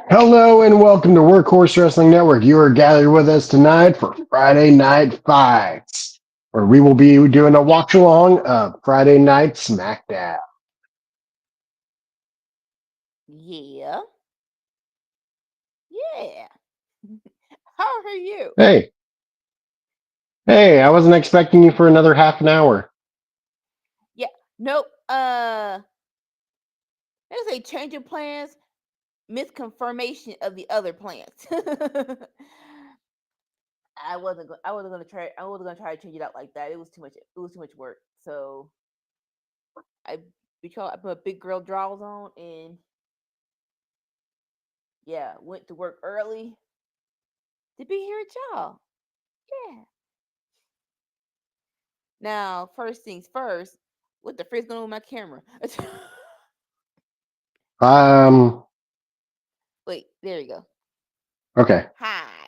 Hello and welcome to Workhorse Wrestling Network. You are gathered with us tonight for Friday Night Fights, where we will be doing a watch along of Friday Night SmackDown. Yeah. Yeah. How are you? Hey, I wasn't expecting you for another half an hour. Yeah. Nope. There's a change of plans, misconfirmation of the other plans. I wasn't gonna try. I wasn't gonna try to change it out like that. It was too much. It was too much work. So I put a big girl drawers on and yeah, went to work early to be here with y'all. Yeah. Now, first things first. What the frick's going on with my camera? Um, Wait, there you go. okay. Hi.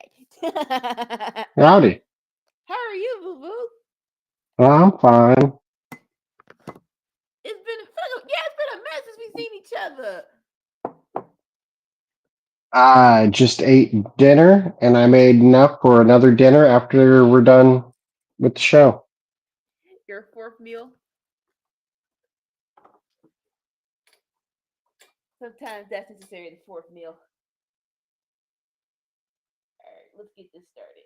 Howdy. How are you, Boo Boo? I'm fine. It's been a minute since we've seen each other. I just ate dinner and I made enough for another dinner after we're done with the show. Your fourth meal. Sometimes that's necessary. The fourth meal. All right, let's get this started.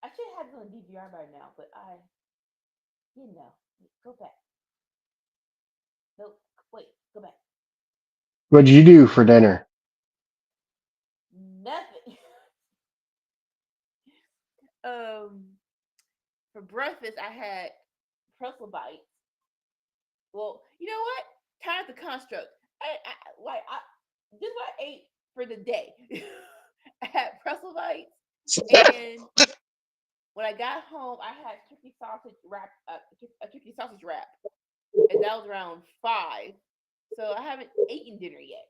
I should have it on DVR by now, but go back. Nope. Wait, go back. What'd you do for dinner? Nothing. um, for breakfast I had pretzel bites. Well, you know what? Time the construct. This is what I ate for the day. I had pretzel bites, and when I got home, I had turkey sausage wrap, a turkey sausage wrap, and that was around 5. So I haven't eaten dinner yet.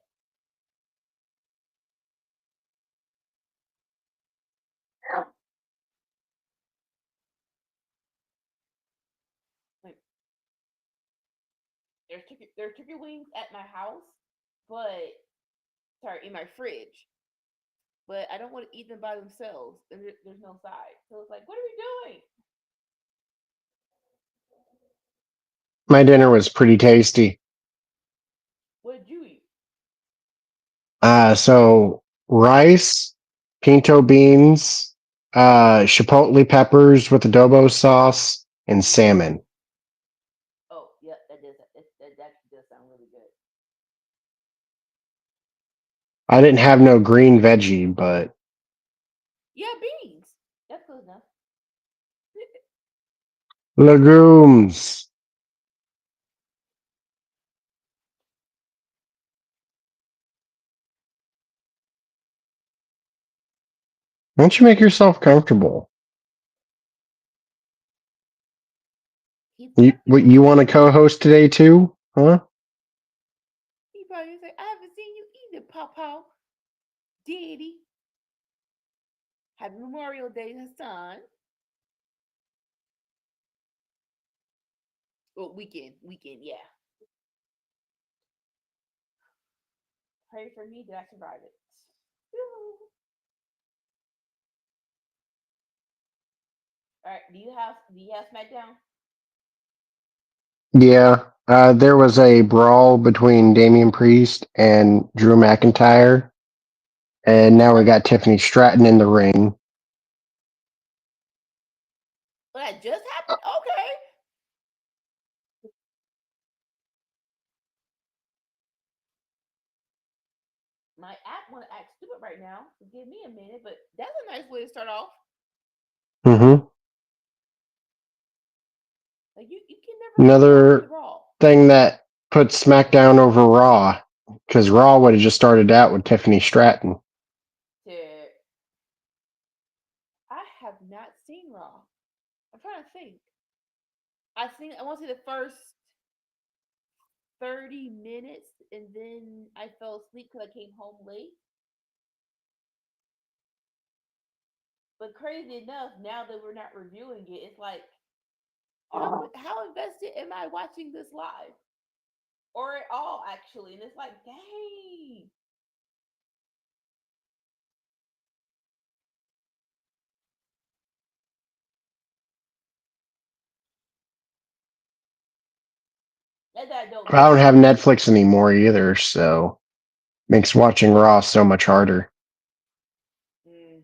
Like, there's turkey wings at my house, but sorry, in my fridge. But I don't want to eat them by themselves. There's no side, so it's like, what are we doing? My dinner was pretty tasty. What did you eat? So rice, pinto beans, chipotle peppers with adobo sauce, and salmon. Oh, yeah, that actually does sound really good. I didn't have no green veggie, but Yeah, beans. That's good enough. legumes. Why don't you make yourself comfortable? He's What comfortable. you want to co-host today too? Huh? He probably say, I haven't seen you either, Papa. Daddy. Happy Memorial Day, Hassan. Well, weekend, yeah. Pray for me that I survive it. All right, do you have SmackDown? Yeah. There was a brawl between Damian Priest and Drew McIntyre, and now we got Tiffany Stratton in the ring. Well, that just happened. Okay. My app want to act stupid right now. So give me a minute, but that's a nice way to start off. Mm-hmm. Like you can never go wrong with Another Raw. thing that put SmackDown over Raw, because Raw would have just started out with Tiffany Stratton. To I have not seen Raw. I'm trying to think. I want to see the first 30 minutes, and then I fell asleep because I came home late. But crazy enough, now that we're not reviewing it, it's like how invested am I watching this live or at all actually? And it's like, dang. and I don't I don't miss have it. Netflix anymore either, so makes watching Raw so much harder. Mm.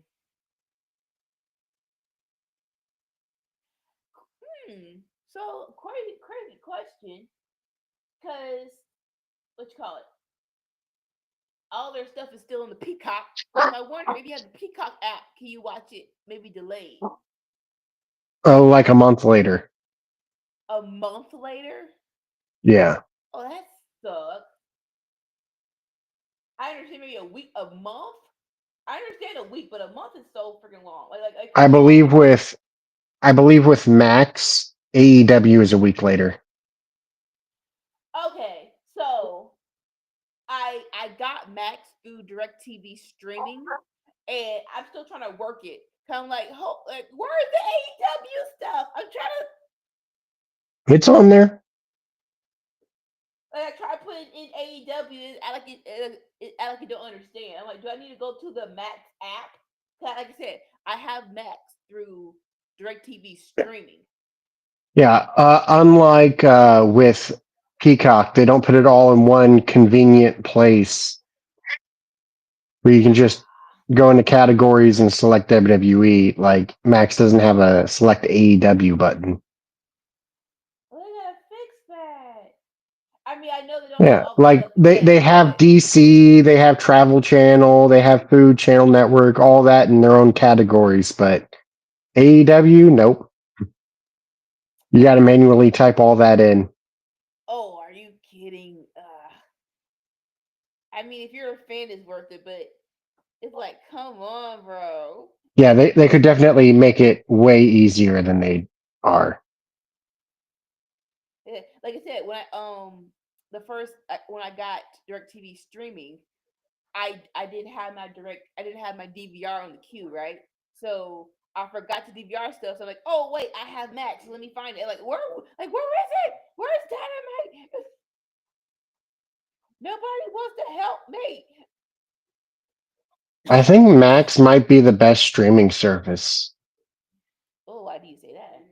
Hmm. So crazy question, because what you call it? All their stuff is still in the Peacock. So I wonder if you have the Peacock app, can you watch it maybe delayed Oh, like a month later. a month later? Yeah. Oh, that sucks. I understand maybe a week, a month. I understand a week, but a month is so freaking long. Like I how long? believe with I believe with Max, AEW is a week later. Okay, so I got Max through DirecTV streaming, and I'm still trying to work it. Cause I'm like, like, where's the AEW stuff? I'm trying to It's on there. like I try putting in AEW, and I like you don't understand. I'm like, do I need to go to the Max app? 'Cause like I said, I have Max through DirecTV streaming. Yeah. Unlike with Peacock, they don't put it all in one convenient place where you Yeah, can just go into categories and select WWE. Like Max doesn't have a select AEW button. well, they gotta fix that. I mean, I know they don't have Yeah, all the like stuff they yet, have but DC, they have Travel Channel, they have Food Channel Network, all that in their own categories. But AEW, nope. You got to manually type all that in. oh, are you kidding? I mean, if you're a fan, it's worth it, but it's like, come on, bro. Yeah, they could definitely make it way easier than they are. Like I said, when the first when I got DirecTV streaming, I didn't have I didn't have my DVR on the queue, right? So I forgot to DVR stuff. So I'm like, oh wait, I have Max. Let me find it. Where is it? Where's Dynamite? Nobody wants to help me. I think Max might be the best streaming service. Oh, why do you say that?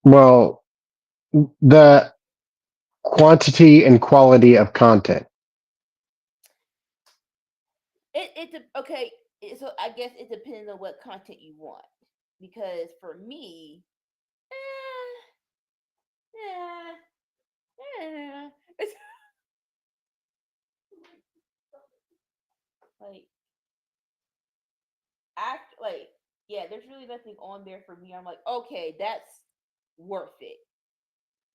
Well, the quantity and quality of content. Okay. So I guess it depends on what content you want. Because for me, yeah, yeah, it's like after yeah, there's really nothing on there for me. I'm like, okay, that's worth it.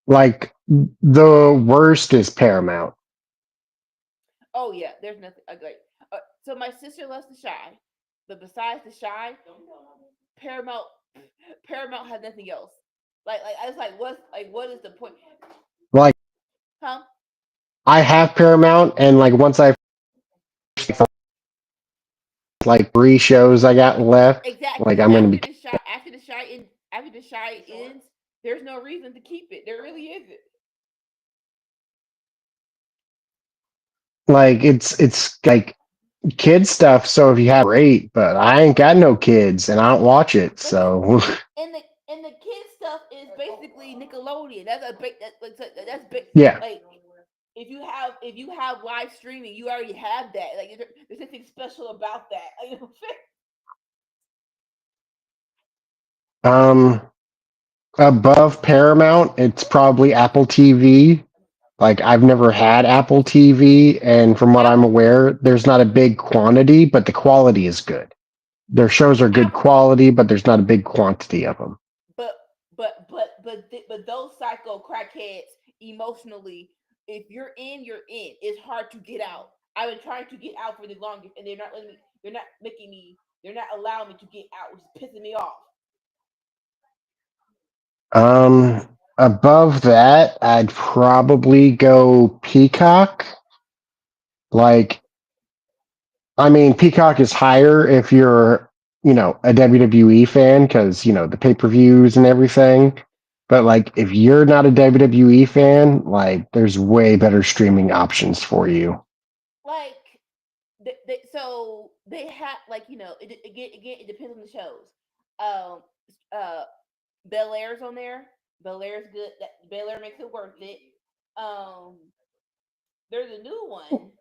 Like the worst is Paramount. Oh yeah, there's nothing. So my sister loves The Shy, but besides The Shy, Paramount Paramount has nothing else. I was what is the point? Like Huh? I have Paramount, and like once I like 3 shows I got left, like Exactly. I'm gonna be After the Shy ends, there's no reason to keep it. There really isn't. like it's like kid stuff. So if you have great, but I ain't got no kids and I don't watch it, But the so and the kids stuff is basically Nickelodeon. That's yeah. like if you have live streaming, you already have that. Like there's nothing special about that. You know? Um, above Paramount, it's probably Apple TV. Like I've never had Apple TV, and from what I'm Apple aware, there's not a big quantity, but the quality is good. Their shows are good Apple TV, quality, but there's not a big quantity of them. but but those psycho crackheads emotionally, if you're in, you're in. It's hard to get out. I've been trying to get out for the longest, and they're not letting me. They're not making me. They're not allowing me to get out, which is pissing me off. Above that, I'd probably go Peacock. Like, I mean, Peacock is higher if you're, a WWE fan because, the pay-per-views and everything. But like, if you're not a WWE fan, like, there's way better streaming options for you. Like, so they have again it depends on the shows. Um, uh, Bel Air's on there. Bel Air's good. That Bel Air makes it worth it. Um, there's a new one.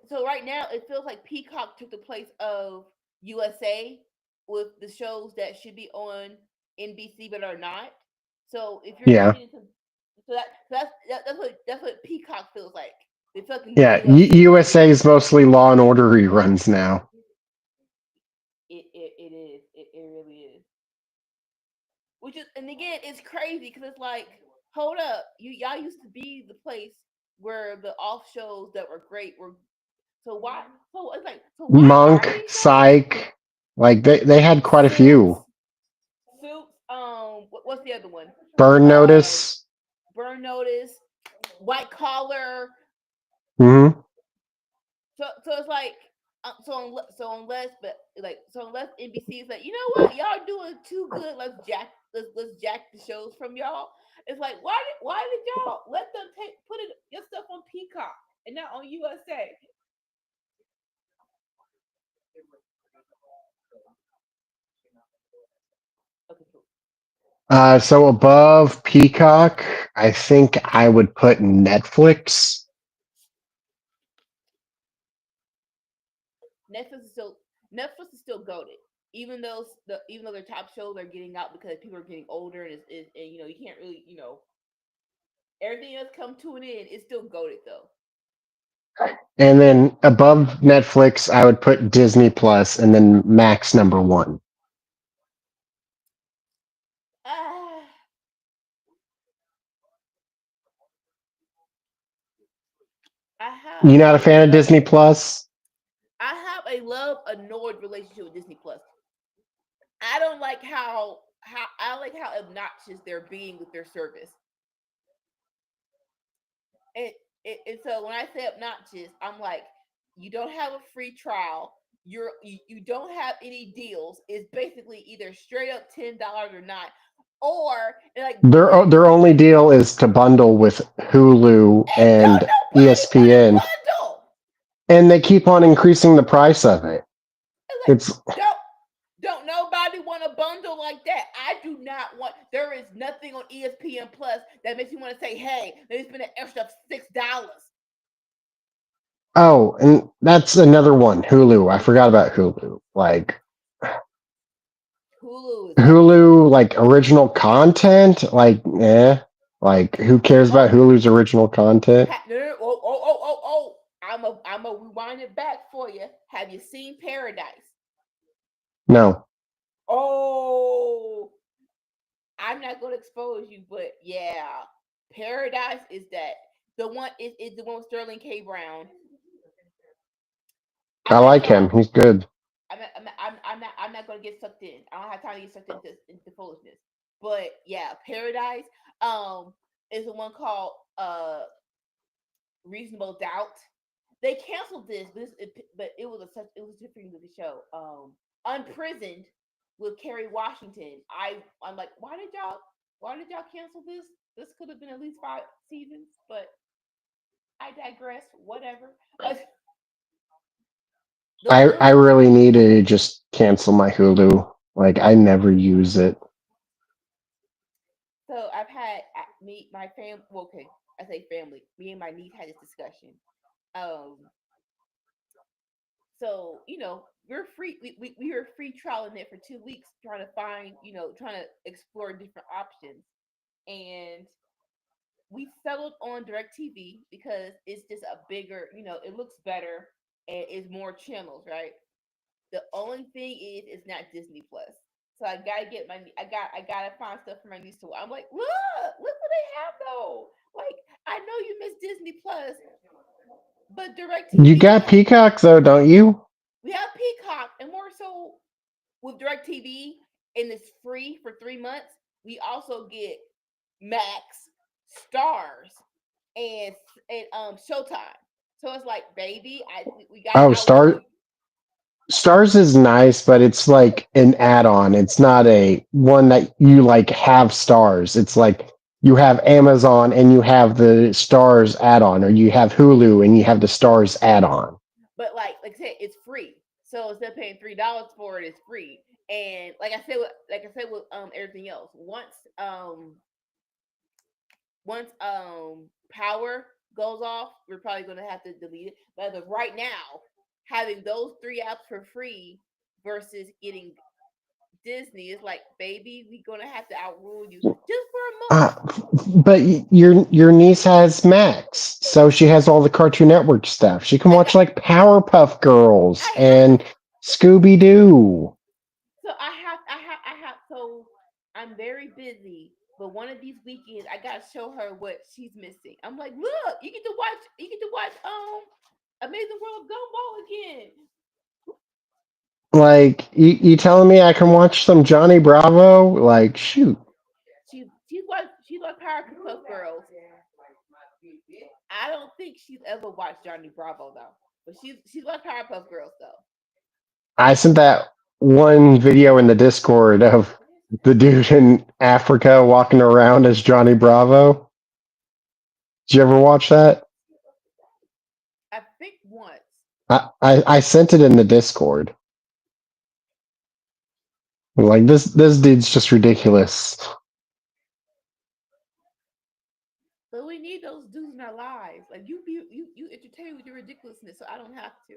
So right now it feels like Peacock took the place of USA with the shows that should be on NBC but are not. So if you're Yeah, tuning into, that's what Peacock feels like. They feel like the new yeah. USA. USA is mostly Law and Order reruns now. It is. It really is. Which is, and again, it's crazy because it's like, hold up, y'all used to be the place where the off shows that were great were. So why? So it's like, so why are Monk, these shows? Psych, like they had quite a few. Suits, suits. What's the other one? Burn Uh, Notice. Burn Notice, White Collar. Hmm. So it's like, so unless NBC is like, you know what, y'all doing too good. Let's jack the shows from y'all. It's like, why did y'all let them put it your stuff on Peacock and not on USA? Okay, cool. So above Peacock, I think I would put Netflix. Netflix is still Netflix is still goaded. Even though their top shows are getting out because people are getting older and you can't really everything else come to an end. It's still goaded though. And then above Netflix, I would put Disney Plus, and then Max number one. Ah, I have You not a a fan of love Disney Plus? I have a love annoyed relationship with Disney Plus. I don't like how I like how obnoxious they're being with their service. And and so when I say obnoxious, I'm like, you don't have a free trial. You don't have any deals. It's basically either straight up $10 or not, or like Their only deal is to bundle with Hulu and don't and nobody want to ESPN, bundle. and they keep on increasing the price of it. It's like It's don't nobody want a bundle like that. I do not want. There is nothing on ESPN Plus that makes me want to say, "Hey, let me spend an extra $6." oh, and that's another one. Hulu. I forgot about Hulu. Like Hulu is like, Hulu, like original content. Like, like who cares about oh, Hulu's original content? no, no, oh. I'm a rewind it back for you. Have you seen Paradise? No. Oh, I'm not going to expose you, but yeah, Paradise is that is the one with Sterling K. Brown. I I'm not like trying. him. He's good. I'm not gonna get sucked in. I don't have time to get sucked into foolishness. But yeah, Paradise um is the one called Reasonable Doubt. They canceled this, but it was a different movie show. Unprisoned with Kerry Washington. I'm like, why did y'all cancel this? This could have been at least 5 seasons, but I digress. Whatever. I The really need to just cancel my Hulu. Like I never use it. So I've had my family. Well, okay, I say family. Me and my niece had this discussion. Um, so we're free. We were free trialing it for 2 weeks, trying to find, trying to explore different options, and we settled on DirecTV because it's just a bigger. It looks better and it's more channels, right? The only thing is, it's not Disney Plus. So I gotta get my. I gotta find stuff for my niece to watch. I'm like, look what they have though. Like, I know you miss Disney Plus, but You DirecTV got Peacock though, don't you? we have Peacock, and more so with DirecTV, and it's free for 3 months. We also get Max, Stars, and Showtime. So it's like, baby, we got. Oh, Stars is nice, but it's like an add-on. It's not a one that you like have Stars. It's like you have Amazon and you have the Stars add-on, or you have Hulu and you have the Stars add-on. But like I said, it's free. So instead of paying $3 for it, it's free. And like I said with everything else, once power goes off, we're probably gonna have to delete it. But as of right now, having those three apps for free versus getting Disney is like, baby, we gonna have to outrule you just for a Uh, month. but your niece has Max, so she has all the Cartoon Network stuff. She can I watch got like Powerpuff Girls I have and Scooby Doo. so I have so I'm very busy, but one of these weekends I gotta show her what she's missing. I'm like, look, you get to watch Amazing World of Gumball again. Like you telling me I can watch some Johnny Bravo? Like shoot. She's watched Powerpuff Girls. I don't think she's ever watched Johnny Bravo though. But she's watched Powerpuff Girls though. I sent that one video in the Discord of the dude in Africa walking around as Johnny Bravo. Did you ever watch that? I think once. I sent it in the Discord. Like this dude's just ridiculous. But we need those dudes in our lives. Like you entertain with your ridiculousness, so I don't have to.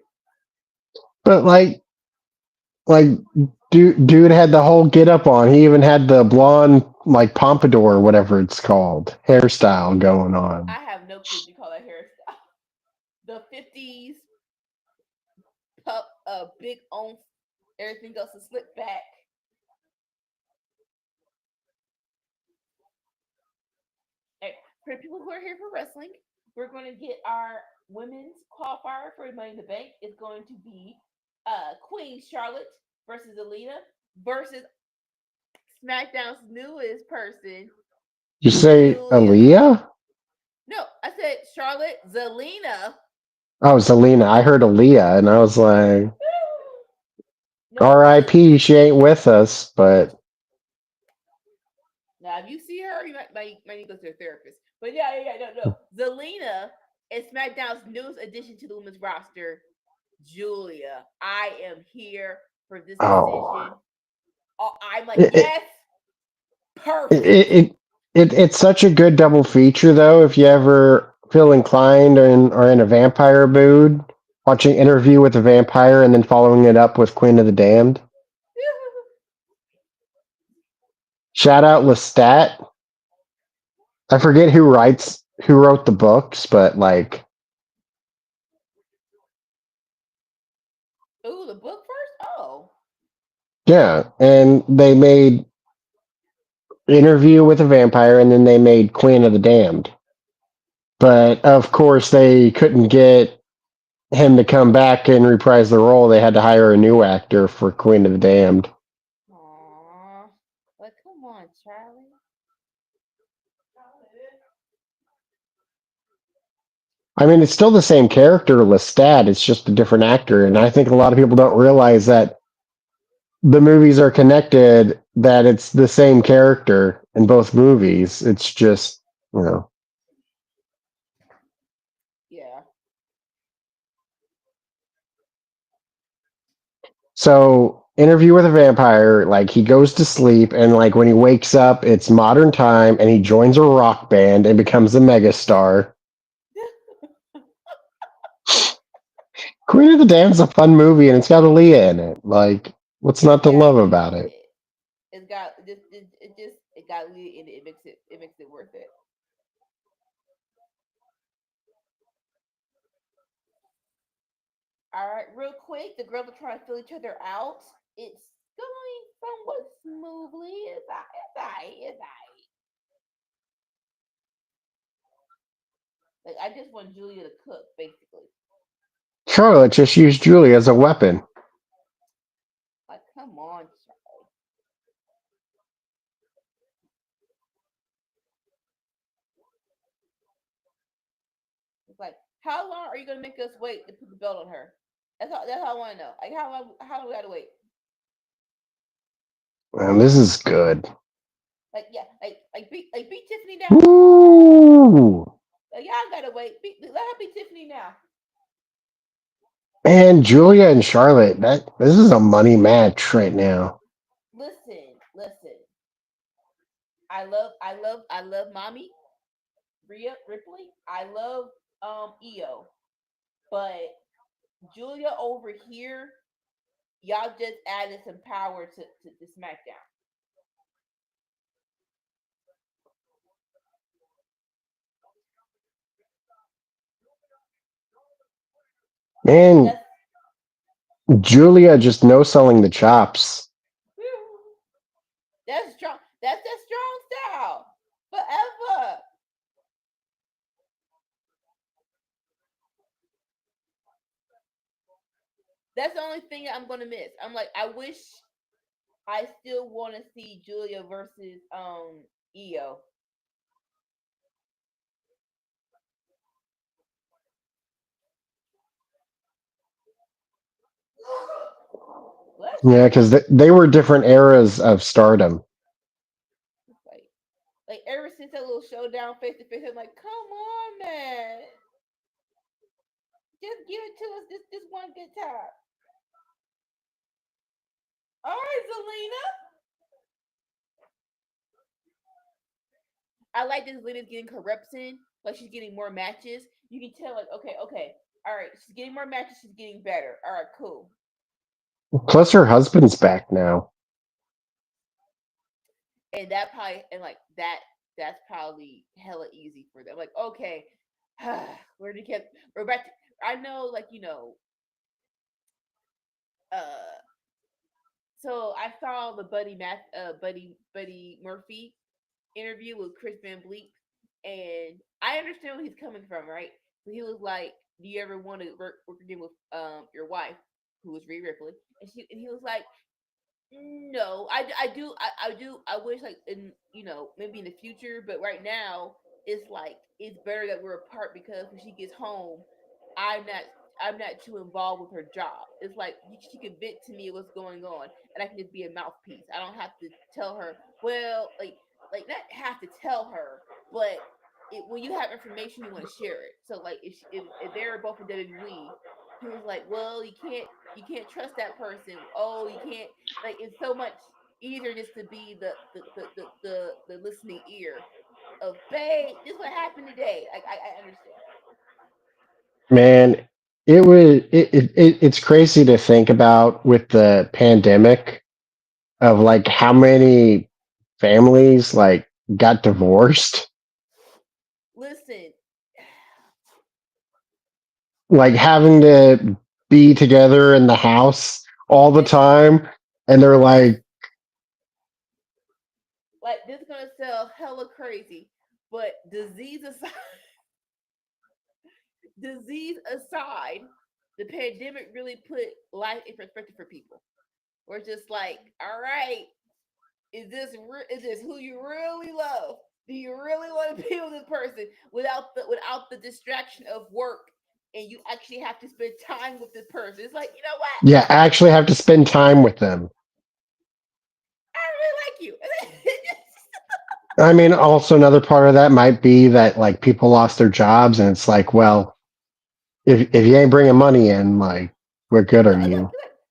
But like dude had the whole get up on. He even had the blonde like pompadour or whatever it's called hairstyle going on. I have no clue what you call that hairstyle. The 50s pup, big on everything else is slicked back. Hey, for people who are here for wrestling, we're going to get our women's qualifier for Money in the Bank. It's going to be Queen Charlotte versus Alina versus SmackDown's newest person, You say Julia. Aaliyah? No, I said Charlotte Zelina. Oh, Zelina. I heard Aaliyah, and I was like, No, R.I.P. She ain't with us, but now if you see her, you might need to go to a therapist. But no. Zelina is SmackDown's newest addition to the women's roster. Julia, I am here for this oh, decision. Oh, I'm like, it, yes, it, perfect. it, it's such a good double feature though. If you ever feel inclined or in a vampire mood, watching Interview with the Vampire and then following it up with Queen of the Damned. Shout out Lestat. I forget who wrote the books, but like Ooh, the book first? Oh. yeah, and they made Interview with a Vampire and then they made Queen of the Damned. But of course they couldn't get him to come back and reprise the role. They had to hire a new actor for Queen of the Damned. Aww. Like, come on, Charlie. I mean, it's still the same character, Lestat. It's just a different actor, and I think a lot of people don't realize that the movies are connected. That it's the same character in both movies. It's just you know. Yeah. So, Interview with a Vampire, like he goes to sleep, and like when he wakes up, it's modern time, and he joins a rock band and becomes a megastar. Queen of the Damned's a fun movie, and it's got Aaliyah in it. Like, what's not to got love Leah about in it? it. It's got it got Leah in it. It makes it worth it. All right, real quick, the girls are trying to fill each other out. It's going somewhat smoothly. It's I. Like I just want Julia to cook, basically. Charlotte just used Julie as a weapon. Like, come on, Charlie. It's like, how long are you gonna make us wait to put the belt on her? That's all I want to know. Like, how long we gotta wait? Man, this is good. Like, yeah, like beat Tiffany now. Woo! Like, y'all gotta wait. Let her be Tiffany now. And Julia and Charlotte, this is a money match right now. I love Mommy Rhea Ripley. I love Io, but Julia over here, y'all just added some power to SmackDown. Man, That's Julia just no selling the chops. that's strong. That's that strong style forever. That's the only thing I'm gonna miss. I'm like, I wish I still want to see Julia versus Io. Bless Yeah, you. because they were different eras of stardom. Like, ever since that little showdown face to face, I'm like, come on, man, just give it to us this one good time. All right, Zelina. I like this. Zelina's getting corruption. Like she's getting more matches. You can tell, like, okay, okay, all right, she's getting more matches. She's getting better. All right, cool. Plus, her husband's back now. And that probably and like that's probably hella easy for them. Like, okay, we're to get we're back. I know, like uh. So I saw the Buddy Murphy interview with Chris Van Vliet, and I understand where he's coming from, right? So he was like, "Do you ever want to work again with your wife, who was Rhea Ripley?" And he was like, no, I do, I wish like in maybe in the future, but right now it's like it's better that we're apart because when she gets home, I'm not I'm not too involved with her job. It's like she can vent to me what's going on, and I can just be a mouthpiece. I don't have to tell her. Well, not have to tell her, but when you have information, you want to share it. So like if they're both in WWE, he was like, well, you can't trust that person. Oh, you can't like it's so much easier just to be the listening ear of babe, this what happened today. I understand. Man, it's crazy to think about with the pandemic of like how many families like got divorced, Listen, like having to be together in the house all the this time, and they're like, like this is gonna sell hella crazy, but disease aside, the pandemic really put life in perspective for people. We're just like, all right, is this who you really love? Do you really want to be with this person without the distraction of work, and you actually have to spend time with this person? It's like, you know what? yeah, actually have to spend time with them. I really like you. I mean, also another part of that might be that like people lost their jobs, and it's like, well, if you ain't bringing money in, like, what good are you?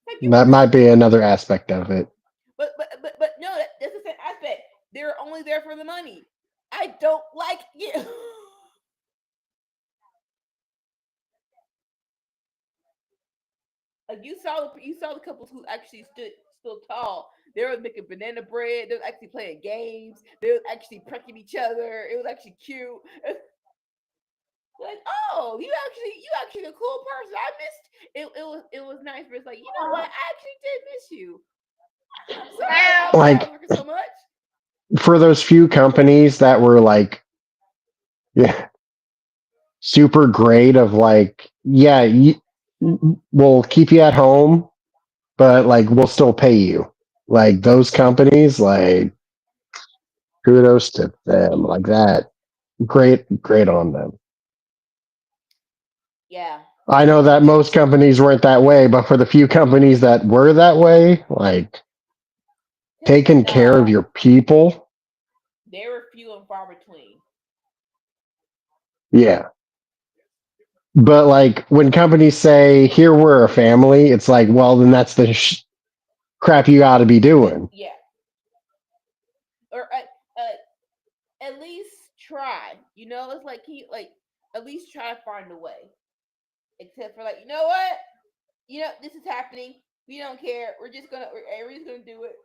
Like you That might be another aspect of it. but no, that's the same aspect. They're only there for the money. I don't like you. Like you saw the couples who actually stood tall. They were making banana bread. They were actually playing games. They were actually pranking each other. It was actually cute. Like, oh, you actually a cool person. I missed it. It was nice, but it's like, you know what? I actually did miss you. I'm sorry. I Like was working so much. for those few companies that were like, yeah, super great of like, yeah, we'll keep you at home, but like we'll still pay you. Like those companies, like kudos to them. Like that, great on them. Yeah, I know that most companies weren't that way, but for the few companies that were that way, like because taking care of your people, they were few and far between. yeah. But like when companies say, "Here we're a family," it's like, well, then that's the crap you got to be doing. Yeah, or at least try. You know, it's like can you like at least try to find a way. Except for like, you know what? You know, this is happening. We don't care. We're just gonna do it.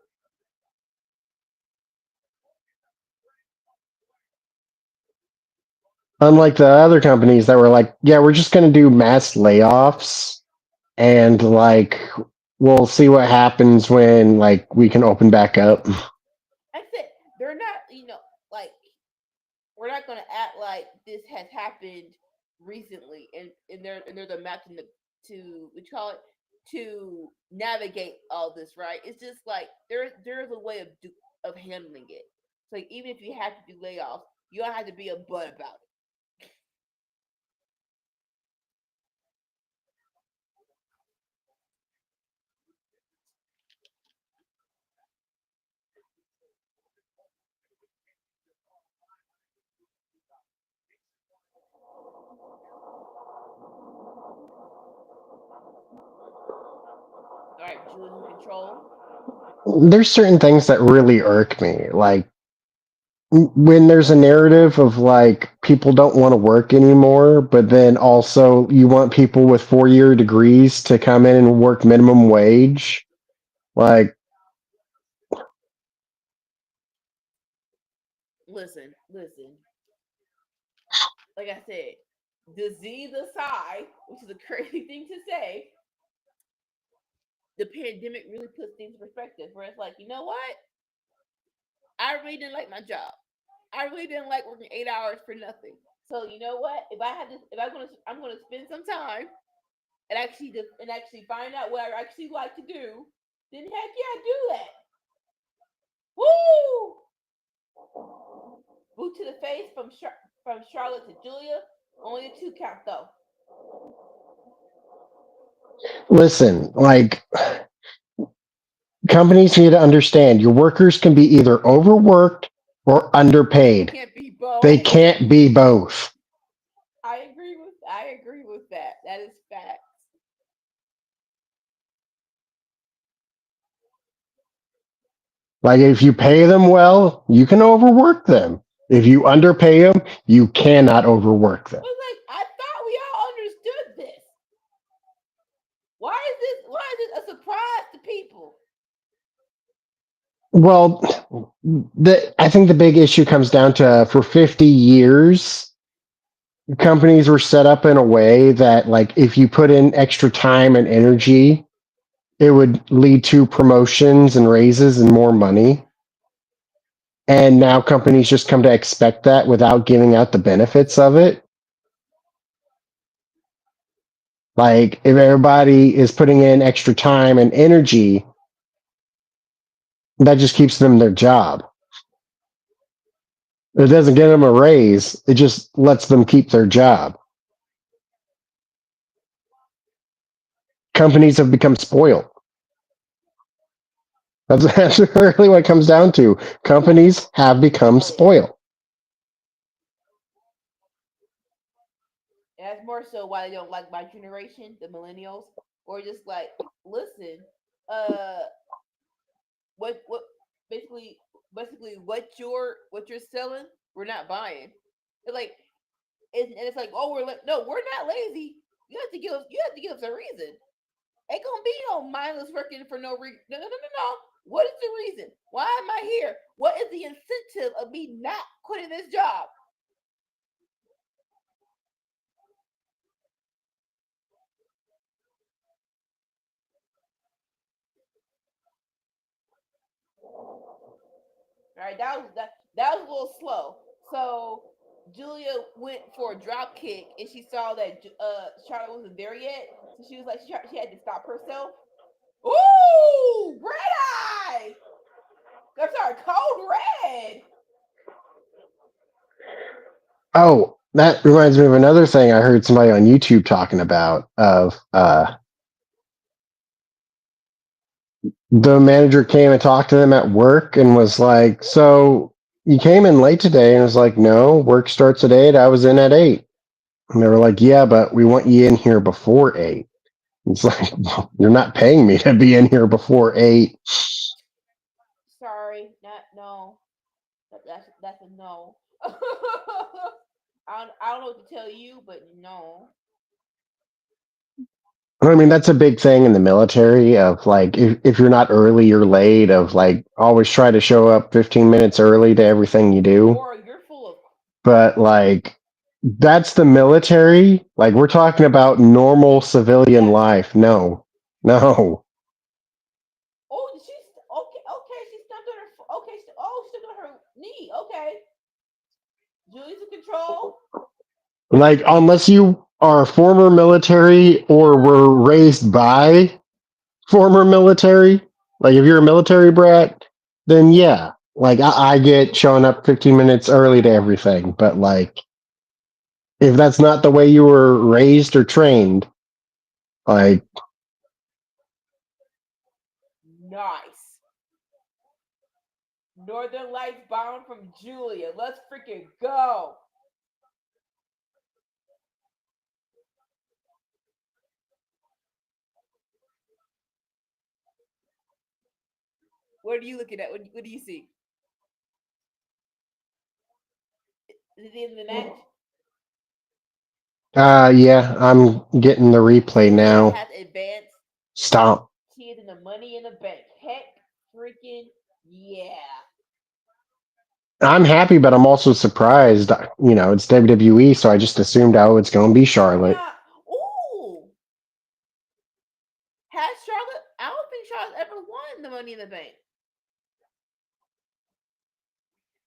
Unlike the other companies that were like, yeah, we're just going to do mass layoffs and like we'll see what happens when like we can open back up. I said they're not, like we're not gonna act like this has happened recently, and they're the mountain to what you call it to navigate all this, right? It's just like there's a way of handling it. So like, even if you have to do layoffs, you don't have to be a butt about it. All right, Julius in control. There's certain things that really irk me. Like when there's a narrative of like people don't want to work anymore, but then also you want people with 4-year degrees to come in and work minimum wage. Like, Listen. Like I said, disease aside, which is a crazy thing to say, the pandemic really puts things in perspective. Where it's like, you know what? I really didn't like my job. I really didn't like working 8 hours for nothing. So you know what? If I had this, if I'm gonna spend some time and actually find out what I actually like to do, then heck yeah, do that. Woo! Boot to the face from Charlotte to Julia. Only a two count though. listen, like companies need to understand your workers can be either overworked or They underpaid. can't be They both. can't be both. I agree with that. That is fact. Like if you pay them well, you can overwork them. If you underpay them, you cannot overwork them. But like I thought we all understood this. Why is this a surprise to people? Well, I think the big issue comes down to for 50 years, companies were set up in a way that, like, if you put in extra time and energy, it would lead to promotions and raises and more money. And now companies just come to expect that without giving out the benefits of it. Like, if everybody is putting in extra time and energy, that just keeps them their job. It doesn't get them a raise, it just lets them keep their job. Companies have become spoiled. That's really what it comes down to. Companies have become Oh yeah. spoiled. And that's more so why they don't like my generation, the millennials, or just like, listen, uh, what basically what you're selling, we're not buying. It's like, and it's like, oh, no, we're not lazy. You have to give us a reason. Ain't gonna be no mindless working for no reason. No. What is the reason? Why am I here? What is the incentive of me not quitting this job? Right? That was a little slow. So Julia went for a drop kick, and she saw that Charlotte wasn't there yet. So she was like, she had to stop herself. Ooh, red eye. I'm sorry, code red. Oh, that reminds me of another thing I heard somebody on YouTube talking about. Of the manager came and talked to them at work and was like, "So you came in late today?" And was like, "No, work starts at 8. I was in at 8." And they were like, "Yeah, but we want you in here before 8." It's like, well, you're not paying me to be in here before 8. Sorry, not no. That's a no. no. I don't know what to tell you, but no. I mean, that's a big thing in the military of like, if you're not early, you're late, of like, always try to show up 15 minutes early to everything you do. Or you're full of But like, that's the military. Like, we're talking about normal civilian yes. life. No, no. Oh, she's okay. Okay, she stepped on her. Okay, she stepped on her knee. Okay, Julie's in control. Like, unless you are former military or were raised by former military, like if you're a military brat, then yeah. Like, I get showing up 15 minutes early to everything. But like, if that's not the way you were raised or trained, like, Nice. Northern Lights bound from Julia. Let's freaking go. What are you looking at? What do you see? Is it in the match? yeah, I'm getting the replay Julia now. has advanced. Stop. She is in the Money in the Bank. Heck, freaking yeah. I'm happy, but I'm also surprised. You know, it's WWE, so I just assumed, oh, it's going to be Charlotte. Now, ooh, has Charlotte? I don't think Charlotte ever won the Money in the Bank.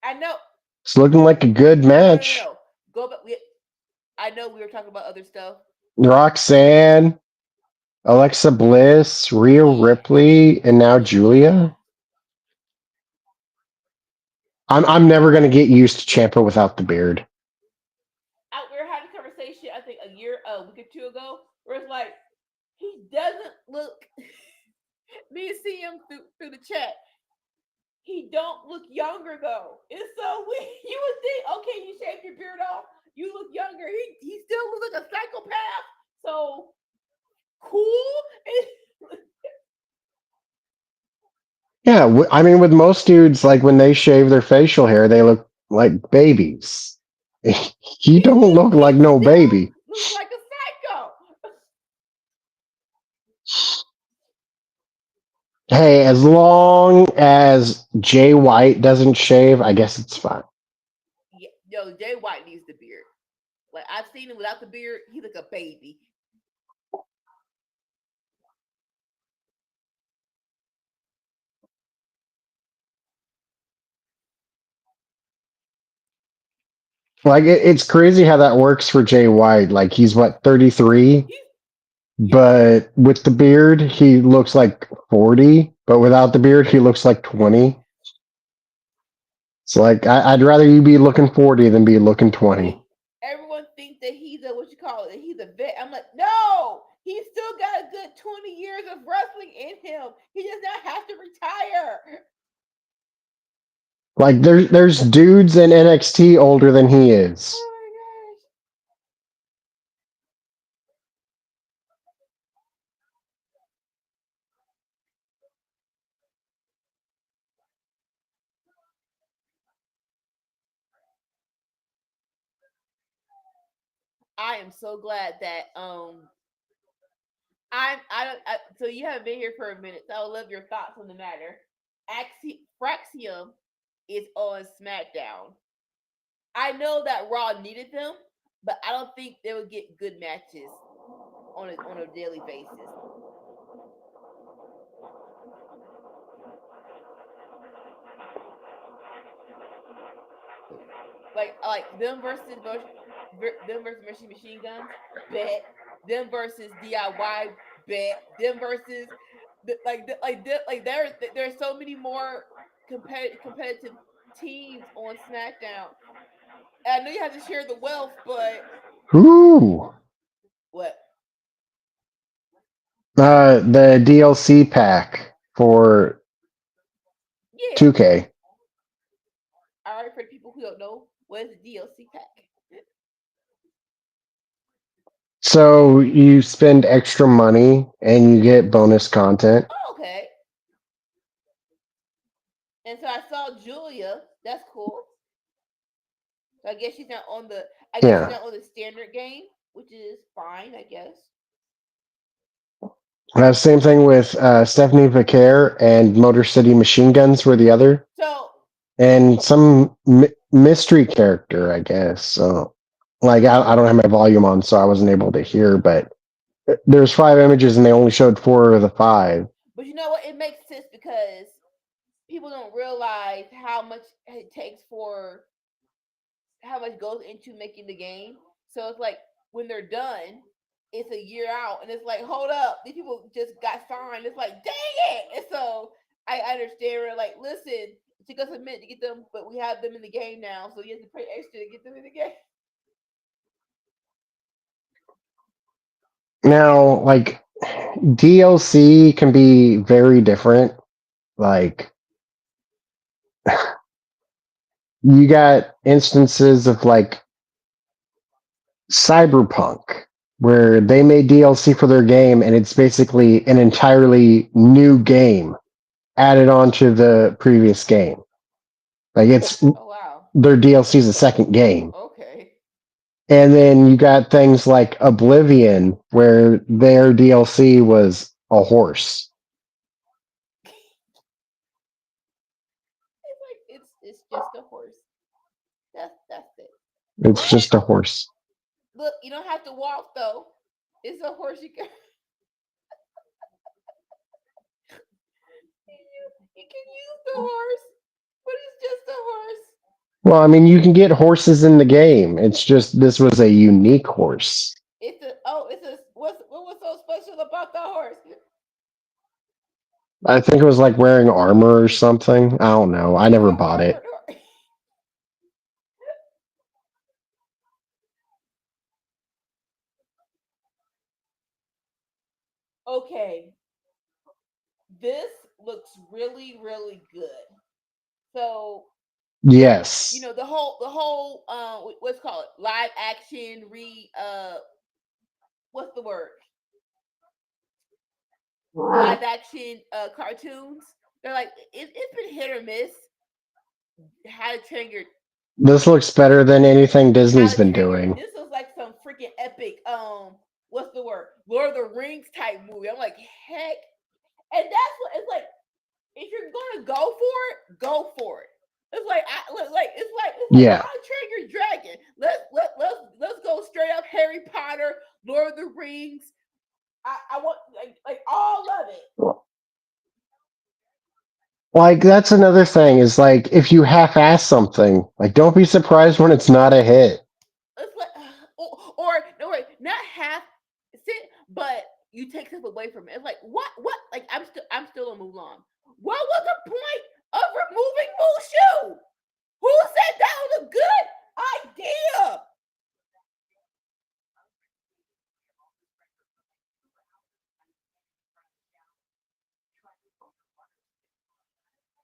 I know. It's looking like a good No, no, no, match. no. Go back. I know we were talking about other stuff. Roxanne, Alexa Bliss, Rhea Yeah, Ripley, and now yeah. Julia. I'm never gonna get used to Ciampa without the beard. We were having a conversation. I think a week or two ago, where it's like he doesn't look. Me and see him through the chat. He don't look younger though. It's so weird. You would think, okay, you shaved your beard off, you look younger. He still looks like a psychopath. So cool. Yeah, I mean, with most dudes, like when they shave their facial hair, they look like babies. You don't look He like no still baby. looks like a psycho. Hey, as long as Jay White doesn't shave, I guess it's fine. Yeah, yo, Jay White needs the beard. Like I've seen him without the beard, he look a baby. Like it's crazy how that works for Jay White. Like he's what 33, He's yeah. but with the beard he looks like 40. But without the beard he looks like 20. It's like I'd rather you be looking 40 than be looking 20. Everyone thinks that he's a what you call it, he's a vet. I'm like, no, he's still got a good 20 years of wrestling in him. He does not have to retire. Like there's dudes in NXT older than he is. Oh my gosh. I am so glad that I don't so you haven't been here for a minute, so I would love your thoughts on the matter. Fraxium is on SmackDown. I know that Raw needed them, but I don't think they would get good matches on a daily basis. Like them versus machine guns, bet. Them versus DIY, bet. Them versus there's so many more competitive teams on SmackDown. I know you have to share the wealth, but Ooh. what? The DLC pack for Yeah. 2K. All right, for the people who don't know, what is the DLC pack? So you spend extra money and you get bonus content. Oh, okay. And so I saw Julia. That's cool. I guess she's not on the. I guess she's Yeah. not on the standard game, which is fine. I guess. Same thing with Stephanie Vaquer and Motor City Machine Guns were the other, So and some mystery character, I guess. So, like, I don't have my volume on, so I wasn't able to hear. But there's 5 images, and they only showed 4 of the 5. but you know what? It makes sense because people don't realize how much it takes for how much goes into making the game. So it's like when they're done, it's a year out, and it's like, hold up, these people just got signed. It's like, dang it! And so I understand. We're like, listen, it took us a minute to get them, but we have them in the game now, so you have to pay extra to get them in the game. Now, like, DLC can be very different. Like, you got instances of like Cyberpunk where they made DLC for their game and it's basically an entirely new game added onto the previous game. Like it's Oh wow. their DLC is a second game. Okay. And then you got things like Oblivion where their DLC was a horse. It's like it's just a horse. That's it. It's What? just a horse. Look, you don't have to walk though. It's a horse you can you can use the horse, but it's just a horse. Well, I mean, you can get horses in the game. It's just this was a unique horse. It's a what was so special about the horse? I think it was like wearing armor or something. I don't know. I It's never an bought armored it. horse. Okay, this looks really good. So you Yes. know the whole what's called live action what's the word live action cartoons. They're like it's been hit or miss. How to Train Your This looks better than anything How Disney's to been Train Your. doing. This was like some freaking epic. What's the word? Lord of the Rings type movie. I'm like, heck, and that's what it's like. If you're gonna go for it, go for it. It's like Yeah. How to Train Your Dragon. Let's go straight up Harry Potter, Lord of the Rings. I want like all of it. Like that's another thing is like if you half-ass something, like don't be surprised when it's not a hit. It's like or no wait, not half sit, but you take stuff away from it. It's like what? Like I'm still on Mulan. What was the point of removing Mushu? Who said that was a good idea?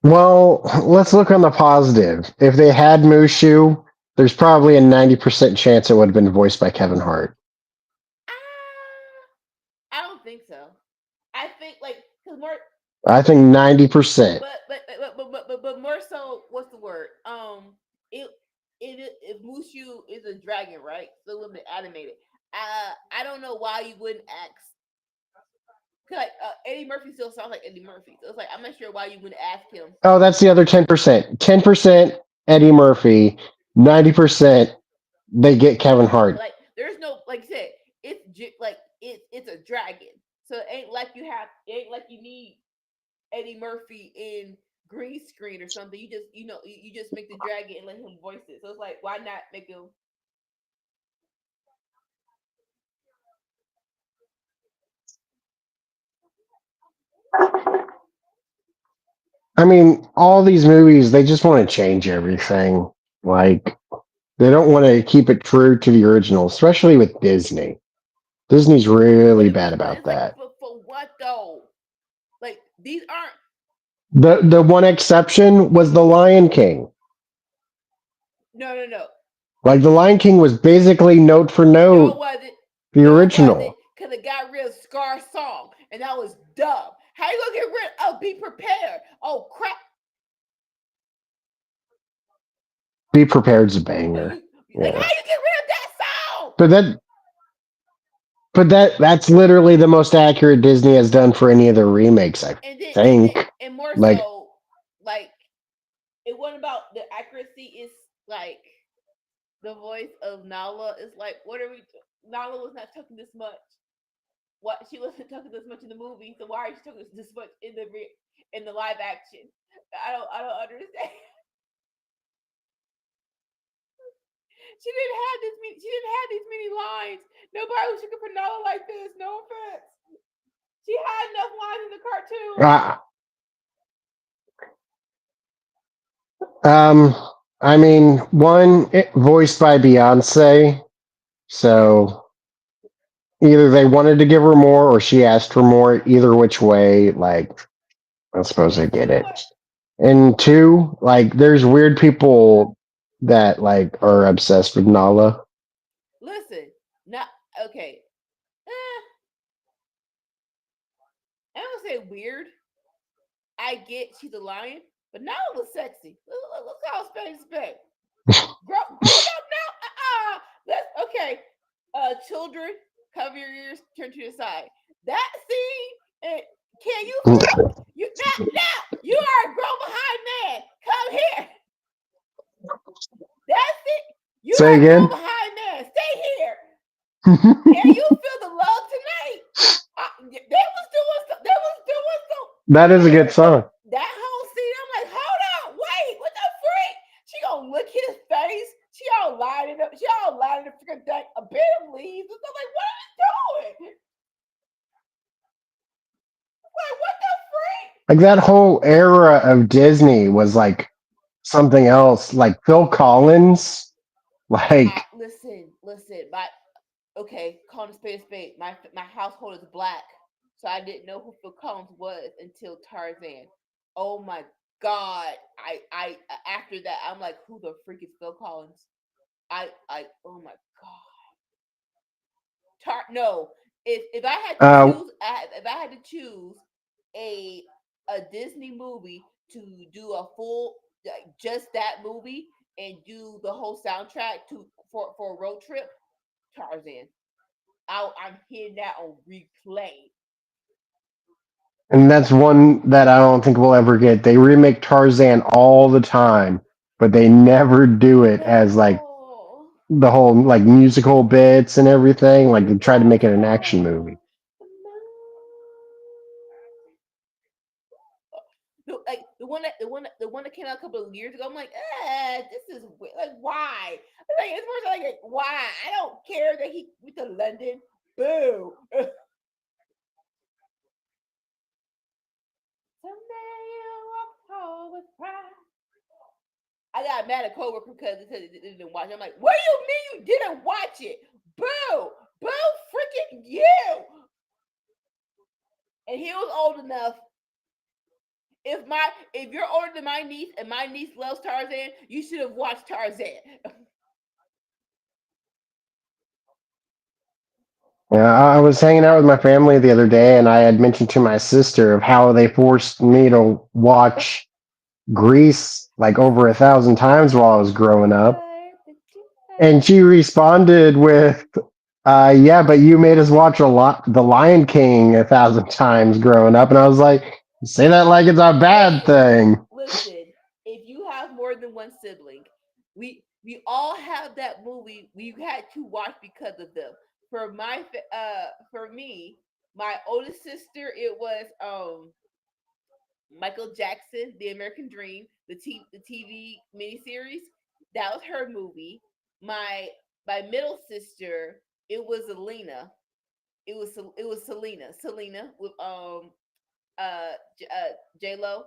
Well, let's look on the positive. If they had Mushu, there's probably a 90% chance it would have been voiced by Kevin Hart. I don't think so. I think like because more, I think 90%. but more so. What's the word? It if Mushu is a dragon, right? So when they animated, I don't know why you wouldn't ask. Like Eddie Murphy still sounds like Eddie Murphy, so it's like I'm not sure why you wouldn't ask him. Oh, that's the other 10%. 10% Eddie Murphy, 90% they get Kevin Hart. Like there's no like I said, like it's a dragon, so it ain't like you need Eddie Murphy in green screen or something. You just you just make the dragon and let him voice it. So it's like why not make him. I mean, all these movies, they just want to change everything. Like, they don't want to keep it true to the original, especially with Disney. Disney's really bad But about it's like that. for what though? Like these aren't. The one exception was The Lion King. No. Like, The Lion King was basically note for No, it note wasn't. the No, it wasn't. original. Because it got rid of Scar song, and that was dumb. How you gonna get rid? Oh, be prepared. Oh crap. Be Prepared's a But banger. you Like, how Yeah. you get rid of that song? But that's literally the most accurate Disney has done for any of their remakes, I think. And more Like, so, like it wasn't about the accuracy. It's like the voice of Nala is like, what are we? Nala was not talking this much. What she wasn't talking this much in the movie, so why are she talking this much in the live action? I don't understand. She didn't have these many lines. Nobody was looking for Nala like this. No offense. She had enough lines in the cartoon. uh, um, I mean, voiced by Beyonce, so either they wanted to give her more or she asked for more. Either which way, like, I suppose I And you get know it. what? And two, like, there's weird people that like are obsessed with Nala. Listen, not okay. Eh, I don't say weird. I get she's a lion, but Nala was sexy. Let's call spade a spade. Grown up now. Let's okay. Children, cover your ears, turn to the side. That scene. Can you feel you now? You are a grown behind man. Come here. That's it. You Say are a grown again. behind man. Stay here. Can you feel the love tonight? They was doing some. That is a good song. That whole scene, I'm like, hold on, wait, what the freak? She gonna lick his face. She all lining up. She all lining the freaking thing. A bit of leaves. I'm like, what are you doing? Like, what the freak? Like that whole era of Disney was like something else. Like Phil Collins. Like, Listen. My okay, calling a spade a spade. My household is black, so I didn't know who Phil Collins was until Tarzan. Oh my god! I after that, I'm like, who the freak is Phil Collins? Oh my god. No, if I had to uh, choose, if I had to choose a a Disney movie to do a full like, just that movie and do the whole soundtrack for a road trip, Tarzan. I'm hitting that on replay. and that's one that I don't think we'll ever get. They remake Tarzan all the time, but they never do it as like No, the whole like musical bits and everything. Like they try to make it an action movie. no, like the one that came out a couple of years ago. I'm like, this is like why? Like it's more so like why? I don't care that he went to London. Boo. Someday you'll walk home with pride. I got mad at coworker because they didn't watch it. I'm like, what do you mean you didn't watch it? Boo, boo, freaking you! And he was old enough. If you're older than my niece and my niece loves Tarzan, you should have watched Tarzan. Yeah, I was hanging out with my family the other day, and I had mentioned to my sister of how they forced me to watch Grease like over 1,000 times while I was growing up, and she responded with, "Yeah, but you made us watch The Lion King 1,000 times growing up," and I was like, "Say that like it's a bad Hey, thing." listen, if you have more than one sibling, we all have that movie we had to watch because of them. For me, my oldest sister, it was Michael Jackson, The American Dream, the TV miniseries. That was her movie. My my middle sister, it was Alina. It was Selena with J Lo,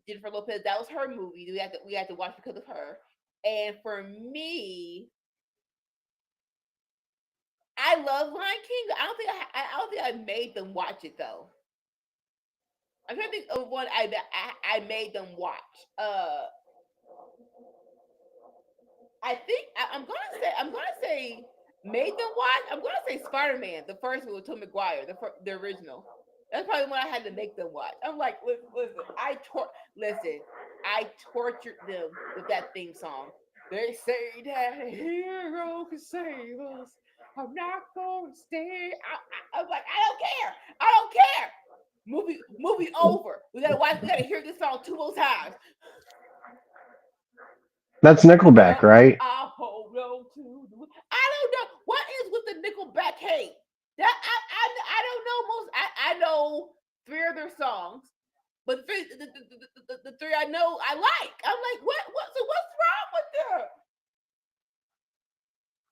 Jennifer Lopez. That was her movie. We had to watch because of her. And for me, I love Lion King. I don't think I made them watch it though. I'm trying to think of one I made them watch. I think I'm gonna say made them watch. I'm gonna say Spider Man, the first one with Tom McGuire, the original. That's probably one I had to make them watch. I'm like, listen, listen, I tortured them with that theme song. They say that a hero can save us. I'm not going to stay. I'm like, I don't care. I don't care. Movie over. We gotta watch. We gotta hear this song two more times. That's Nickelback, Yep. right? I hold on to. I don't know what is with the Nickelback hate. That I don't know most. I know three of their songs, but the three I know I like. I'm like, what? So what's wrong with them?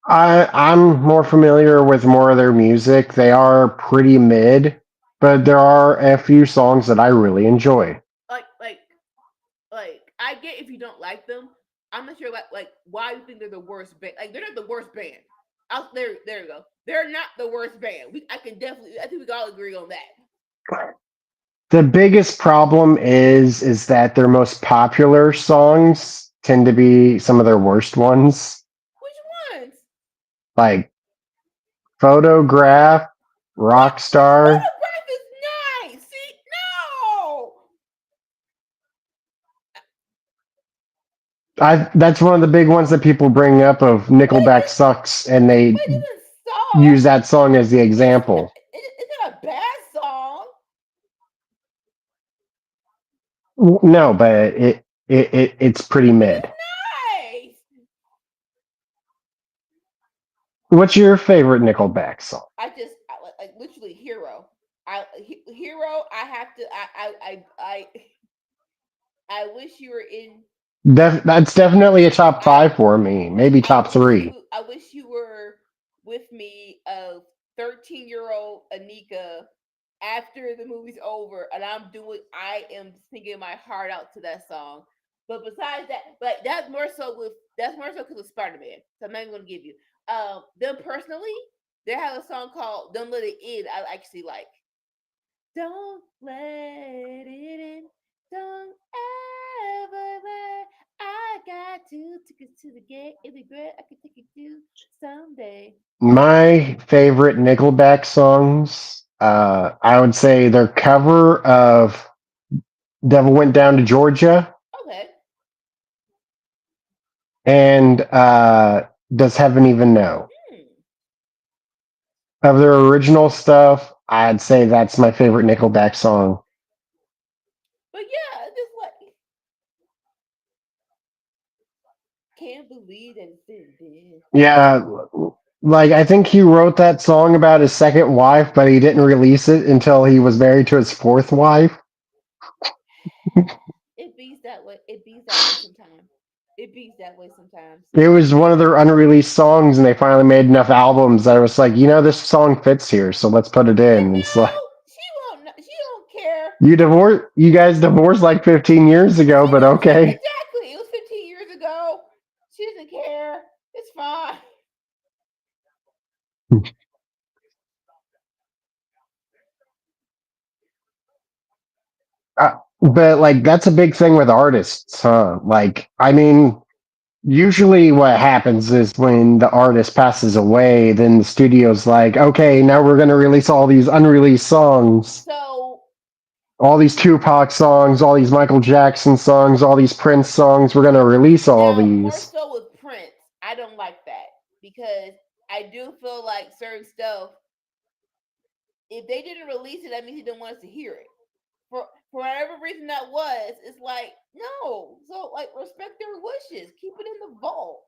I'm more familiar with more of their music. They are pretty mid, but there are a few songs that I really enjoy. Like like I get if you don't like them. I'm not sure like why you think they're the worst band. Like they're not the worst band. Out there, there you go. They're not the worst band. I can definitely. I think we can all agree on that. The biggest problem is that their most popular songs tend to be some of their worst ones, Which ones? like Photograph, What? Rockstar. Photograph is nice. See, no. That's one of the big ones that people bring up of But Nickelback sucks, and they it isn't use suck. that song as the It's not. example. It's not a bad song. No, but it's pretty It's mid. nice. What's your favorite Nickelback song? Like literally hero. Hero. I have to. I wish you were in. That's definitely a top I five for me, maybe top three. I wish you were with me, 13-year-old Anika, after the movie's over, and I am singing my heart out to that song. But besides that, like that's more so because of Spider Man. So I'm not even gonna give you. Them personally, they have a song called "Don't Let It In." I actually like. Don't let it in. Don't ever let. I got two tickets to the gate. It'd be great. I could take you to someday. My favorite Nickelback songs, I would say their cover of "Devil Went Down to Georgia" Okay. and "Does Heaven Even Know." Hmm. Of their original stuff, I'd say that's my favorite Nickelback song. But yeah, just like can't believe that it's been dead. Yeah, like I think he wrote that song about his second wife, but he didn't release it until he was married to his fourth wife. It beats that way. It beats that way sometimes. It beats that way sometimes. It was one of their unreleased songs, and they finally made enough albums that I was like, this song fits here, so let's put it You in. It's like know, she won't. She don't care. you guys divorced like 15 years ago, She but don't care. okay. Exactly. It was 15 years ago. She doesn't care. It's fine. But like that's a big thing with artists, huh? Like, I mean, usually what happens is when the artist passes away, then the studio's like, okay, now we're going to release all these unreleased songs, So all these Tupac songs, all these Michael Jackson songs, all these Prince songs. We're going to release all now, more these. so with Prince, I don't like that because I do feel like certain stuff. If they didn't release it, that means he didn't want us to hear it. For whatever reason that was, it's like no. So like respect their wishes. Keep it in the vault.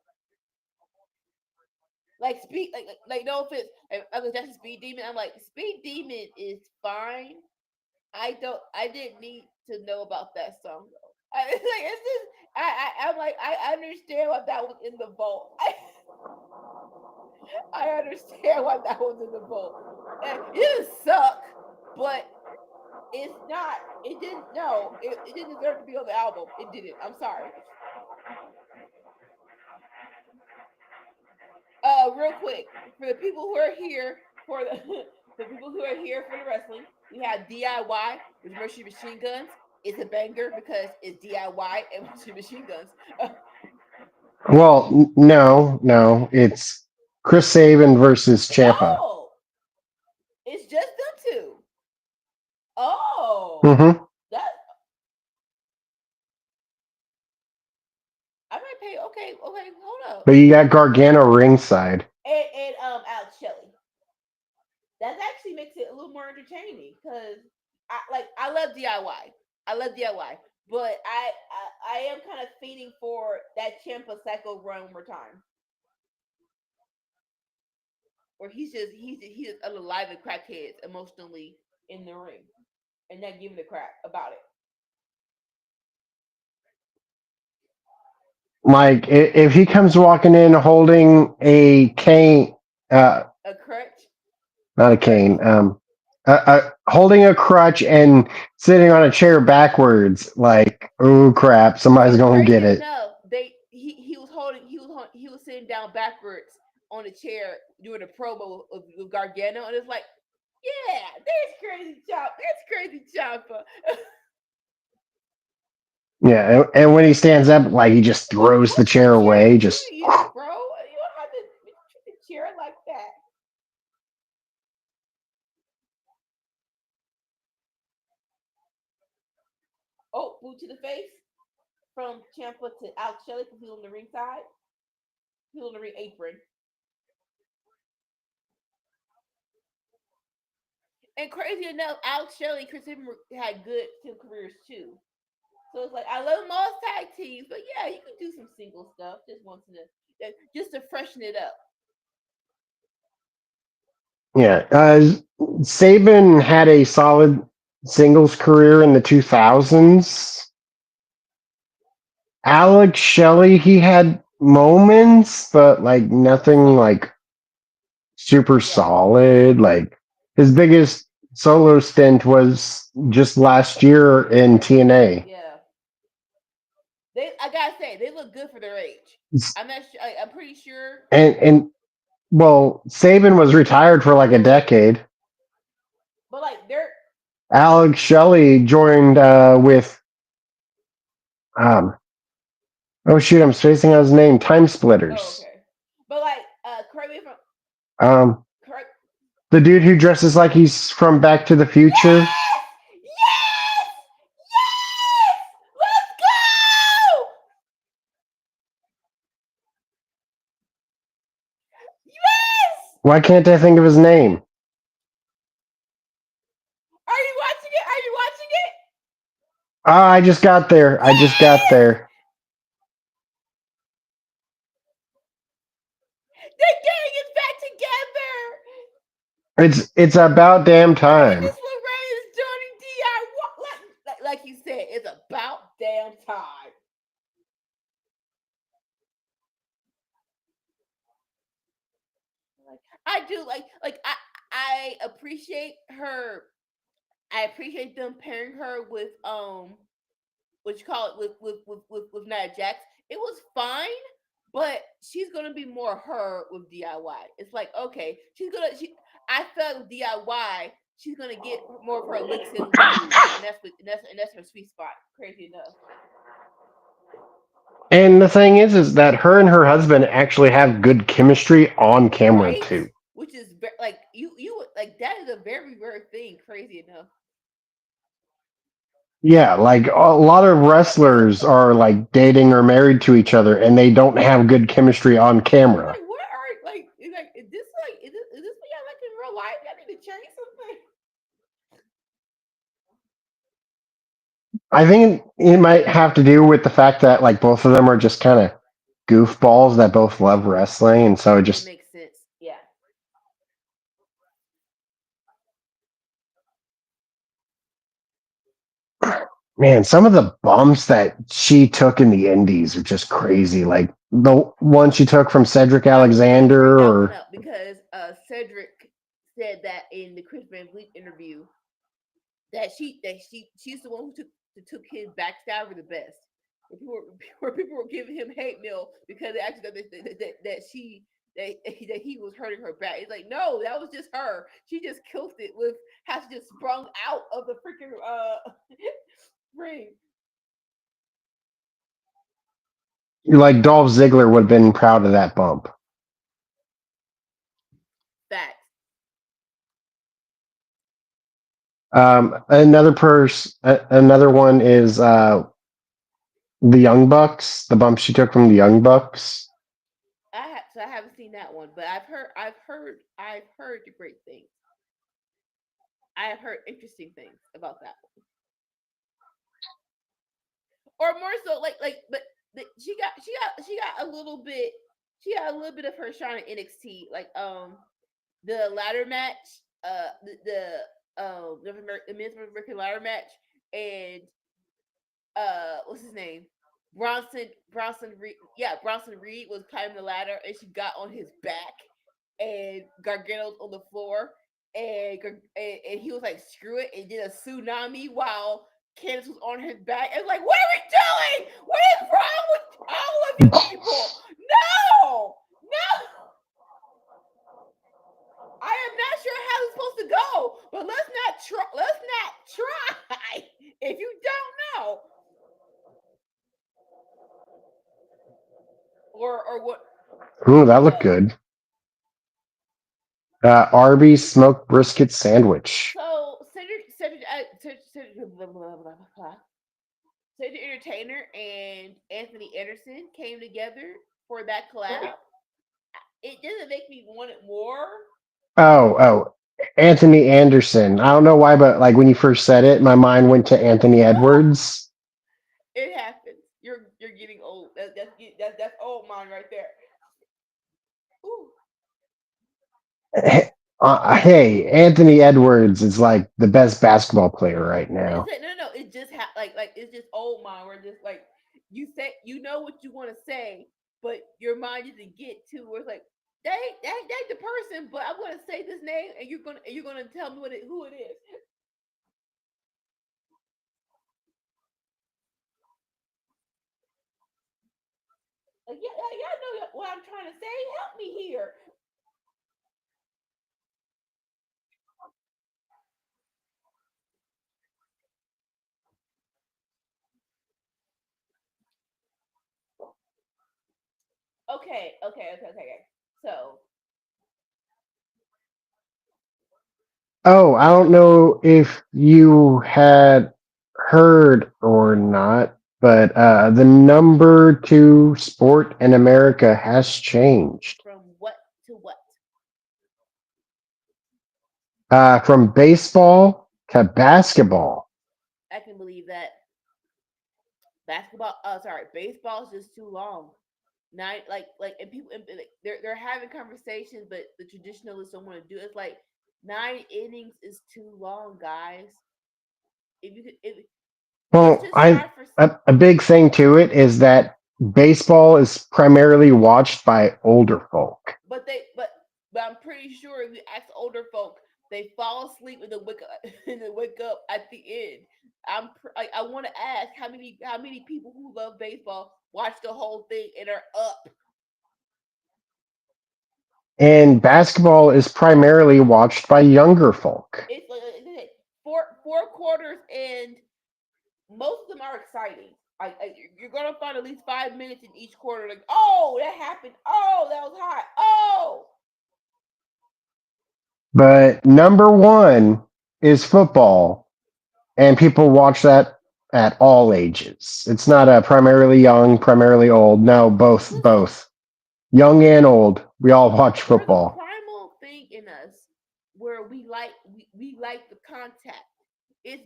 Like speed, like no offense. Like that's a Speed Demon. I'm like Speed Demon is fine. I didn't need to know about that song though. It's like it's just. I'm like I understand why that was in the vault. I understand why that was in the vault. It didn't suck, but it's not. It didn't. No, it didn't deserve to be on the album. It didn't. I'm sorry. Real quick for the people who are here for the for people who are here for the wrestling, we have DIY with Mercy Machine Guns. It's a banger because it's DIY and Mercy Machine Guns. Well, no, it's Chris Sabin versus Champa. Oh, it's just them two. Oh, Hmm. that I might pay. Okay, okay, hold up. But you got Gargano ringside. And Alex Shelley. That actually makes it a little more entertaining because I love DIY. I love DIY, but I am kind of feeding for that Champa Psycho run one more time, where he's just alive and crackheads emotionally in the ring and not giving a crap about it. Like if he comes walking in holding a cane, A crutch, not a a crutch. cane, holding a crutch and sitting on a chair backwards, like, oh crap, somebody's See, gonna get crazy it. enough, he was sitting down backwards on a chair doing a promo of Gargano, and it's like, yeah, there's crazy chop, that's crazy chopper. Yeah, and when he stands up, like he just throws the What kind chair of chair away. did Just you use, bro? You don't have to treat the chair like that. Oh, boot to the face from Champa to Alex Shelley from heel on the ringside, heel on the ring apron. And crazy enough, Alex Shelley, Chris Hemmer had good team careers too. So it's like I love them all tag teams, but yeah, you can do some single stuff just once in a just to freshen it up. yeah. Saban had a solid singles career in the 2000s. Alex Shelley, he had moments, but like nothing Solid. like super Yeah. solid. Like his biggest solo stint was just last year in TNA. Yeah. I gotta say, they look good for their age. I'm not sure I'm pretty sure. And well, Saban was retired for like a decade. But like they're Alex Shelley joined with um oh shoot, I'm spacing out his name. Time oh Splitters. okay. But like correct me if I'm Um, correct. the dude who dresses like he's from Back to the Future. Yes! Yes! Yes! Let's go! Yes! Why can't I think of his name? Are you watching it? Are you watching it? Ah, I just got there. I just got Yes! there. The gang is back together. It's about damn And time. this what Ray is joining DIY. Like you said, it's about damn time. Like I do like I appreciate her. I appreciate them pairing her with what you call it with Nia Jax. It was fine, but she's gonna be more her with DIY. It's like okay, I felt with DIY, she's gonna get more of her licks in with the moves, and that's her sweet spot. Crazy enough, And the thing is that her and her husband actually have good chemistry on camera right? too. Which is like you like that is a very rare thing. Crazy enough. Yeah, like a lot of wrestlers are like dating or married to each other and they don't have good chemistry on I'm camera. like, what are is this is this what y'all like in real life? Y'all need to change something. I think it might have to do with the fact that like both of them are just kind of goofballs that both love wrestling, and so it It just makes sense. Yeah. man, some of the bumps that she took in the indies are just crazy. Like the one she took from Cedric I was gonna bring Alexander that one or up because Cedric said that in the Chris Van Vliet interview that she's the one who took his backstabber the best. Where people were giving him hate mail because they actually thought that he was hurting her back. It's like no, that was just her. She just killed it with how she just sprung out of the freaking ring. like Dolph Ziggler would have been proud of that bump. Facts. Another one is the Young Bucks, the bump she took from the Young Bucks. I haven't seen that one, but I've heard the great things. I have heard interesting things about that one, or more so but she got a little bit of her shine in NXT, like the ladder match, the men's American ladder match, and what's his name? Bronson Reed. Yeah, Bronson Reed was climbing the ladder and she got on his back and Gargano's on the floor and he was like, screw it, and did a tsunami while Candace was on his back. And like, what are we doing? What is wrong with all of you people? No! No! I am not sure how it's supposed to go, but let's not try. Let's not try if you don't know. Or what? Ooh, that looked good. Arby's smoked brisket sandwich. So Cedric Entertainer and Anthony Anderson came together for that collab. It doesn't make me want it more. Oh, Anthony Anderson. I don't know why, but like when you first said it, my mind went to Anthony Edwards. It happens. You're getting old. That's old man right there. Ooh. Hey, Anthony Edwards is like the best basketball player right It's now. like, no. It just like it's just old mind. Where just like you say, you know what you want to say, but your mind doesn't get to where it's like that ain't the person, but I'm gonna say this name, and you're gonna tell me who it is. Like, y'all know what I'm trying to say. Help me here. Okay. So Oh, I don't know if you had heard or not, but the number two sport in America has changed. from what to what? From baseball to basketball. I can believe that. Basketball. Sorry, baseball is just too long. Nine, and people, like, they're having conversations, but the traditionalists don't want to do it. It's like 9 innings is too long, guys. If you could, let's Well, just strive for. a big thing to it is that baseball is primarily watched by older folk. But but I'm pretty sure if you ask older folk, they fall asleep and they wake up and they wake up at the end. I want to ask how many people who love baseball watch the whole thing and are up. And basketball is primarily watched by younger folk. It's like four quarters, and most of them are exciting. You're gonna find at least 5 minutes in each quarter. Like, oh, that happened. Oh, that was hot. Oh, But number one is football, and people watch that at all ages. It's not a primarily young, primarily old. No, listen, both. Young and old. We all watch there's a football. primal thing in us where we like the contact. It's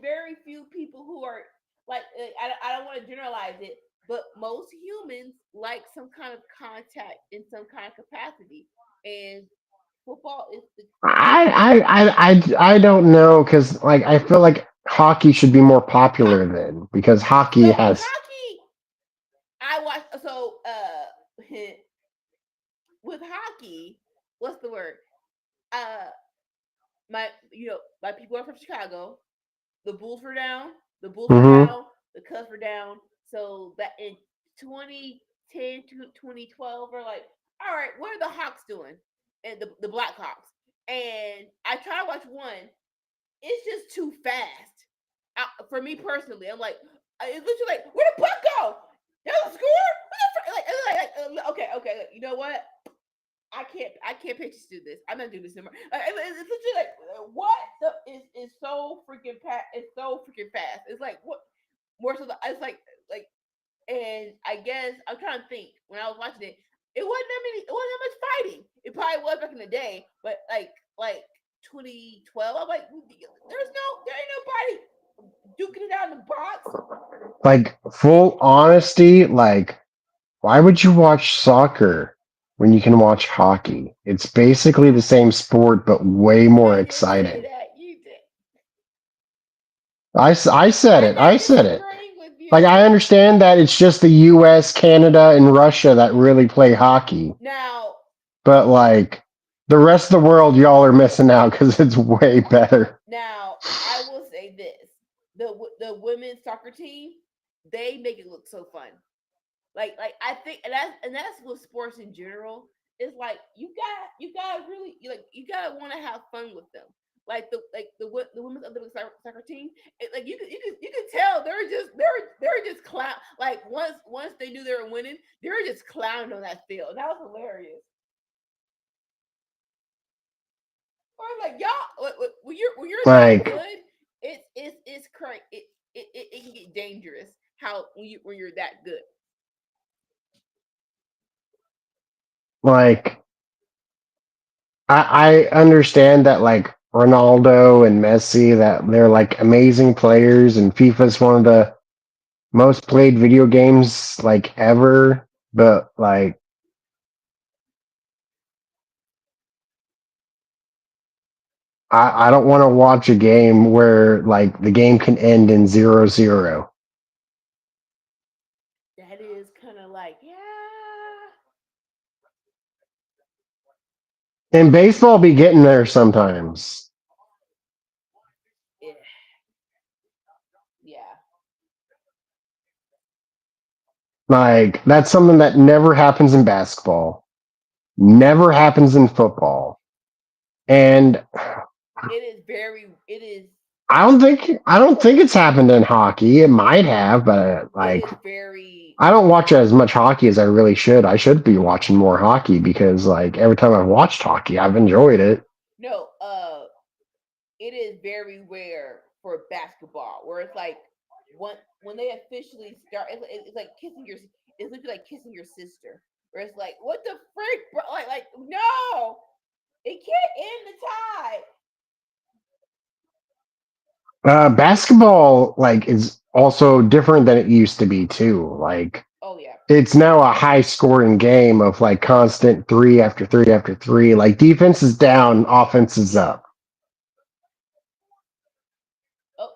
very few people who are I don't want to generalize it, but most humans like some kind of contact in some kind of capacity, and football is the I don't know because like I feel like hockey should be more popular then because hockey so with has. hockey. I watch so with hockey. What's the word? Uh, my people are from Chicago. The Bulls were down. The Bulls were Hmm. down. The Cubs were down. So that in 2010 to 2012, we're like, all right, what are the Hawks doing? And the Blackhawks. And I try to watch one. It's just too fast. For me personally, I'm like, it's literally like, where the puck go? That was a score? Okay. You know what? I can't pay to do this. I'm not doing this anymore. It's literally like what the is so freaking fast. It's so freaking fast. It's like what more so. It's like And I guess I'm trying to think when I was watching it, it wasn't that much fighting. It probably was back in the day, but like 2012, I'm like, there ain't nobody duking it out in the box. Like full honesty, like why would you watch soccer when you can watch hockey? It's basically the same sport, but way more I didn't say exciting. that. You did. I said I'm it. I not said it. disagreeing with Like you. I understand that it's just the U.S., Canada, and Russia that really play hockey, Now, but like the rest of the world, y'all are missing out because it's way better. now I will say this: the women's soccer team, they make it look so fun. Like I think, and that's with sports in general. It's like you got really you gotta want to have fun with them. The women's Olympic soccer team, like you could tell they're just clown. Like once they knew they were winning, they were just clowning on that field. That was hilarious. Or like y'all, when you're that Like good, it's crazy. It can get dangerous. How when you're that good. like I understand that like Ronaldo and Messi that they're like amazing players and FIFA's one of the most played video games like ever, but like I don't want to watch a game where like the game can end in 0-0. That is kind of like, yeah, And baseball be getting there sometimes. yeah, yeah. Like that's something that never happens in basketball, never happens in football. And It is very, I don't think it's happened in hockey. It might have, but it like is very, I don't watch as much hockey as I really should. I should be watching more hockey because like every time I've watched hockey, I've enjoyed it. no, it is very rare for basketball where it's like when they officially start, it's like kissing your, it's literally like kissing your sister. Where it's like, what the freak, bro? Like no, it can't end the tie. Basketball like is also different than it used to be too. Like Oh yeah. it's now a high scoring game of like constant three after three after three. Like defense is down, offense is Yeah. up. Oh,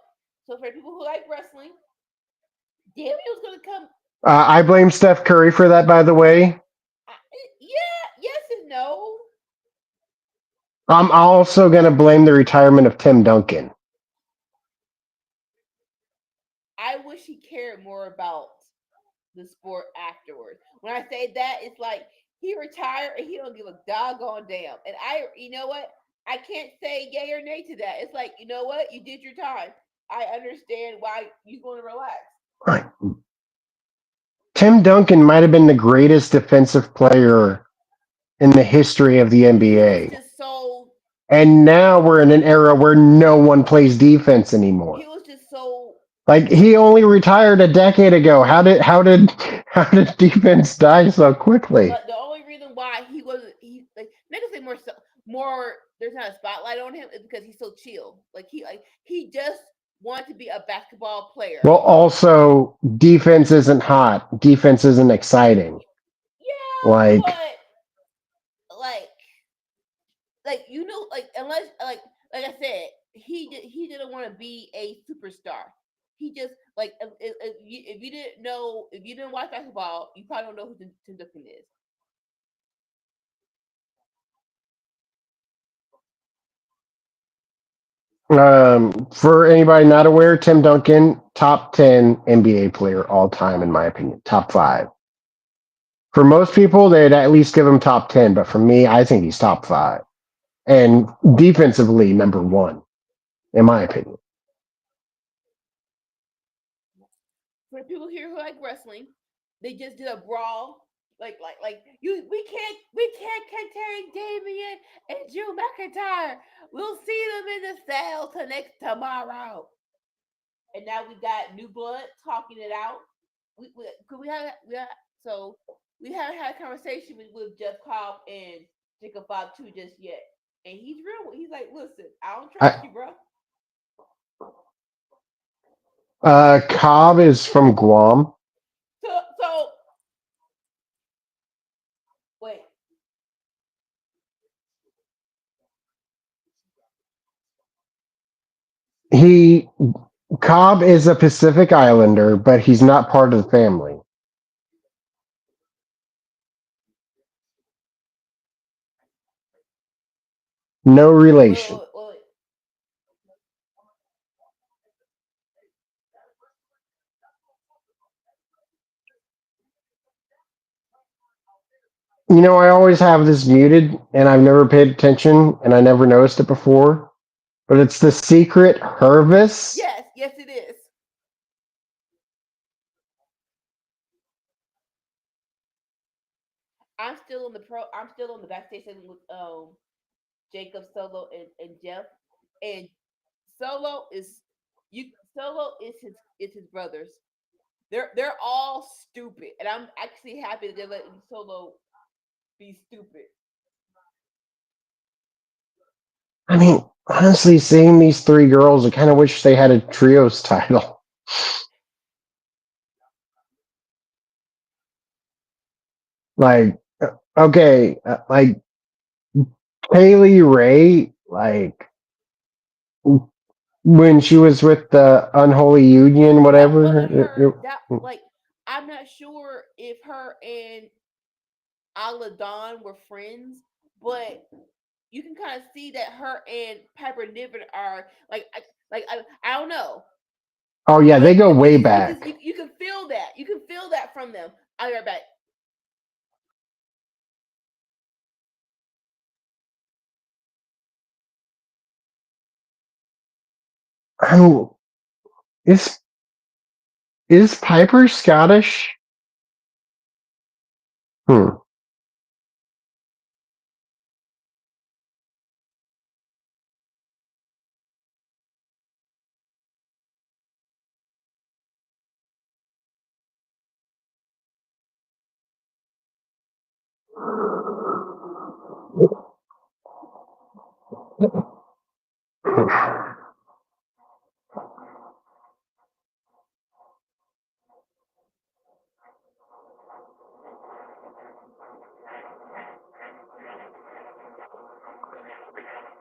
so for people who like wrestling, Daniel's gonna come. I blame Steph Curry for that, by the way. Yeah, yes and no. I'm also going to blame the retirement of Tim Duncan. I wish he cared more about the sport afterwards. When I say that, it's like he retired and he don't give a doggone damn. And you know what? I can't say yay or nay to that. It's like, you know what? You did your time. I understand why you want to relax. Right. Tim Duncan might have been the greatest defensive player in the history of the He was NBA. just so. And now we're in an era where no one plays defense He anymore. was just so. Like he only retired a decade ago. How did defense die so quickly? But the only reason why he wasn't, he like not gonna say more. There's not a spotlight on him is because he's so chill. He just wanted to be a basketball player. Well, also defense isn't hot. Defense isn't exciting. Yeah, Like but like unless like I said, he didn't want to be a superstar. He just like if you didn't know, if you didn't watch basketball, you probably don't know who Tim Duncan is. for anybody not aware, Tim Duncan, top 10 NBA player all time, in my opinion. Top five. For most people, they'd at least give him top 10, but for me, I think he's top five. And defensively, number one, in my opinion. For the people here who like wrestling, they just did a brawl. We can't contain Damien and Drew McIntyre. We'll see them in the cell next tomorrow. And now we got New Blood talking it out. cause we had so we haven't had a conversation with Jeff Cobb and Jacob Bob too just yet, and he's real. He's like, listen, I don't trust I, you, bro. Cobb is from Guam. So wait, He Cobb is a Pacific Islander, but he's not part of the family. No relation. wait. You know, I always have this muted, and I've never paid attention, and I never noticed it before. But it's the secret Hervis. Yes, it is. I'm still on the backstage segment with Jacob Solo and Jeff, and Solo is you. Solo is his brothers. They're all stupid, and I'm actually happy that they're letting Solo be stupid. I mean, honestly, seeing these three girls, I kind of wish they had a trios title. Like, okay, like Kaylee Ray, like when she was with the Unholy Union, That wasn't whatever. her. That like I'm not sure if her and Aladon were friends, but you can kind of see that her and Piper Niven are I don't know, Oh yeah, but they go way back. you can feel that. You can feel that from them. I'll be right back. Oh, is is Piper Scottish? Hmm.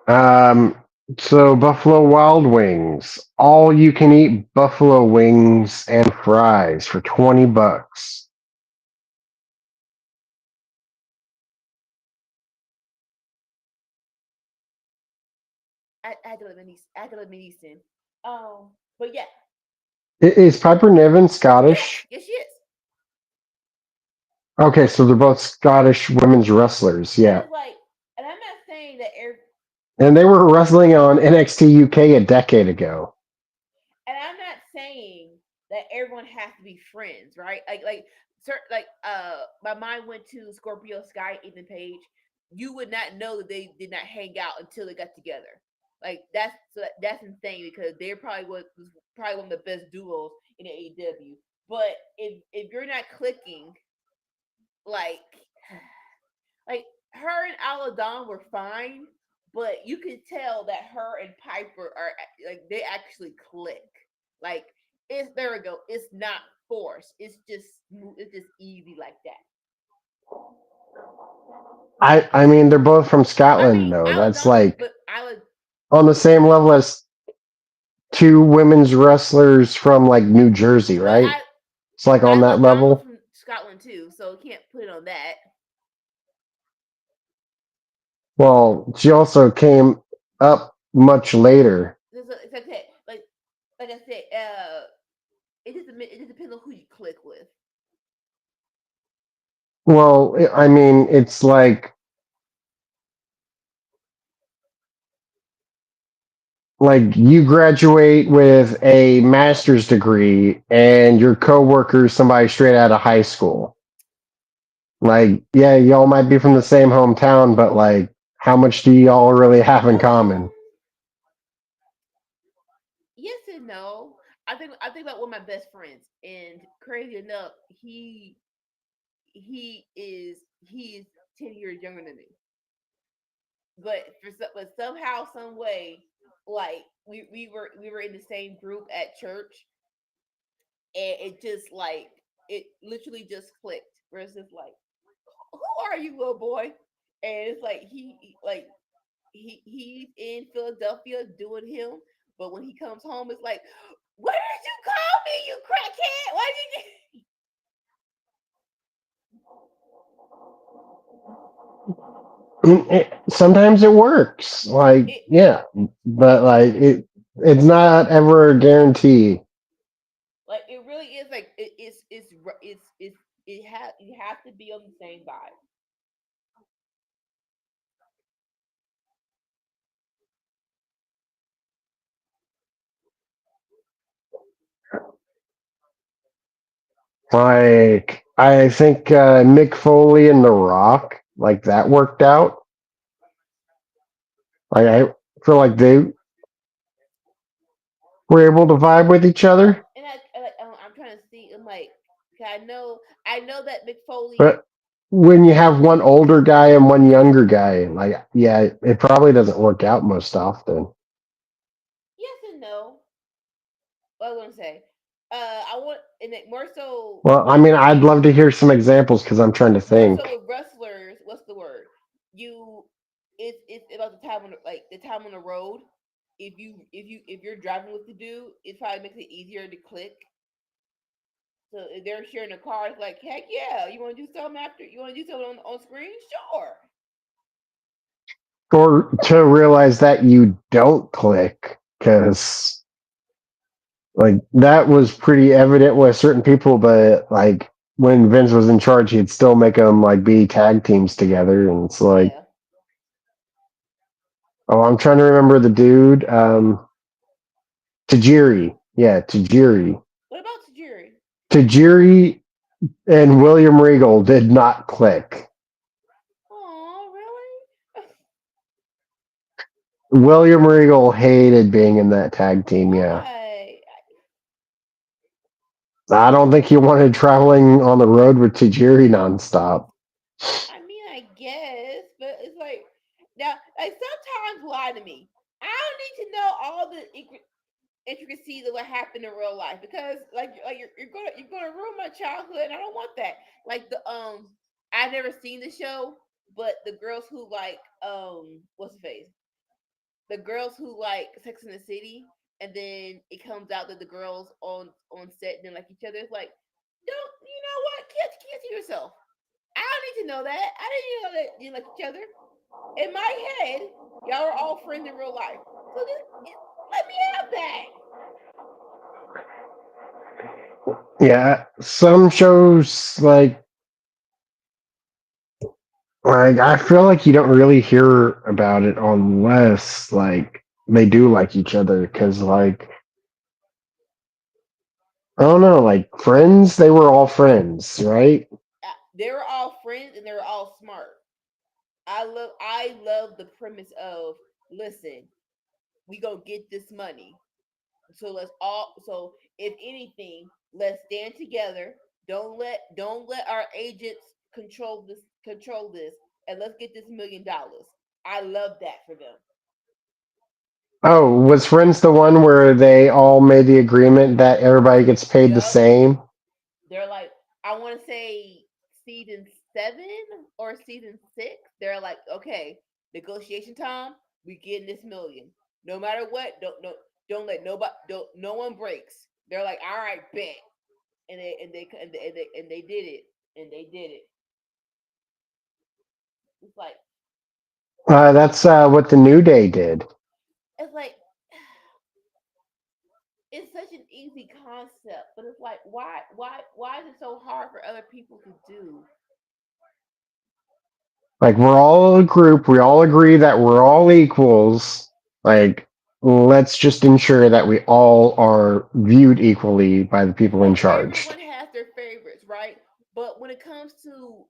Um. So Buffalo Wild Wings, all you can eat buffalo wings and fries for $20. I had to let me in. But yeah, Is Piper Niven Scottish? yes, she is. Okay, so they're both Scottish women's wrestlers. And Yeah, it's like, and I'm not saying that and they were wrestling on NXT UK a decade ago. and I'm not saying that everyone has to be friends, right? My mind went to Scorpio Sky, Ethan Page. You would not know that they did not hang out until they got together. That's insane because they're was probably one of the best duos in the AEW. But if you're not clicking, like like her and Aladon were fine, but you can tell that her and Piper are like they actually click. Like it's there we go. It's not forced. It's just easy like that. I mean, they're both from I Scotland, mean, though. That's Aladon, like but Alad, on the same level as two women's wrestlers from like New Jersey, but right? It's like on that Aladon was level. from Scotland too, so can't put it on that. Well, she also came up much later. It's like that. Like I said, it just depends on who you click with. Well, I mean, it's like you graduate with a master's degree and your coworker is somebody straight out of high school. Like, yeah, y'all might be from the same hometown, but like, how much do y'all really have in Um, common? yes and no. I think about one of my best friends, and crazy enough, he is 10 years younger than me. But somehow, some way, like we were in the same group at church, and it just like it literally just clicked. Where it's just like, who are you, little boy? And it's like he's in Philadelphia doing him, but when he comes home, it's like, what did you call me, you crackhead? Why did you? Sometimes it works. Like, It yeah, but like it's not ever a guarantee. like it really is like it's you have to be on the same vibe. Like, I think Mick Foley and The Rock, like that worked out. Like, I feel like they were able to vibe with each other. And I'm trying to see. I'm like, 'cause I know that McFoley. But when you have one older guy and one younger guy, like, yeah, it probably doesn't work out most often. Yes and no. What I was gonna say. I want and it more so Well, I mean, I'd love to hear some examples because I'm trying to more so think. with wrestlers. What's the word? You it's about the time on like the time on the road. If you're driving with the dude, it probably makes it easier to click. So if they're sharing a car, it's like, heck yeah, you want to do something after? You want to do something on screen? Sure. Or to realize that you don't click because like that was pretty evident with certain people, but like when Vince was in charge, he'd still make them like be tag teams together, and it's like, Yeah. oh, I'm trying to remember the dude, Tajiri, yeah, Tajiri, What about Tajiri? Tajiri, and William Regal did not click. Oh, really? William Regal hated being in that tag team. Yeah, Why? I don't think he wanted traveling on the road with Tajiri nonstop. I mean, I guess, but it's like now, like sometimes lie to me. I don't need to know all the intricacies of what happened in real life because, like you're gonna ruin my childhood, and I don't want that. Like I've never seen the show, but the girls who like what's the face? The girls who like Sex in the City, and then it comes out that the girls on set didn't like each other. It's like, don't you know what? Keep to yourself. I don't need to know that. I didn't know that you like each other. In my head, y'all are all friends in real life. So just let me have that. Yeah, some shows like I feel like you don't really hear about it unless like they do like each other because like I don't know, like Friends, they were all friends, right? They were all friends and they were all smart. I love the premise of, listen, we gonna get this money. So if anything, let's stand together. Don't let our agents control this, and let's get this $1 million. I love that for them. Oh, was Friends the one where they all made the agreement that everybody gets paid the Yep. same? They're like, I want to say season 7 or season 6. They're like, okay, negotiation time. We getting this million. No matter what, don't let nobody don't no one breaks. They're like, all right, bet, and they did it, and they did it. It's like That's what the New Day did. it's like it's such an easy concept, but it's like why is it so hard for other people to do? Like we're all a group, we all agree that we're all equals. Like let's just ensure that we all are viewed equally by the people in And charge. everyone has their favorites, right? But when it comes to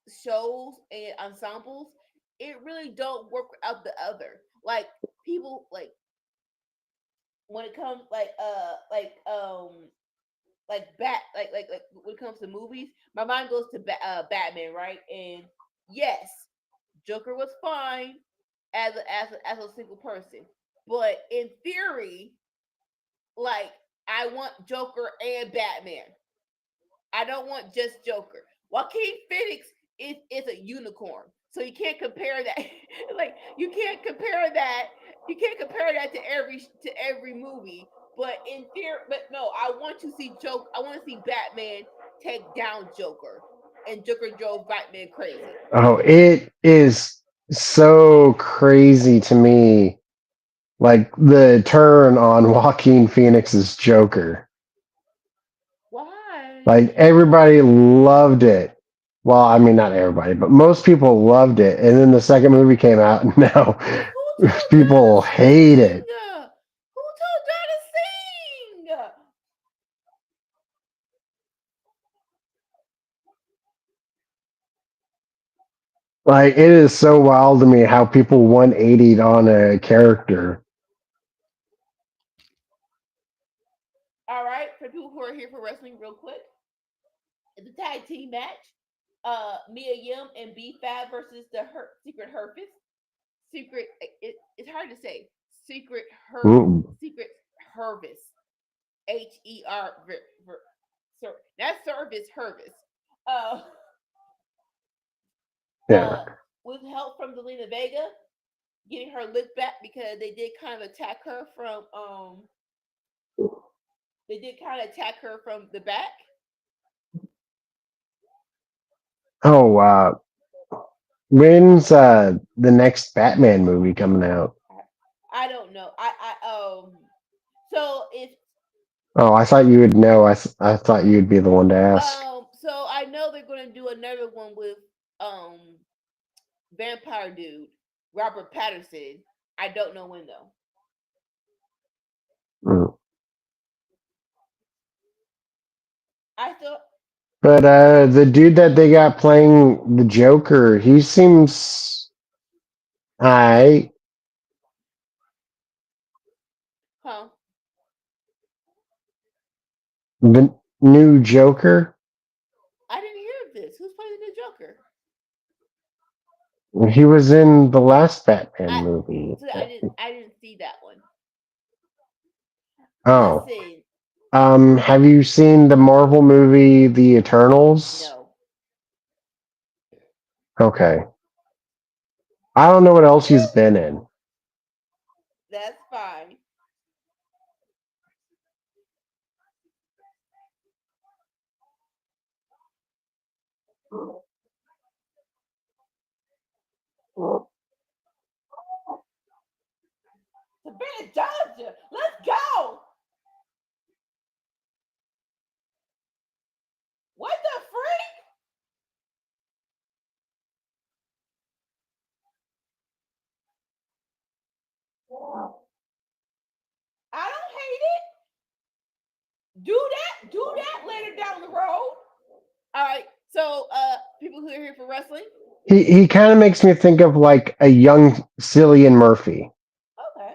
shows and ensembles, it really don't work out the other. Like people like when it comes like when it comes to movies, my mind goes to Batman, right? And yes, Joker was fine as a single person, but in theory, like I want Joker and Batman. I don't want just Joker. Joaquin Phoenix is a unicorn, so you can't compare that. Like you can't compare that. You can't compare that to every movie. But in theory, but no, I want to see Joker. I want to see Batman take down Joker, and Joker drove Batman crazy. Oh, it is so crazy to me. Like the turn on Joaquin Phoenix's Joker. Why? Like everybody loved it. Well, I mean, not everybody, but most people loved it. And then the second movie came out, and now But who told John to people hate it. sing? Who told John to sing? Like it is so wild to me how people 180'd on a character. All right, for people who are here for wrestling, real quick, it's a tag team match. Mia Yim and B Fab versus the Secret Herpes. It's hard to say. Mm, Secret Herpes. HER. That's Service Herpes. Uh, yeah. uh, with help from Zelina Vega, getting her look back because they did kind of attack her from the back. Oh, when's the next Batman movie coming out? I don't know. So it's Oh, I thought you would know. I thought you'd be the one to ask. so I know they're gonna do another one with um vampire dude Robert Patterson. I don't know when though. Mm. I thought, But the dude that they got playing the Joker, he seems I huh? the new Joker. I didn't hear of this. Who's playing the new Joker? He was in the last Batman I movie. so I didn't see that one. Oh, Listen, have you seen the Marvel movie The Eternals? no. Okay, I don't know what else he's been in. That's fine. Savannah Georgia, let's go. What the freak? I don't hate it. Do that later down the road. All right. So, people who are here for wrestling. He kind of makes me think of like a young Cillian Murphy. Okay.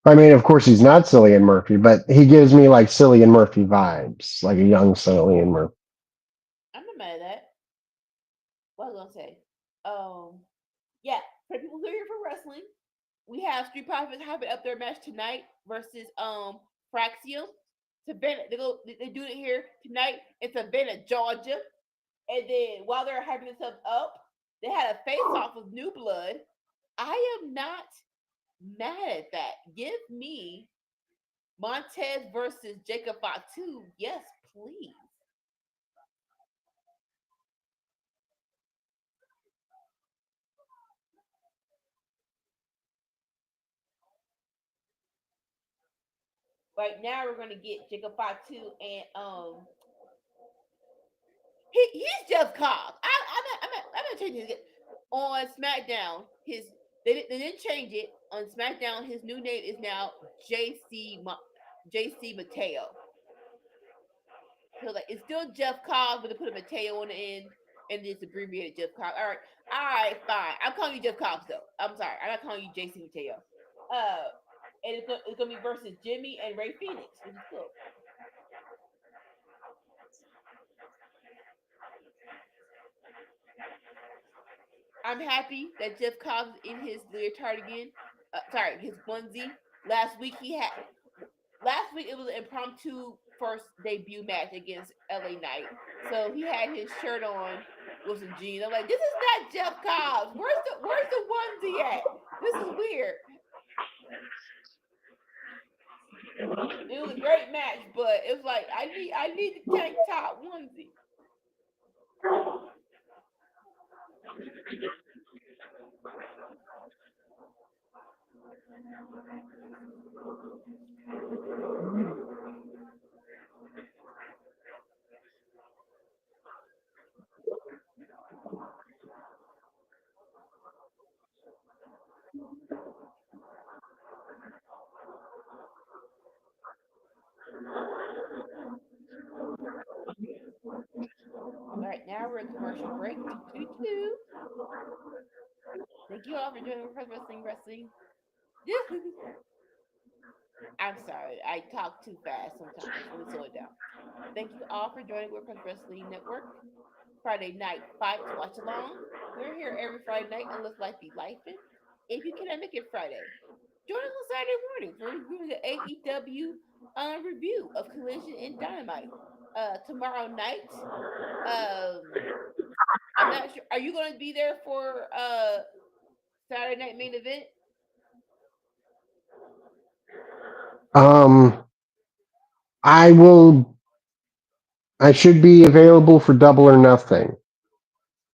I mean, of course, he's not Cillian Murphy, but he gives me like Cillian Murphy vibes, like a young Cillian Murphy. I'm not mad at that. What was I gonna say? Um, yeah. For people who are here for wrestling, we have Street Profits having up their match tonight versus Fraxium. Savannah, they do it here tonight in Savannah, Georgia. And then while they're having this up, they had a face off with New Blood. I am not mad at that. Give me Montez versus Jacob Fatu. Yes, please. Right now we're gonna get Jacob Fatu and he's Jeff Cobb. I'm not changing his on SmackDown. They didn't change it on SmackDown. His new name is now JC Mateo. So like it's still Jeff Cobb, but they put a Mateo on the end. and it's abbreviated Jeff Cobb. All right, fine. I'm calling you Jeff Cobb though. I'm sorry, I'm not calling you JC Mateo. Uh, and it's gonna be versus Jimmy and Ray Phoenix, which is cool. I'm happy that Jeff Cobb's in his leotard again. Sorry, his onesie. Last week he had. Last week it was an impromptu first debut match against LA Knight. So he had his shirt on with some jeans. I'm like, this is not Jeff Cobbs. Where's the onesie at? This is weird. It was a great match, but it was like I need the tank top onesie. All right, now we're in commercial break. Two, two, two. Thank you all for joining Pro Wrestling. I'm sorry, I talk too fast sometimes. Let me slow it down. Thank you all for joining WordPress Wrestling Network Friday night fights watch along. We're here every Friday night unless life be lifing. If you cannot make it Friday, join us on Saturday morning for reviewing the AEW review of Collision and Dynamite. Tomorrow night, um, I'm not sure. Are you going to be there for Saturday night main event? Um, I will. I should be available for Double or Nothing.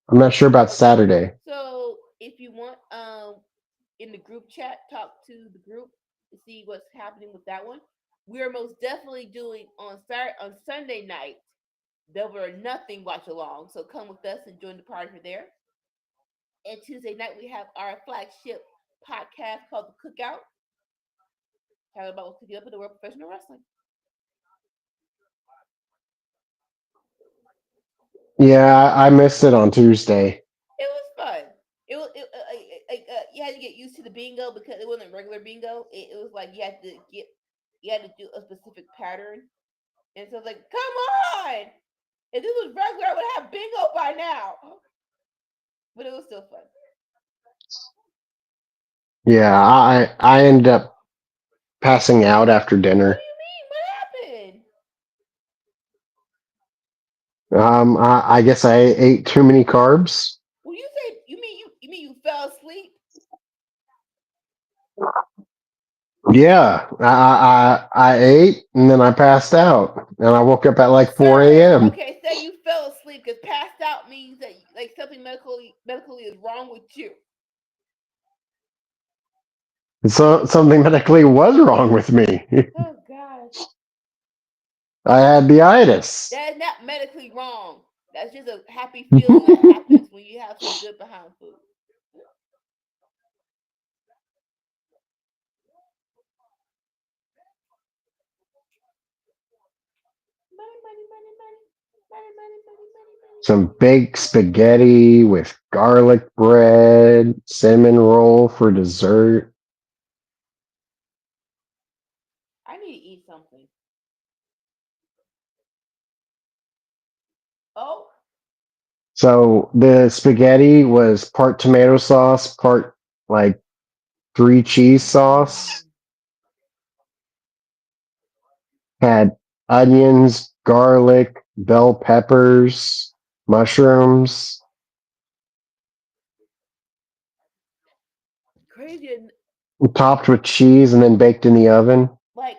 I'm not sure about Okay, Saturday. so if you want, in the group chat, talk to the group to see what's happening with that one. We are most definitely doing on Sunday night. Double or Nothing watch along, so come with us and join the party for there. And Tuesday night we have our flagship podcast called The Cookout, talking about what's cooking up in the world of professional wrestling. Yeah, I missed it on Tuesday. It was fun. You had to get used to the bingo because it wasn't regular bingo. It was like you had to do a specific pattern, and so it's like, come on! If this was regular, I would have bingo by now. But it was still fun. Yeah, I ended up passing out after What do dinner. you mean? What happened? I guess I ate too many carbs. Well, you mean you fell asleep? Yeah, I ate and then I passed out and I woke up at like 4 Sir, a.m. okay, say you fell asleep because passed out means that like something medically is wrong with you. So something medically was wrong with me. Oh God, I had the itis. that is not medically wrong. That's just a happy feeling that happens when you have some good behind food. Money, money, money, money, money, money, money, money, money, Some money. baked spaghetti with garlic bread, cinnamon roll for dessert. I need to eat something. Oh, So the spaghetti was part tomato sauce, part like three cheese sauce, mm, had onions, garlic, bell peppers, mushrooms, crazy. topped with cheese and then baked in the oven. Like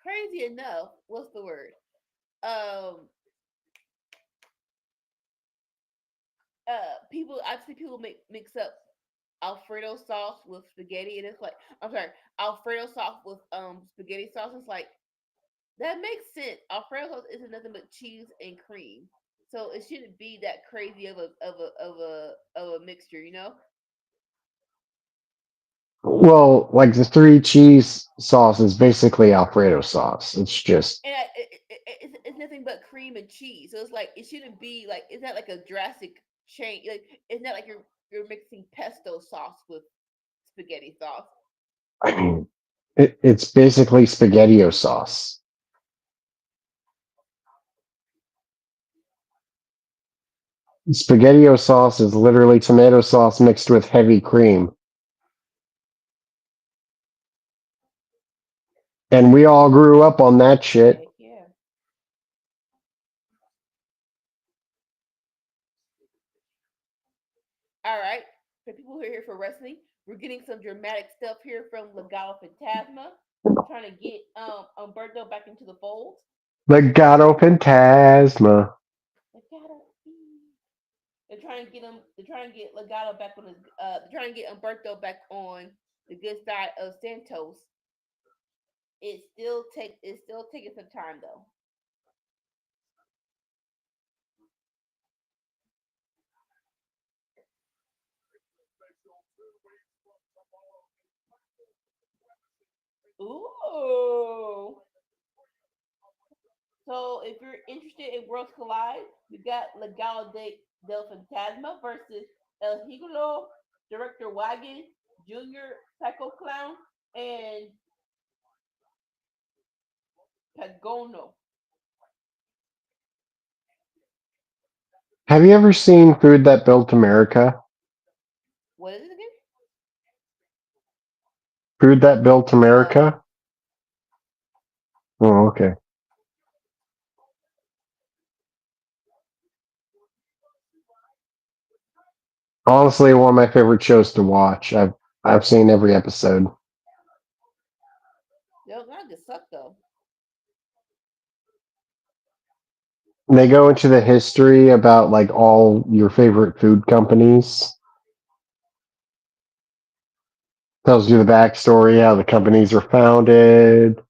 crazy enough. What's the word? Um, people I see people mix up Alfredo sauce with spaghetti, and it's like I'm sorry, Alfredo sauce with spaghetti sauce. It's like that makes sense. Alfredo sauce isn't nothing but cheese and cream, so it shouldn't be that crazy of a mixture, you know. Well, like the three cheese sauce is basically Alfredo sauce. It's just And it's nothing nothing but cream and cheese. So it's like it shouldn't be like it's not like a drastic change. Like it's not like you're mixing pesto sauce with spaghetti sauce. I mean, it's basically spaghettio sauce. Spaghettio sauce is literally tomato sauce mixed with heavy cream. And we all grew up on that shit. Heck yeah. All right. For people who are here for wrestling, we're getting some dramatic stuff here from Legado Fantasma, trying to get Umberto back into the fold. Legato Phantasma. Legado. They're trying to get him. They're trying to get Legado back on his. They're trying to get Umberto back on the good side of Santos. It's still taking some time though. Ooh. So if you're interested in Worlds Collide, we got Legado del Fantasma versus El Higulo, Director Wagon, Junior Psycho Clown, and Pagono. Have you ever seen Food That Built America? What is it again? Food That Built No. America? Oh, okay. Honestly, one of my favorite shows to watch. I've seen every episode. Yo, not just suck though. They go into the history about like all your favorite food companies. Tells you the backstory, how the companies were founded.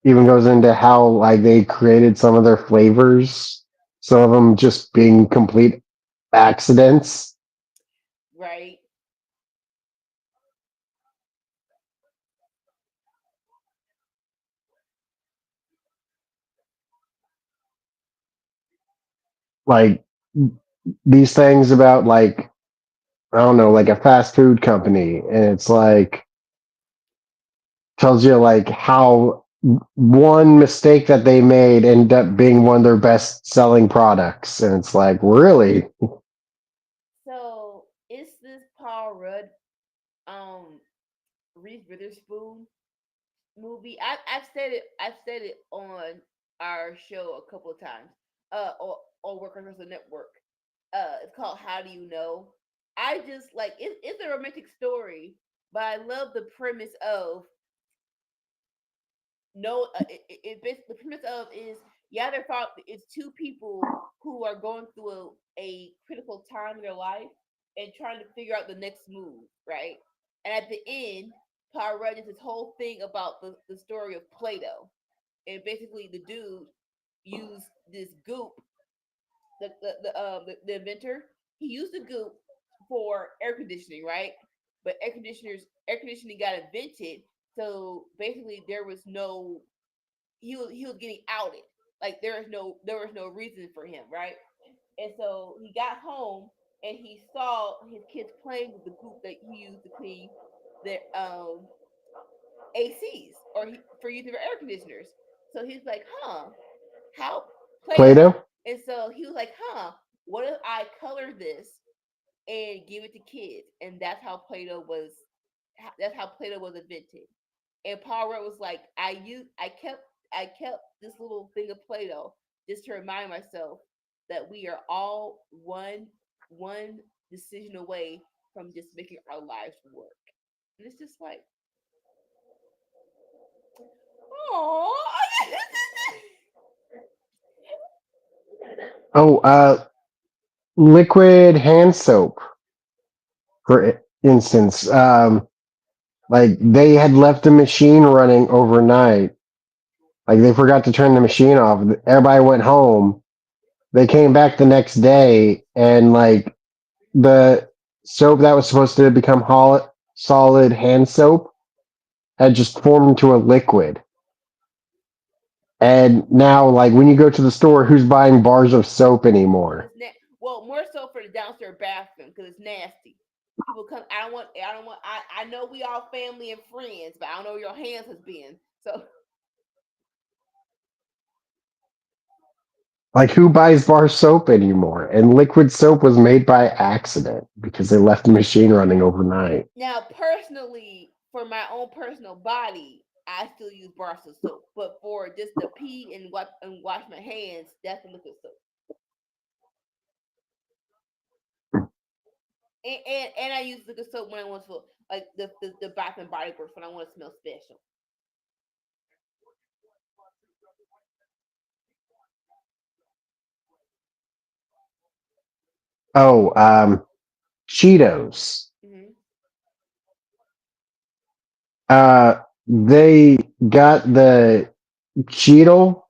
Even goes into how like they created some of their flavors. Some of them just being complete accidents. Right. Like these things about like I don't know, like a fast food company, and it's like tells you like how one mistake that they made ended up being one of their best selling products, and it's like really So is this Paul Rudd um Reese Witherspoon movie? I've said it on our show a couple of times. On Workers Wrestle Network. It's called How Do You Know? I just like it's a romantic story, but I love the premise of no. The premise of is yeah, they're thought it's two people who are going through a critical time in their life and trying to figure out the next move, right? And at the end, Power Rudd is this whole thing about the story of Plato, and basically the dude used this goop the inventor, he used the goop for air conditioning, right? But air conditioning got invented, so basically there was no he was getting outed. Like there was no reason for him, right? And so he got home and he saw his kids playing with the goop that he used to clean their ACs or for using their air conditioners. So he's like, huh, how Play-Doh. Play-Doh. And so he was like, huh, what if I color this and give it to kids? And that's how Play-Doh was invented. And Paul Rudd was like, I kept this little thing of Play-Doh just to remind myself that we are all one decision away from just making our lives work. And it's just like, oh, Oh, liquid hand soap, for instance. Like they had left the machine running overnight. Like they forgot to turn the machine off. Everybody went home. They came back the next day, and like the soap that was supposed to become solid hand soap had just formed into a liquid. And now, like when you go to the store, who's buying bars of soap Because anymore? it's well, more so for the downstairs bathroom because it's nasty. People come. I don't want. I don't want. I know we all family and friends, but I don't know where your hands has been. So Like who buys bar soap anymore? And liquid soap was made by accident because they left the machine running overnight. now, personally, for my own personal body, I still use bar of soap. But for just the pee and wipe and wash my hands, that's the liquid soap. And I use liquid soap when I want to like the Bath and Body Works when I want to smell special. Oh, Cheetos. Hmm. They got the Cheeto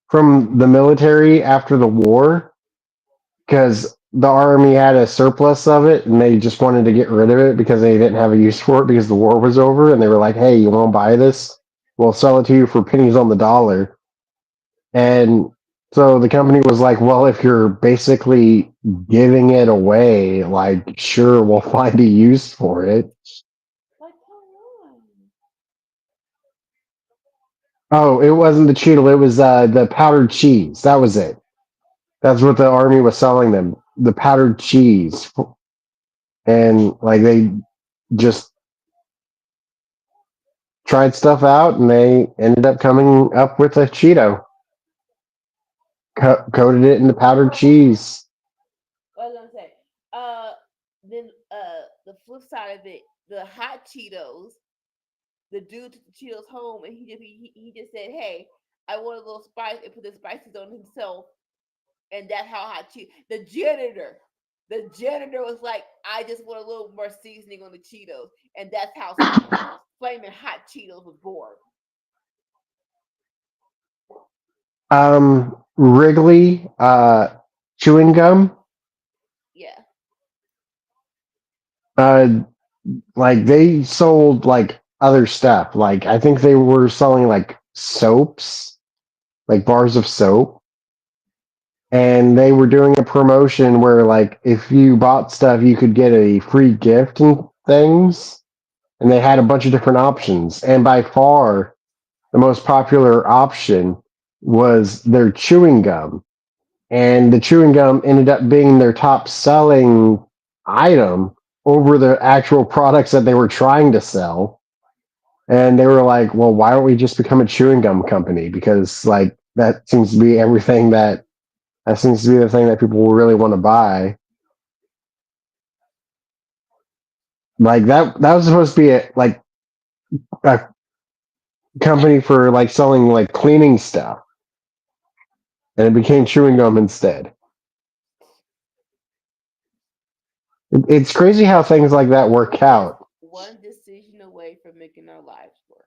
from the military after the war because the army had a surplus of it and they just wanted to get rid of it because they didn't have a use for it because the war was over and they were like, hey, you want to buy this? We'll sell it to you for pennies on the dollar. And so the company was like, well, if you're basically giving it away, like, sure, we'll find a use for it. Like, come on. Oh, it wasn't the Cheeto, it was the powdered cheese. That was it. That's what the army was selling them, the powdered cheese. And like they just tried stuff out and they ended up coming up with a Cheeto, coated it in the powdered cheese. What was I gonna say? Uh, then the flip side of it, the hot Cheetos. The dude took the Cheetos home and he just said, "Hey, I want a little spice," and put the spices on himself, and that's how hot Cheetos. The janitor was like, "I just want a little more seasoning on the Cheetos," and that's how flaming hot Cheetos was born. Wrigley chewing gum. Yeah. Uh, like they sold like other stuff. Like I think they were selling like soaps, like bars of soap, and they were doing a promotion where like if you bought stuff, you could get a free gift and things. And they had a bunch of different options, and by far the most popular option was their chewing gum. And the chewing gum ended up being their top selling item over the actual products that they were trying to sell. And they were like, well, why don't we just become a chewing gum company? Because like that seems to be everything that seems to be the thing that people really want to buy. Like that was supposed to be a company for like selling like cleaning stuff, and it became chewing gum instead. It's crazy how things like that work Just out. one decision away from making our lives work.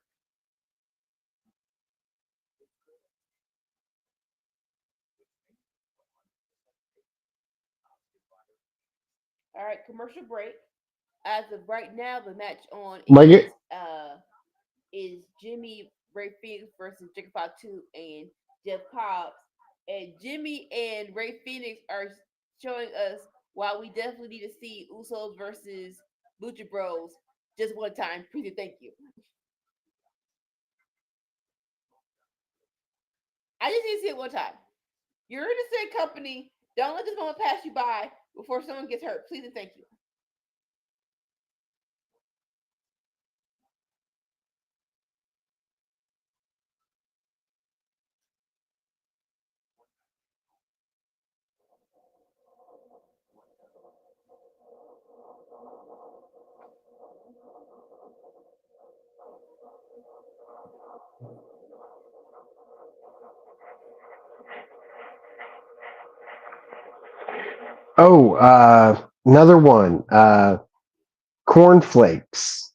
All right, commercial break. As of right now, the match on Like it, is Jimmy Ray Phoenix versus Jacob Fatu and Jeff Cobbs. And Jimmy and Ray Phoenix are showing us why we definitely need to see Usos versus Lucha Bros just one time. Please and thank you. I just need to see it one time. You're in the same company. Don't let this moment pass you by before someone gets hurt. Please and thank you. oh, another one, cornflakes.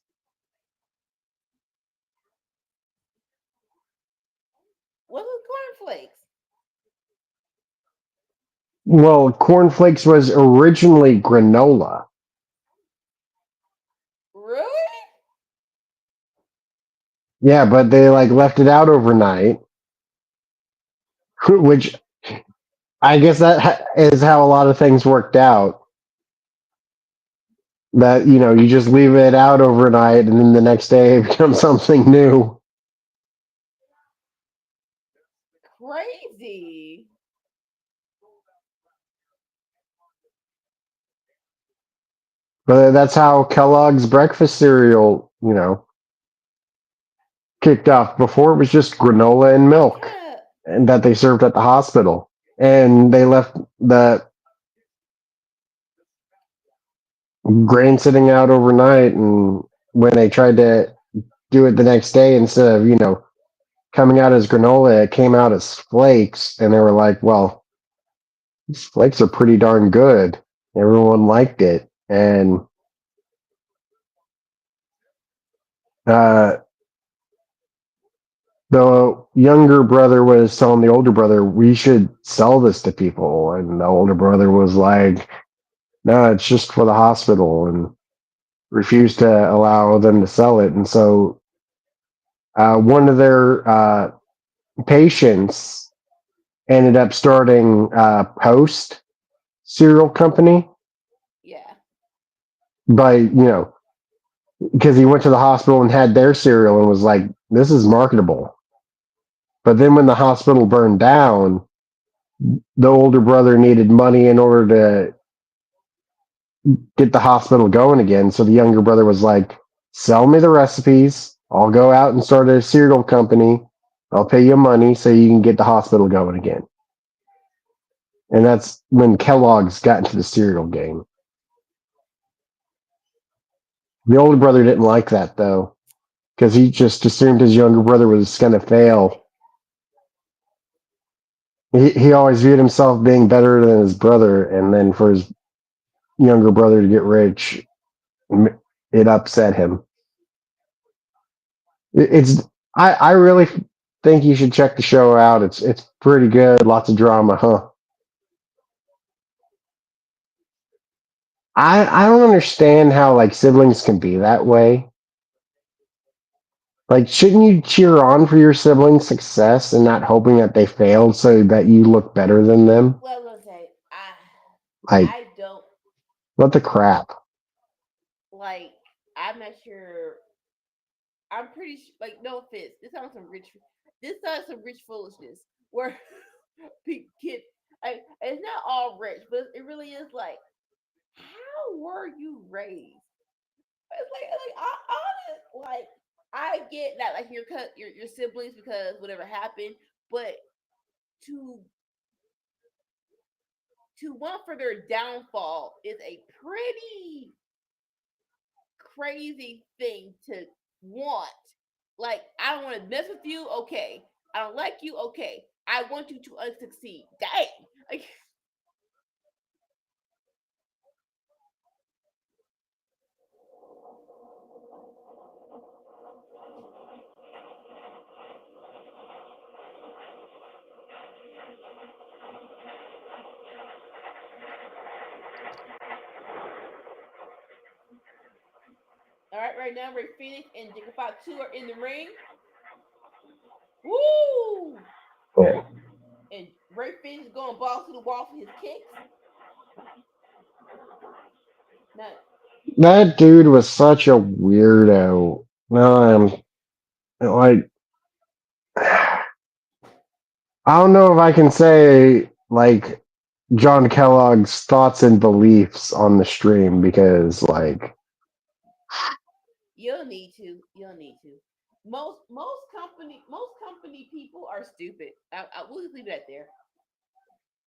What are cornflakes? Well, cornflakes was originally granola. Really? Yeah, but they like left it out overnight, which I guess is how a lot of things worked out. That you just leave it out overnight, and then the next day it becomes something new. Crazy. But that's how Kellogg's breakfast cereal, kicked off. Before it was just granola and milk, Yeah. and that they served at the hospital, and they left the grain sitting out overnight. And when they tried to do it the next day, instead of coming out as granola, it came out as flakes, and they were like, "Well, these flakes are pretty darn good." Everyone liked it, and uh, the younger brother was telling the older brother, "We should sell this to people," and the older brother was like, "No, it's just for the hospital," and refused to allow them to sell it. And so one of their patients ended up starting Post cereal company Yeah. by because he went to the hospital and had their cereal and was like, "This is marketable." But then when the hospital burned down, the older brother needed money in order to get the hospital going again. So the younger brother was like, "Sell me the recipes. I'll go out and start a cereal company. I'll pay you money so you can get the hospital going again." And that's when Kellogg's got into the cereal game. The older brother didn't like that though, because he just assumed his younger brother was going to fail. He always viewed himself being better than his brother, and then for his younger brother to get rich, it upset him. It's I really think you should check the show out. It's pretty good, lots of drama, huh? I don't understand how like siblings can be that way. Like, shouldn't you cheer on for your siblings' success and not hoping that they failed so that you look better than them? Well, let's say Like, I don't what the crap? like. I'm not sure. I'm pretty sure. Like, no offense. This sounds some rich. This sounds some rich foolishness. Where kid, it's not all rich, but it really is like, how were you raised? It's like like I get that like your siblings because whatever happened, but to want for their downfall is a pretty crazy thing to want. Like, I don't want to mess with you, okay. I don't like you, okay. I want you to unsucceed. Dang. Like, all right now, Ray Phoenix and Jacob 2 are in the ring. Woo! Yeah. And Ray Phoenix is going balls to the wall for his kicks. Now, That dude was such a weirdo. No, like, I don't know if I can say like John Kellogg's thoughts and beliefs on the stream because like, you'll need to. You'll need to. Most company people are stupid. I will just leave it at there.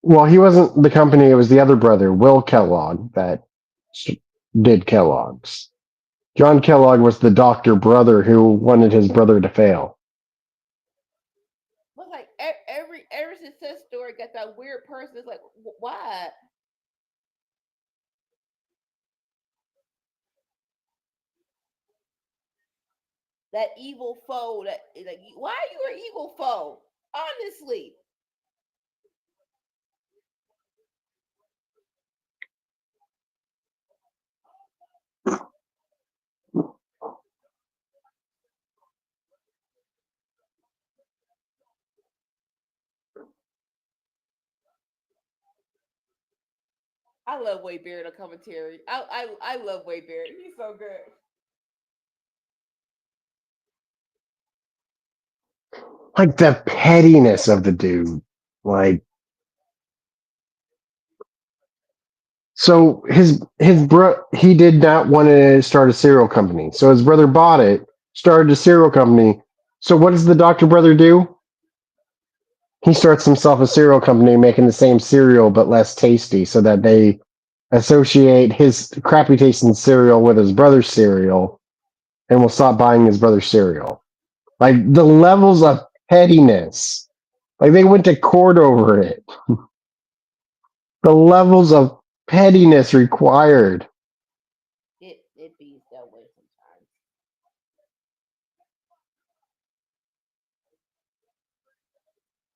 well, he wasn't the company; it was the other brother, Will Kellogg, that did Kellogg's. John Kellogg was the doctor brother who wanted his brother to fail. But like every success story got that weird person. It's like, why? That evil foe. That like, why are you an evil foe? Honestly, I love Wade Barrett on commentary. I love Wade Barrett. He's so good. Like the pettiness of the dude. Like, so his bro, he did not want to start a cereal company. So his brother bought it, started a cereal company. So what does the doctor brother do? He starts himself a cereal company making the same cereal but less tasty, so that they associate his crappy tasting cereal with his brother's cereal and will stop buying his brother's cereal. Like the levels of pettiness. Like they went to court over it. The levels of pettiness required. It be that way sometimes.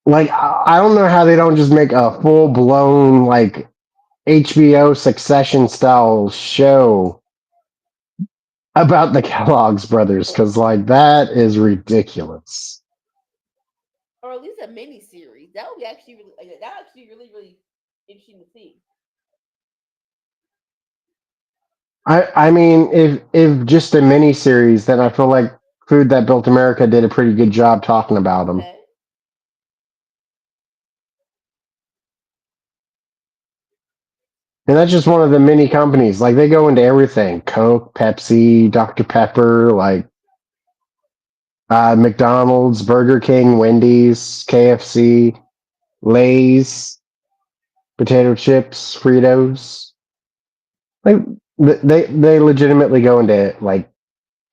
Like I don't know how they don't just make a full blown like HBO Succession style show about the Kellogg's brothers, because like that is ridiculous. Or at least a mini series. That would be actually really that would actually really interesting to see. I mean, if just a mini series, then I feel like Food That Built America did a pretty good job talking about them. Okay. And that's just one of the many companies. Like they go into everything: Coke, Pepsi, Dr Pepper, like McDonald's, Burger King, Wendy's, KFC, Lay's, potato chips, Fritos. Like they legitimately go into like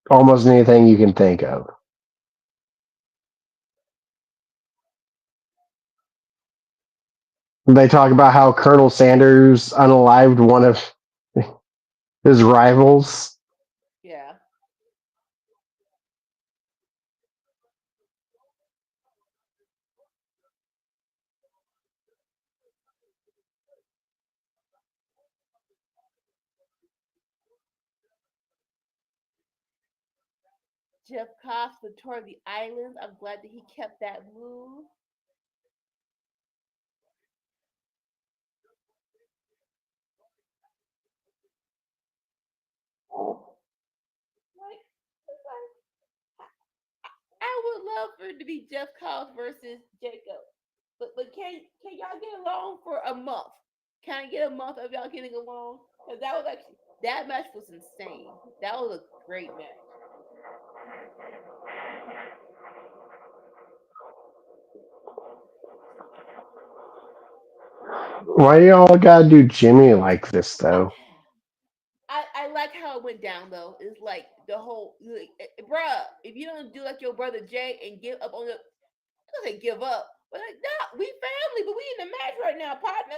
almost anything you can think of. They talk about how Colonel Sanders unalived one of his rivals. Yeah. Jeff Cox the tour of the islands. I'm glad that he kept that move. Like, like I would love for it to be Jeff Cox versus Jacob. But can y'all get along for a month? Can I get a month of y'all getting along? Because that was actually that match was insane. That was a great match. Why y'all gotta do Jimmy like this I, though? I like how it went down though. It's like the whole like, bruh, if you don't do like your brother Jay and give up on the I don't say give up, but like nah, we family, but we in the match right now, partner.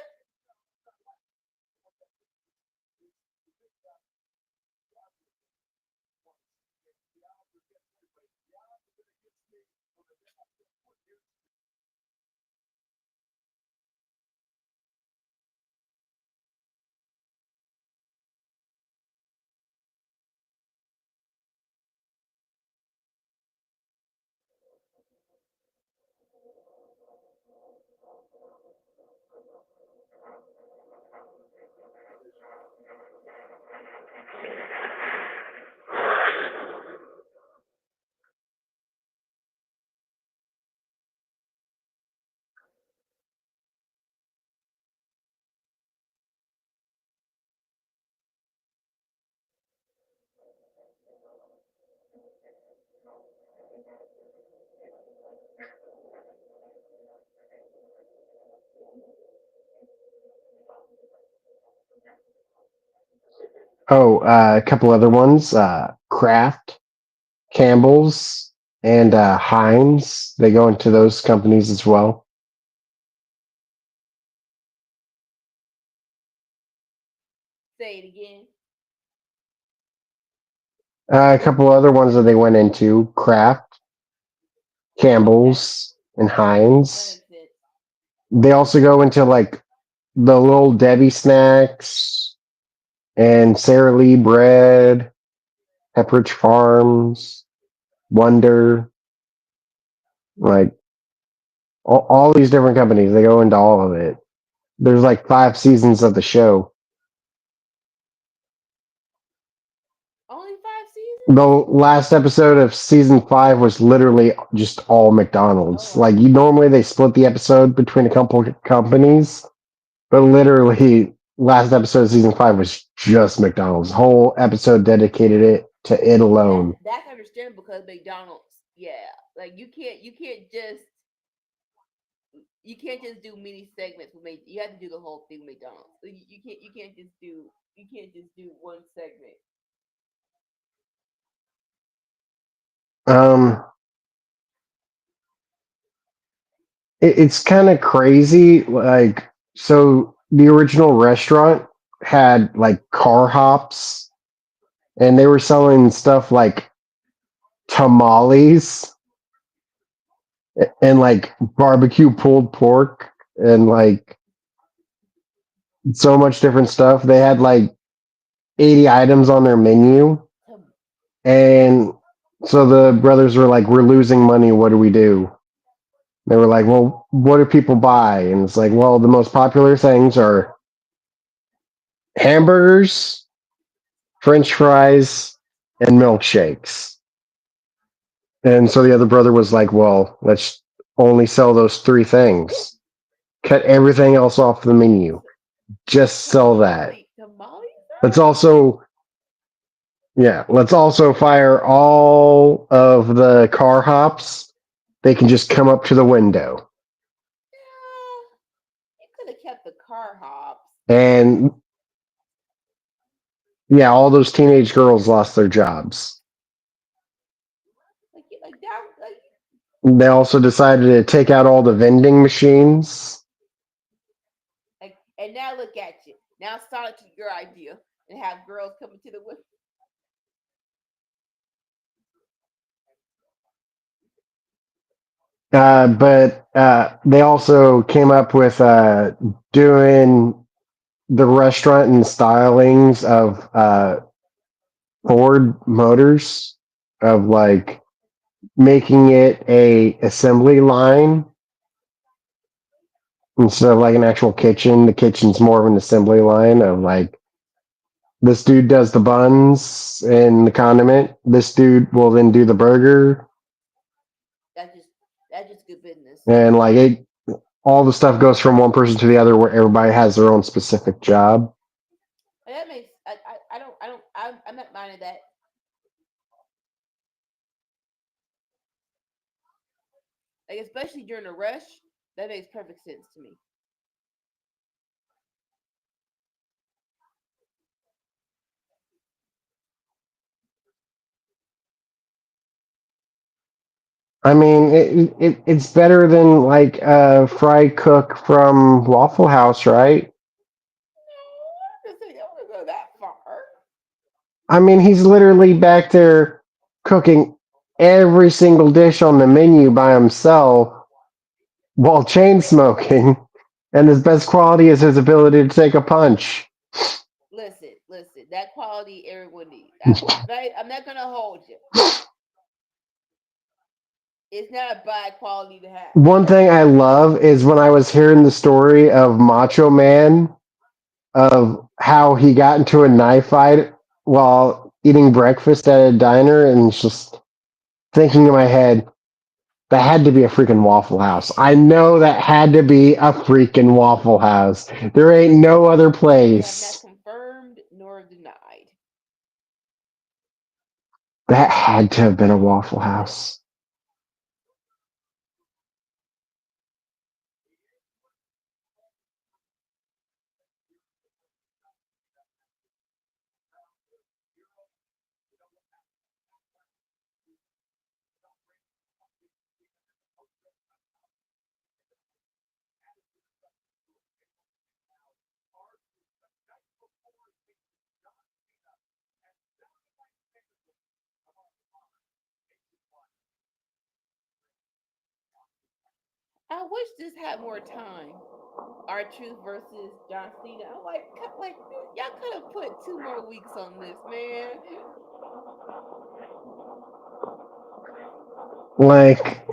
Oh, a couple other ones: Kraft, Campbell's, and Heinz. They go into those companies as well. Say it again. A couple other ones that they went into: Kraft, Okay, Campbell's, and that Heinz. makes sense. They also go into like the little Debbie snacks and Sara Lee bread, Pepperidge Farms, Wonder, like all these different companies. They go into all of it. There's like 5 seasons of the show. The last episode of season 5 was literally just all McDonald's. Oh, Like you normally they split the episode between a couple of companies, but literally last episode of season 5 was just McDonald's. Whole episode dedicated it to it alone. that's understandable because McDonald's, yeah, like you can't just do mini segments with you have to do the whole thing with McDonald's. So you can't just do one segment. Um, it's kind of crazy. Like, so the original restaurant had like car hops, and they were selling stuff like tamales and like barbecue pulled pork and like so much different stuff. They had like 80 items on their menu. Um, And so the brothers were like, we're losing money. What do we do? They were like, well, what do people buy? And it's like, well, the most popular things are hamburgers, French fries, and milkshakes. And so the other brother was like, well, let's only sell those three things. Cut everything else off the menu. Just sell that. Tamales? Let's also, yeah, let's also fire all of the car hops. They can just come up to the window. You could have kept the car hops. And yeah, all those teenage girls lost their jobs. Like that. They also decided to take out all the vending machines. And now look at you. Now start to your idea and have girls coming to the window. But they also came up with doing the restaurant and stylings of Ford Motors, of like making it a assembly line instead of like an actual kitchen. The kitchen's more of an assembly line of like this dude does the buns and the condiment. This dude will then do the burger, That's just good business. and like it, all the stuff goes from one person to the other, where everybody has their own specific job. That makes I'm not minding that. Like especially during a rush, that makes perfect sense to me. I mean, it's better than like fry cook from Waffle House, right? No, I don't want to go that far. I mean, he's literally back there cooking every single dish on the menu by himself while chain smoking, and his best quality is his ability to take a punch. Listen. That quality everyone needs. I'm not gonna hold you. It's not a bad quality to have. One thing I love is when I was hearing the story of Macho Man, of how he got into a knife fight while eating breakfast at a diner, and just thinking in my head, that had to be a freaking Waffle House. I know that had to be a freaking Waffle House. There ain't no other I have not place. confirmed nor denied. That had to have been a Waffle House. I wish this had more time. Our Truth versus John Cena. I'm like, y'all could have put 2 more weeks on this, man. Like,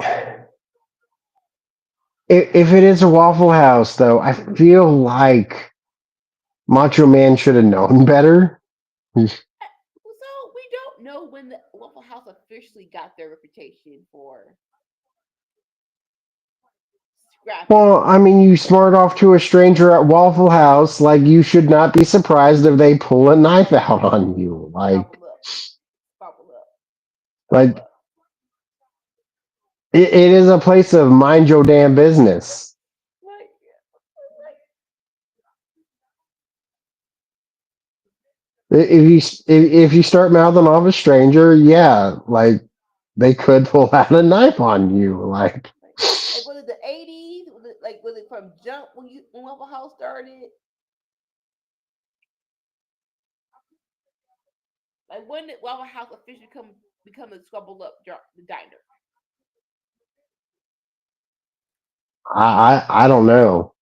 if it is a Waffle House, though, I feel like Macho Man should have known better. So we don't know when when the Waffle House officially got their reputation for scrapping? Well, I mean, you smart off to a stranger at Waffle House, like you should not be surprised if they pull a knife out on you. Sparkle up, sparkle up, sparkle Like up. it is a place of mind your damn business. Like, like If you start mouthing off a stranger, yeah, like they could pull out a knife on you. Like, like was it the 80s? Was it from jump when Waffle House started? Like when did Waffle House officially become a scrabble up the diner? I don't know.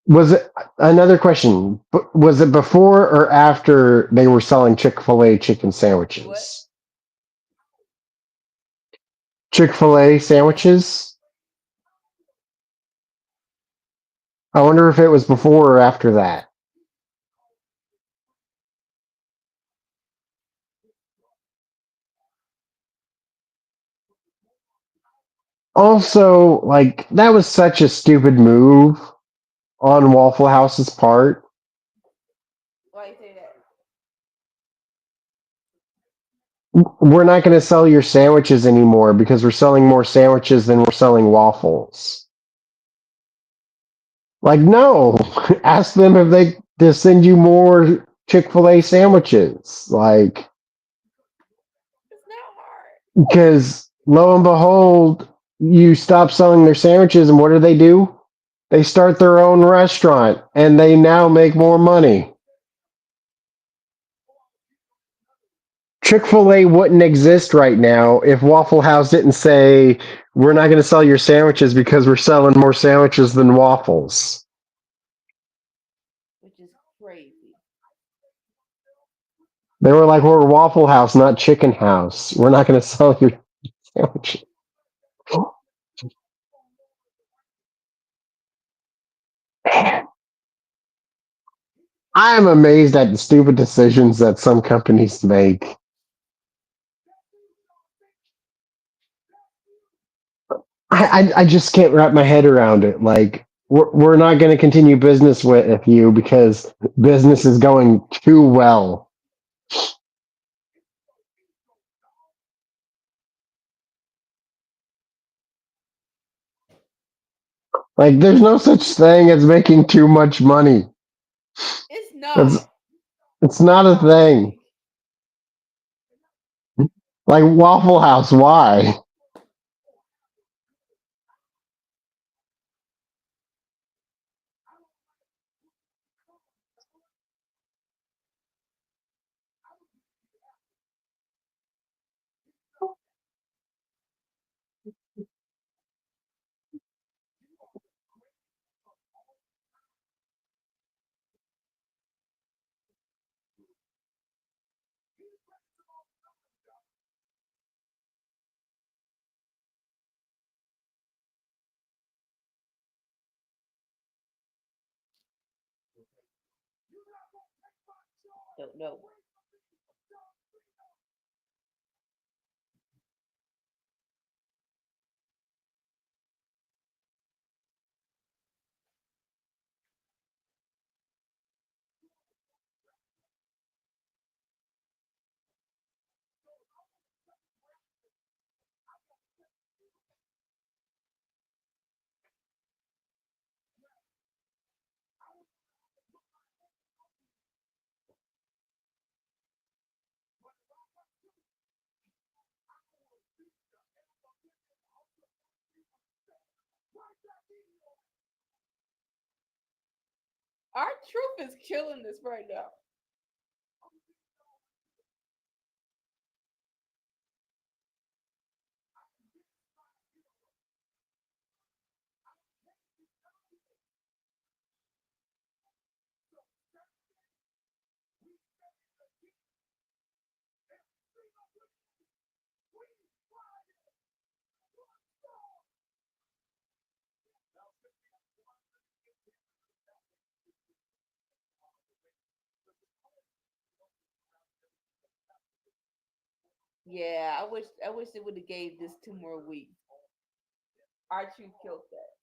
Was it another question? Was it before or after they were selling Chick-fil-A chicken Do what? sandwiches? Chick-fil-A sandwiches? I wonder if it was before or after that. Also, like that was such a stupid move on Waffle House's part. Why you say that? We're not going to sell your sandwiches anymore because we're selling more sandwiches than we're selling waffles. Like, no, ask them if they to send you more Chick-fil-A sandwiches. Like, It's not hard. because lo and behold, you stop selling their sandwiches, and what do? They start their own restaurant, and they now make more money. Chick-fil-A wouldn't exist right now if Waffle House didn't say, we're not going to sell your sandwiches because we're selling more sandwiches than waffles. Which is crazy. They were like, we're Waffle House, not Chicken House. We're not going to sell your sandwiches. I am amazed at the stupid decisions that some companies make. I just can't wrap my head around it. Like, we're not going to continue business with you because business is going too well. Like, there's no such thing as making too much money. It's not. It's it's not a thing. Sorry. Like Waffle House, why? Don't know. Our truth is killing this right now. Yeah, I wish they would have gave this 2 more weeks. Archie killed that.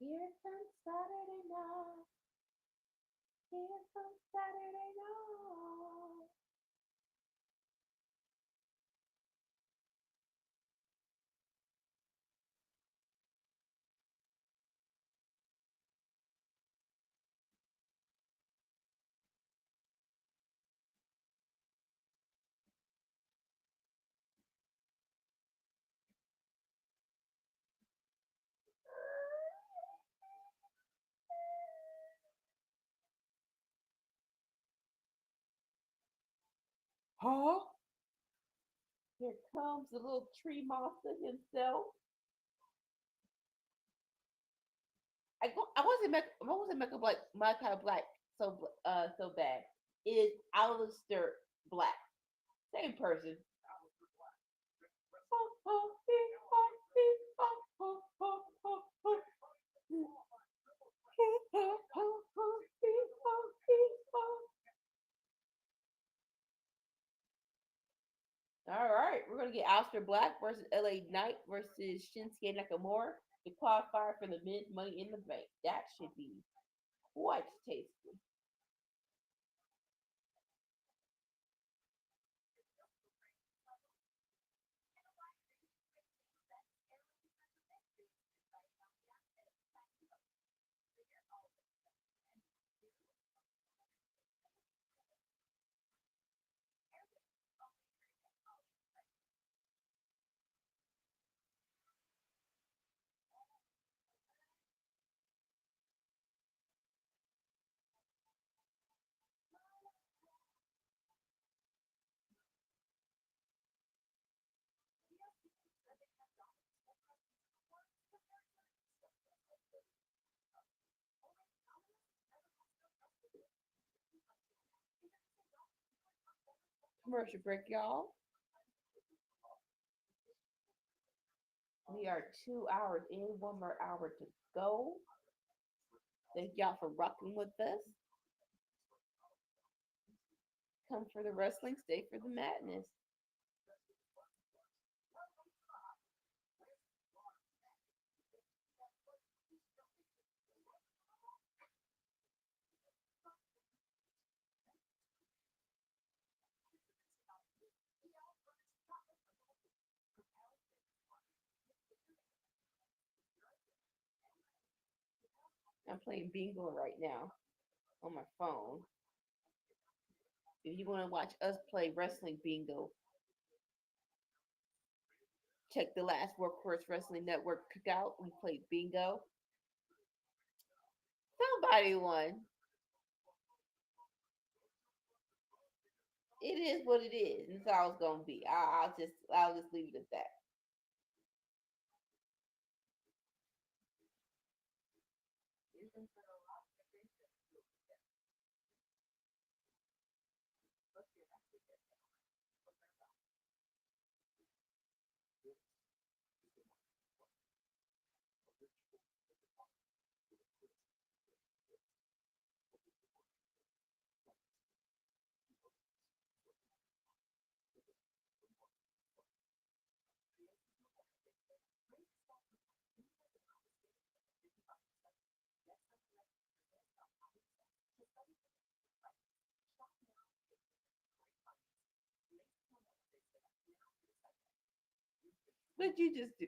Here comes Saturday night. Here comes Saturday night. Huh? Here comes the little tree monster himself. I wasn't make up like my kind of black so bad. It is Alistair Black. Same person. All right, we're gonna get Alistair Black versus LA Knight versus Shinsuke Nakamura to qualify for the men's Money in the Bank. That should be quite tasty. Commercial break, y'all. We are 2 hours in, one more hour to go. Thank y'all for rocking with us. Come for the wrestling, stay for the madness. I'm playing bingo right now on my phone. If you want to watch us play wrestling bingo, check the last Workhorse Wrestling Network cookout. We played bingo. Somebody won. It is what it is. And that's all it's gonna be. I'll just leave it at that. What you just do?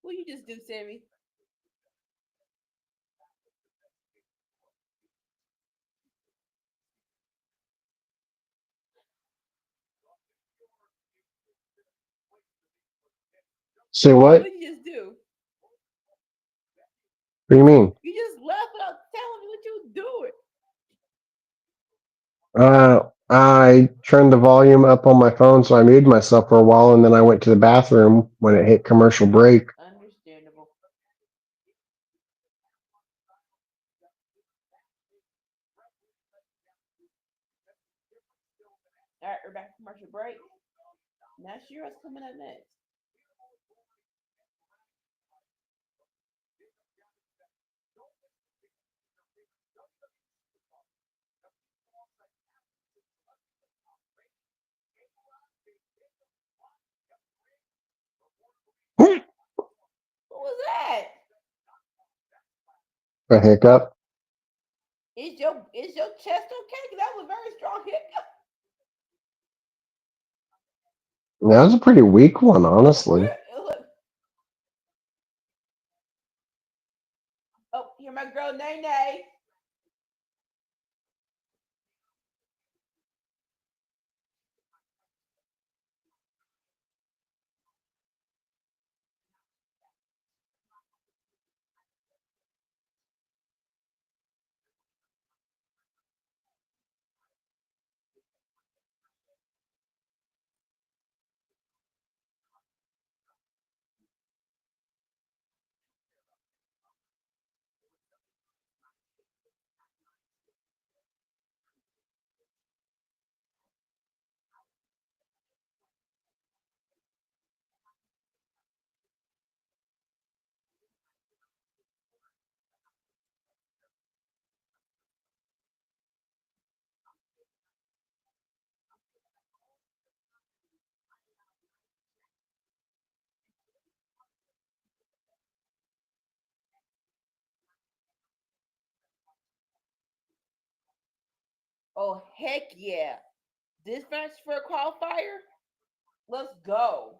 What you just do, Sammy? Say What what? you just do? What do you mean? You just left without telling me what you was doing. I turned the volume up on my phone, so I muted myself for a while, and then I went to the bathroom when it hit commercial break. Understandable. All right, we're back to commercial break. Not sure what's coming up next. What was that? A hiccup. Is your chest okay? 'Cause that was a very strong hiccup. That was a pretty weak one, honestly. Look. Oh, you're my girl, Nay Nay. Oh heck yeah! Dispatch for a qualifier. Let's go.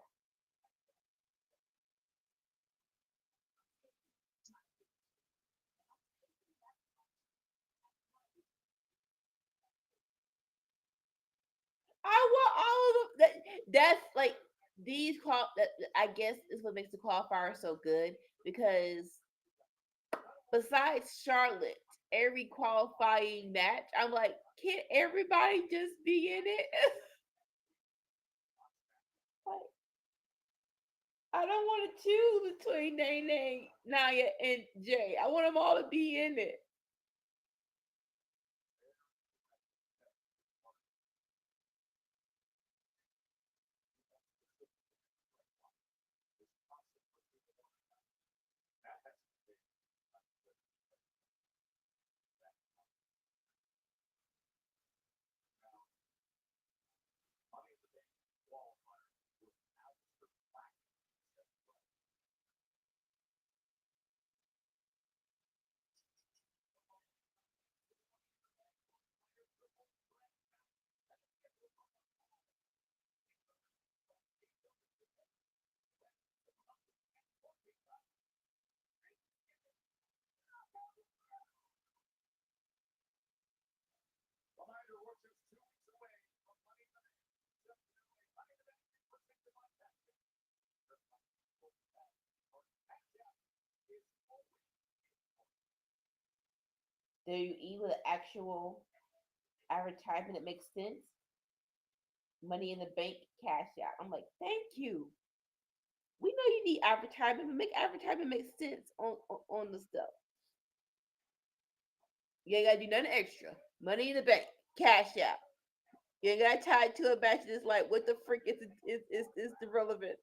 I want all of them. That's like these qual. I guess is what makes the qualifier so good because besides Charlotte, every qualifying match, I'm like, can everybody just be in it? Like, I don't want to choose between Nene, Naya, and Jay. I want them all to be in it. Do you eat with an actual advertisement that makes sense? Money in the bank, cash out. I'm like, thank you. We know you need advertisement, but make advertisement make sense on the stuff. You ain't gotta do nothing extra. Money in the bank, cash out. You ain't gotta tie it to a batch. It's like, what the freak is the relevance?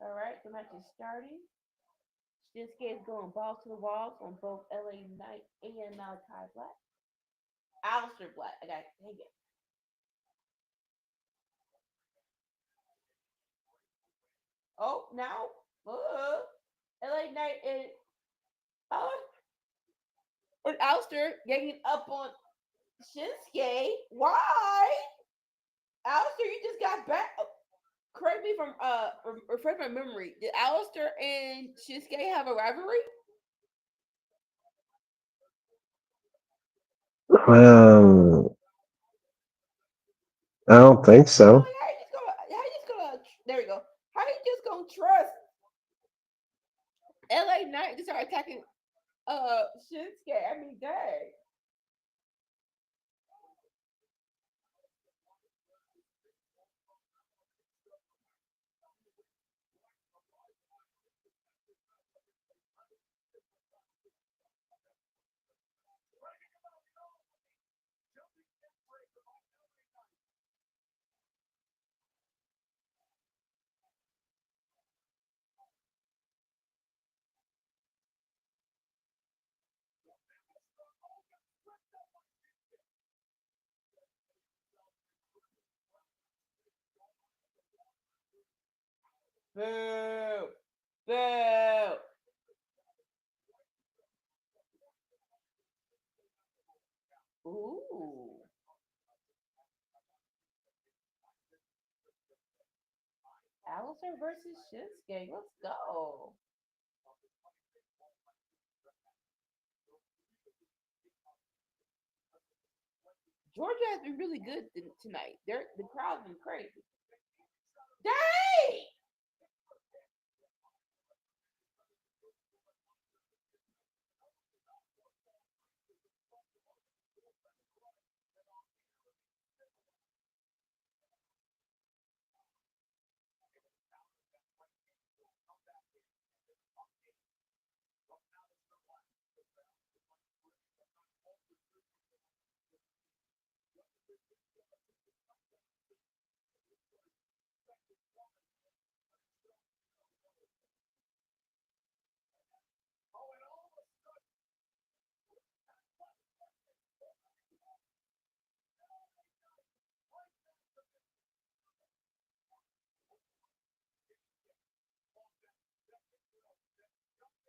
All right, the match is starting. Shinsuke is going balls to the walls on both LA Knight and Malachi Black. Alistair Black. I got dang it. Oh, now LA Knight uh, and Alistair getting up on Shinsuke. Why? Alistair, you just got back. Correct me from refresh my memory. Did Alistair and Shinsuke have a rivalry? Um, I don't think I'm so. like, how you just gonna there we go. How you just gonna trust LA Knight to start attacking Shinsuke? I mean, dang. Boo! Boo! Ooh. Alistair versus Shinsuke. Let's go. Georgia has been really good tonight. The crowd's been crazy. Dang!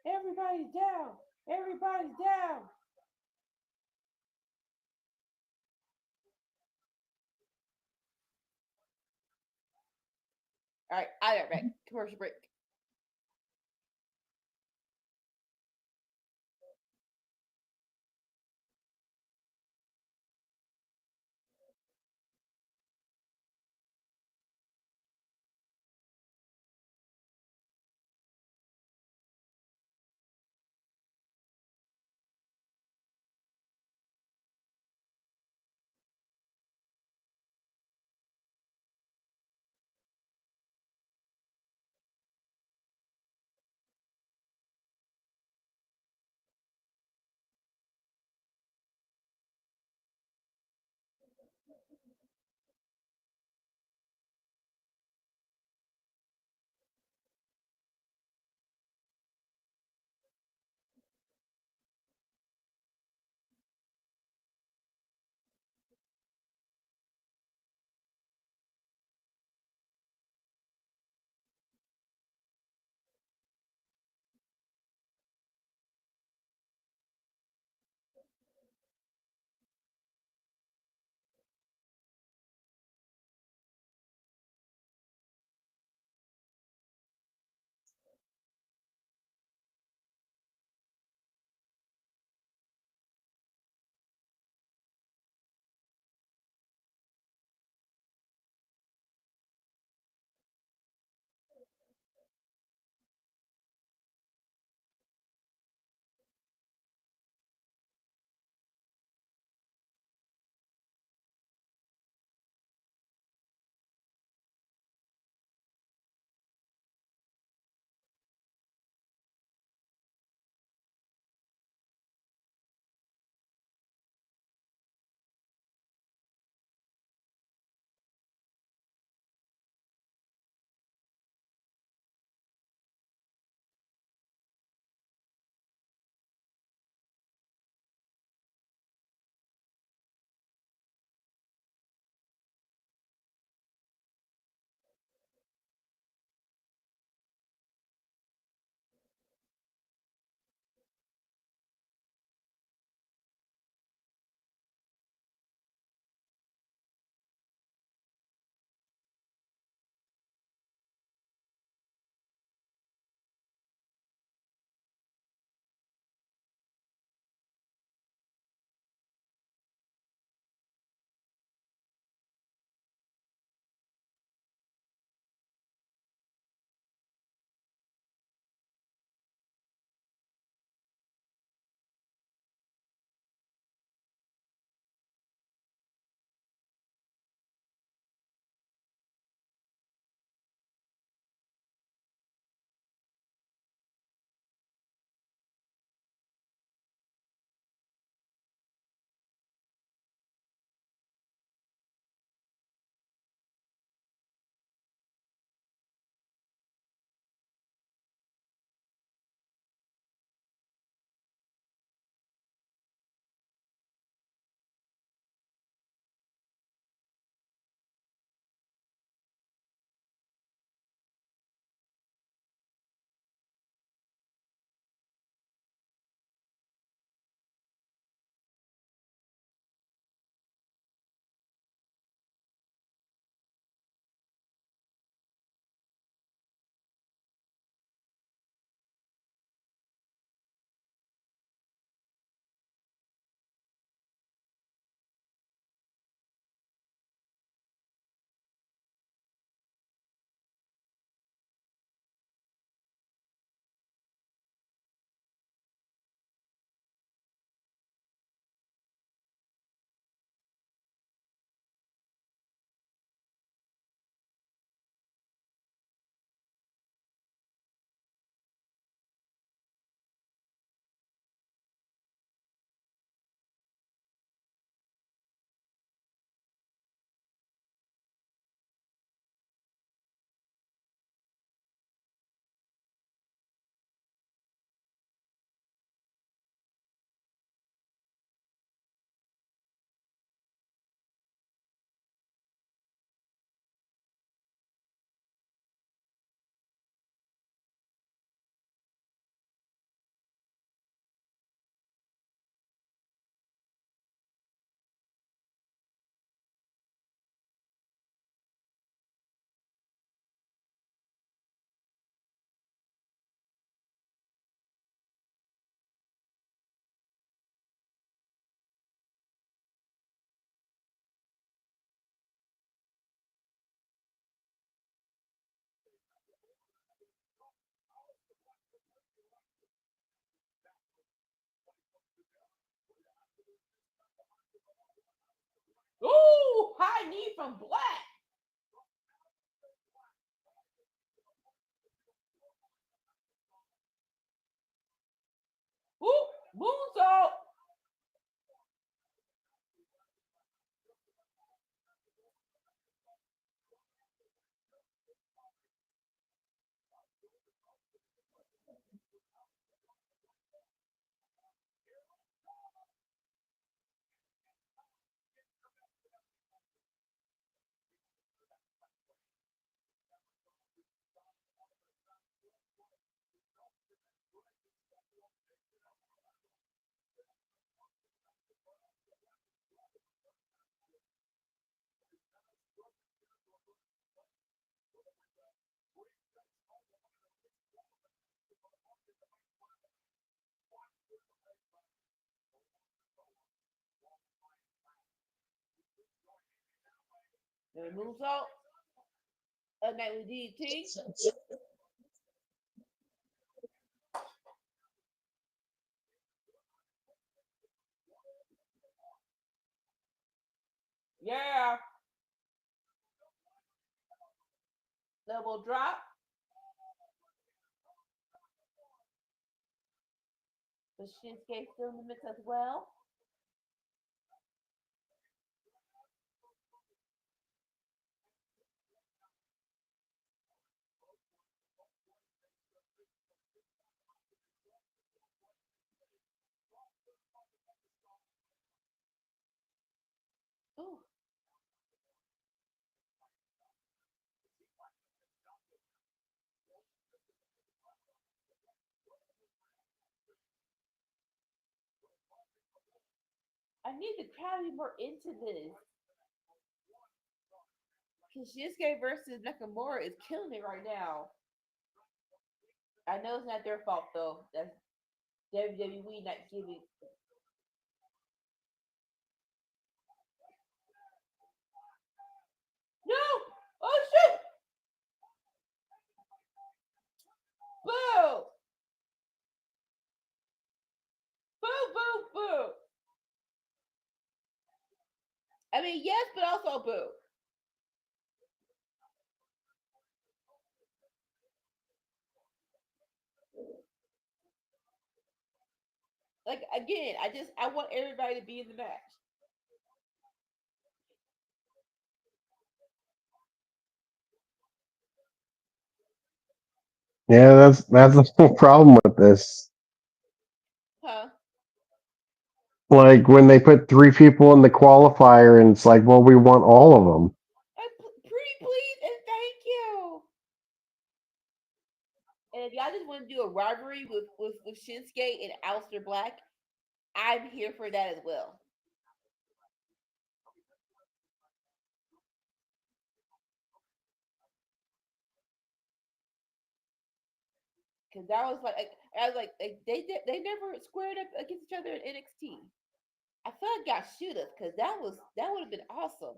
Everybody's down. Everybody's down. All right, I got back. Commercial break. High knee from Black. Woo! Moonsault. Then moonsault. A night with DT. Yeah. Double drop. The Shinsuke still in the mix as well. Ooh. I need the crowd to be more into this. Because Shinsuke versus Nakamura is killing it right now. I know it's not their fault though. That's WWE not giving. No! Oh shoot! Boo! Boo! Boo! Boo! I mean, yes, but also boo. Like again, I want everybody to be in the match. Yeah, that's the whole problem with this. Huh? Like when they put three people in the qualifier, and it's like, well, we want all of them. Pretty please and thank you. And if y'all just want to do a rivalry with Shinsuke and Aleister Black, I'm here for that as well. Because that was like I was like they never squared up against each other in NXT. I feel like y'all should have because that would have been awesome.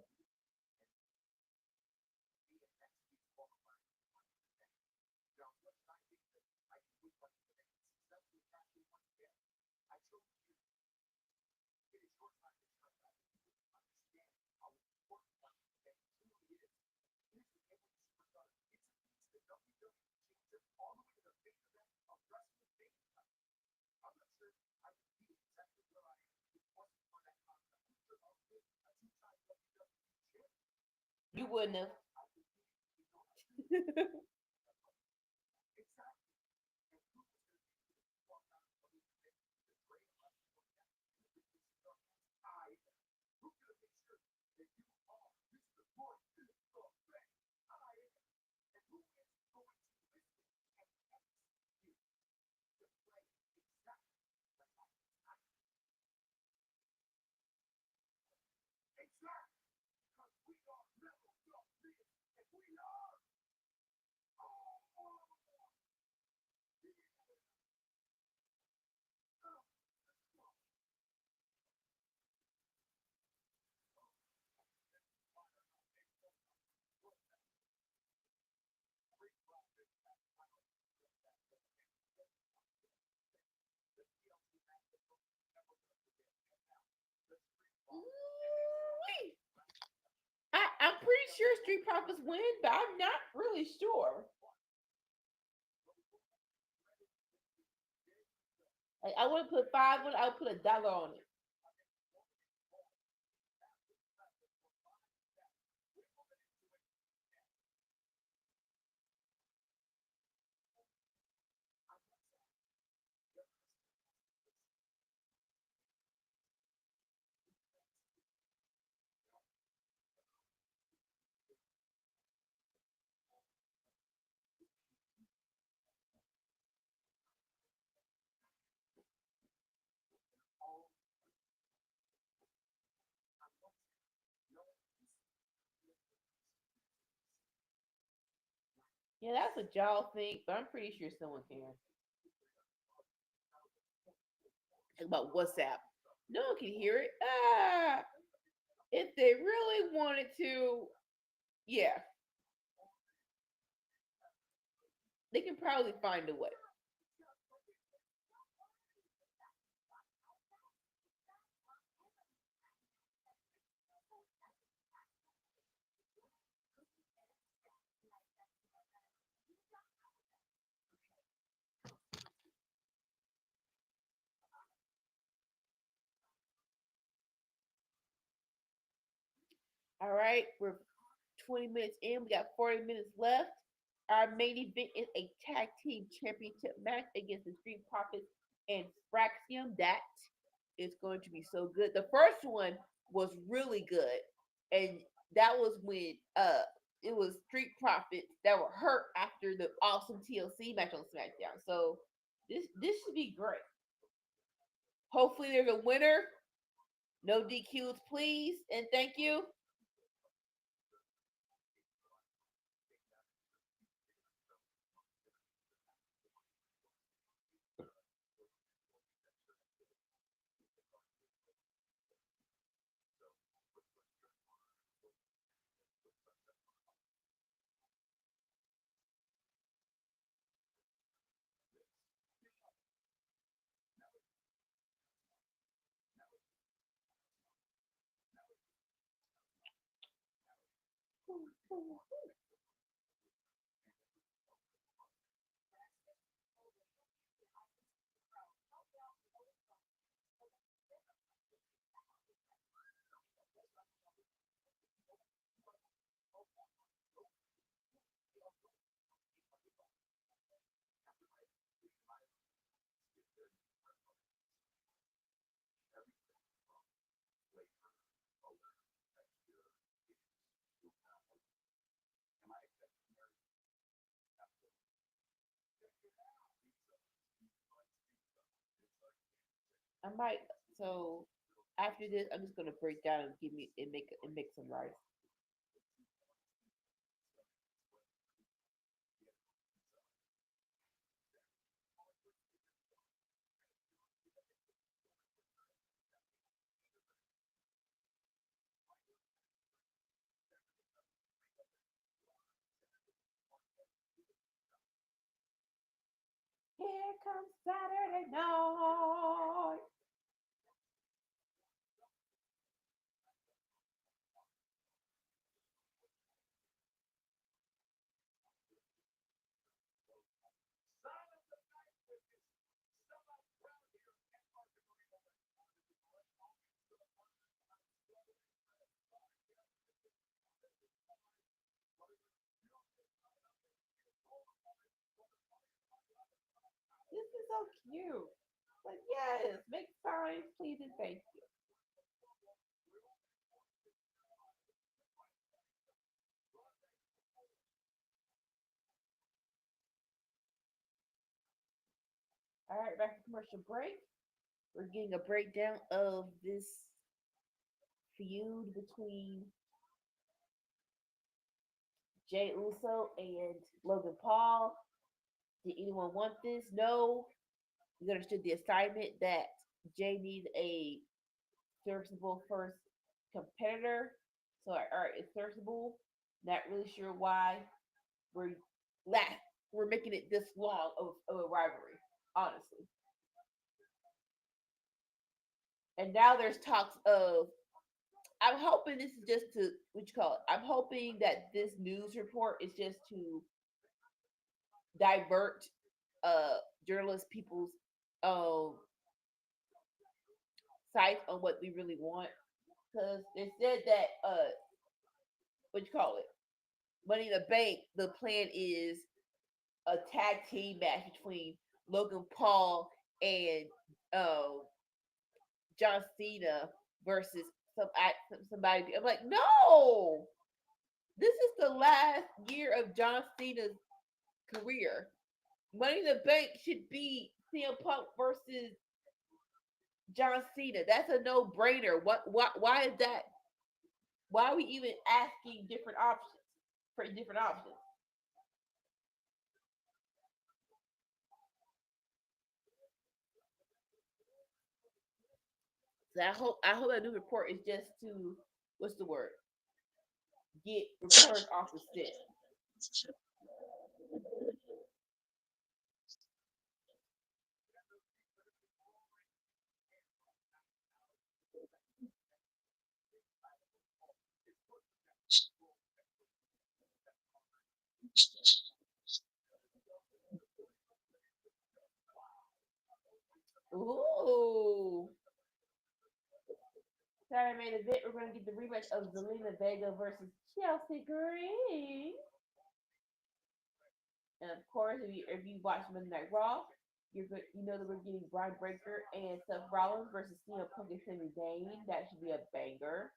You wouldn't have. sure Street Profits win, but I'm not really sure. Like I wouldn't put five on it, I would put $1 on it. Yeah, that's a jaw thing, but I'm pretty sure someone can. Talk about WhatsApp. No one can hear it. Ah, if they really wanted to, yeah, they can probably find a way. All right, we're 20 minutes in. We got 40 minutes left. Our main event is a tag team championship match against the Street Profits and Fraxium. That is going to be so good. The first one was really good, and that was when it was Street Profits that were hurt after the awesome TLC match on SmackDown. So this should be great. Hopefully, there's a winner. No DQs, please, and thank you. I might. So after this, I'm just gonna break down and give me and make some rice. Here comes Saturday night. This is so cute. Like yes, make signs, please and thank you. All right, back to commercial break. We're getting a breakdown of this feud between Jay Uso and Logan Paul. Did anyone want this? No. We understood the assignment that Jay needs a serviceable first competitor. So, all right, it's serviceable. Not really sure why we're la- we're making it this long of a rivalry, honestly. And now there's talks of I'm hoping this is just to what you call it. I'm hoping that this news report is just to divert journalist people's um sights on what we really want. Because they said that what you call it, Money in the Bank. The plan is a tag team match between Logan Paul and uh, John Cena versus somebody. I'm like, no, this is the last year of John Cena's career. Money in the Bank should be CM Punk versus John Cena. That's a no brainer. What? Why is that? Why are we even asking different options for different options? So I hope that new report is just to what's the word? Get reporters off the set. Ooh. Saturday main event, we're gonna get the rematch of Zelina Vega versus Chelsea Green. And of course, if you watch Monday Night Raw, you know that we're getting Brian Breaker and Seth Rollins versus CM Punk and Sami Zayn. That should be a banger.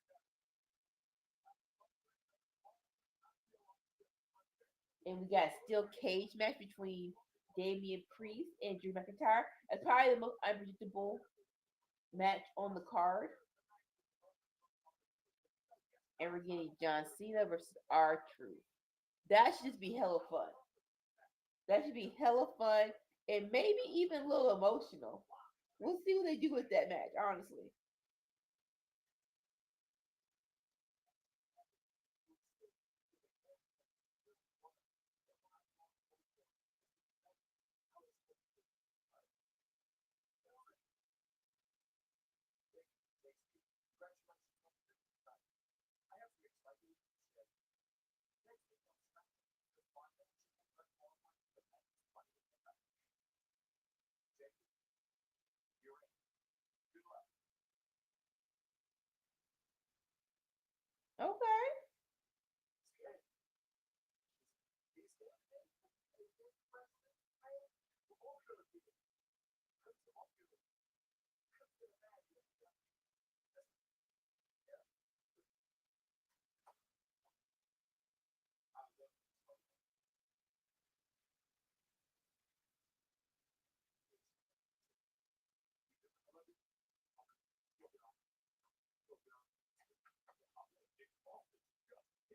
And we got a steel cage match between Damian Priest and Drew McIntyre. That's probably the most unpredictable match on the card. And we're getting John Cena versus R Truth. That should just be hella fun. That should be hella fun and maybe even a little emotional. We'll see what they do with that match, honestly. Okay.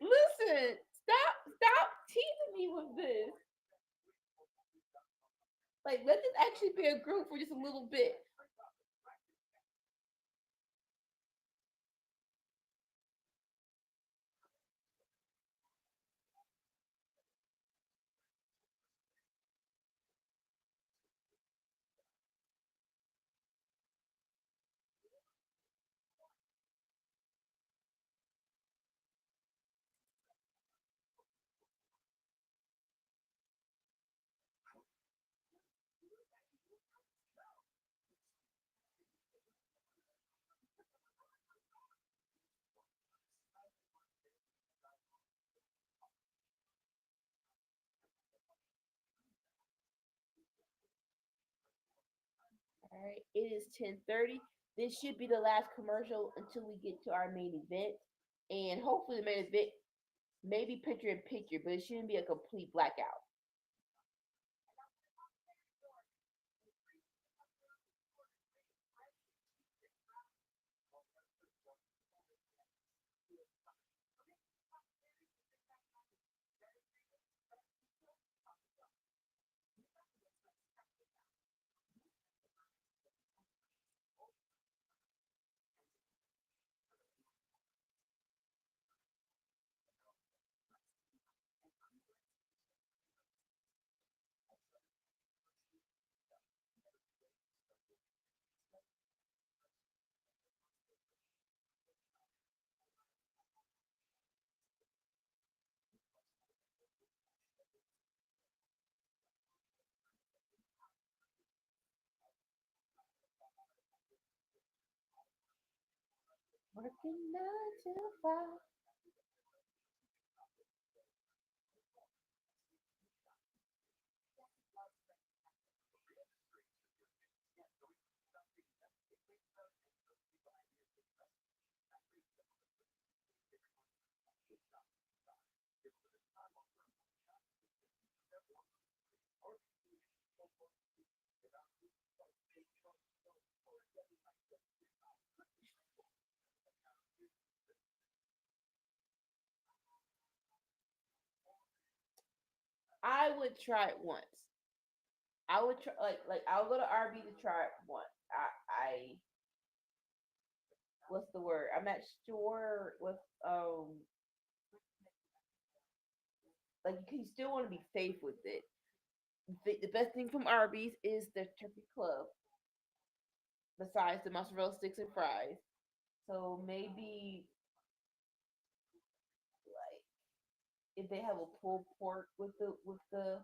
Listen, stop teasing me with this. Like, let this actually be a group for just a little bit. All right, it is 10:30. This should be the last commercial until we get to our main event, and hopefully the main event maybe picture in picture, but it shouldn't be a complete blackout. Working 9 to 5. I would try it once. I would try like I'll go to RB to try it once. I what's the word? I'm not sure what like you still want to be safe with it. The best thing from Arby's is the turkey club, besides the mozzarella sticks and fries. So maybe like if they have a pulled pork with the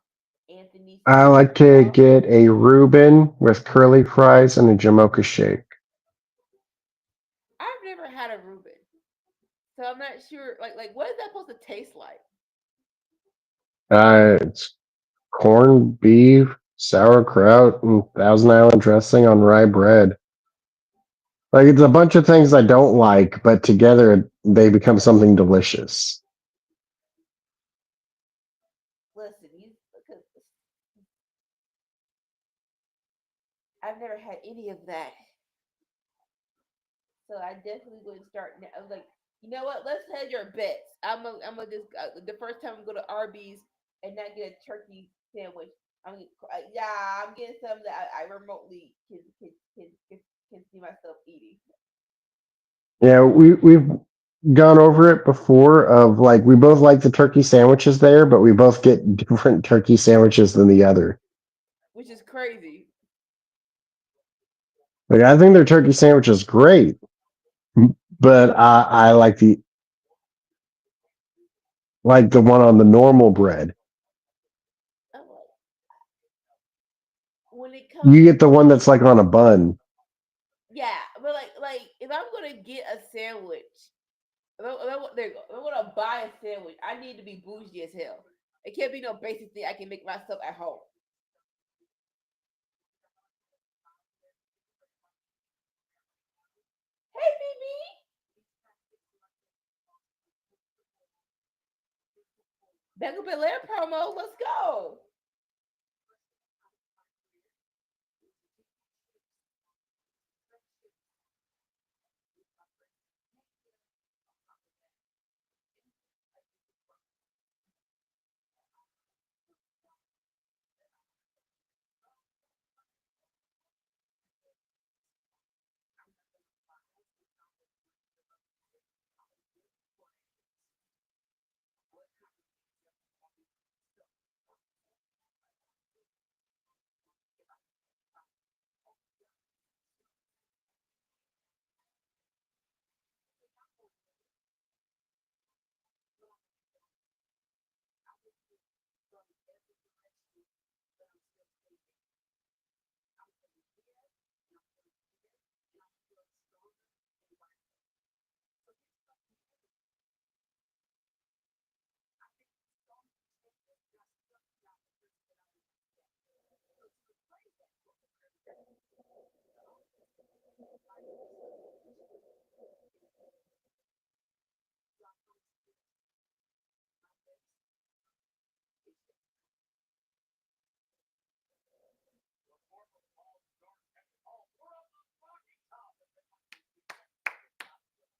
Anthony I Caesar like to sauce. get a Reuben with curly fries and a Jamocha shake. I've never had a Reuben, so I'm not sure. Like what is that supposed to taste like? It's corned beef, sauerkraut, and Thousand Island dressing on rye bread. Like it's a bunch of things I don't like, but together they become something delicious. Listen, you because I've never had any of that, so I definitely would start. I was like, you know what? Let's hedge your bets. I'm gonna just the first time I'm going to Arby's and not get a turkey sandwich. Yeah, I'm getting something that I remotely can see myself eating. Yeah, we've gone over it before of like we both like the turkey sandwiches there, but we both get different turkey sandwiches than the other. Which is crazy. Like I think their turkey sandwich is great, but I like the one on the normal bread. I'm like, when it You comes, get the one that's like on a bun. yeah, but like if I'm gonna get a sandwich, there you go. If I'm gonna buy a sandwich, I need to be bougie as hell. It can't be no basic thing I can make myself at home. Hey, BB, Becca Belair promo. Let's go.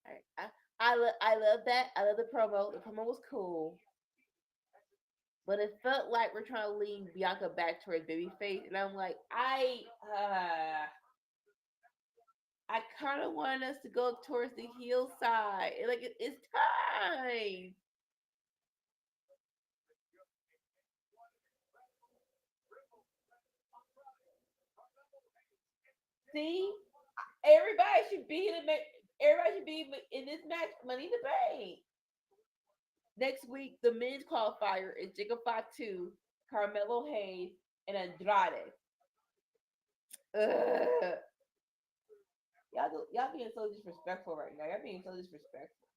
All right. I love that. I love the promo. The promo was cool, but it felt like we're trying to lean Bianca back towards babyface, and I'm like, I kind of want us to go towards the heel side. Like it's time. See, everybody should be in the everybody should be in this match. Money in the Bank. Next week, the men's qualifier is Jacob Fatu, Carmelo Hayes, and Andrade. Ugh. Y'all being so disrespectful right now. Y'all being so disrespectful.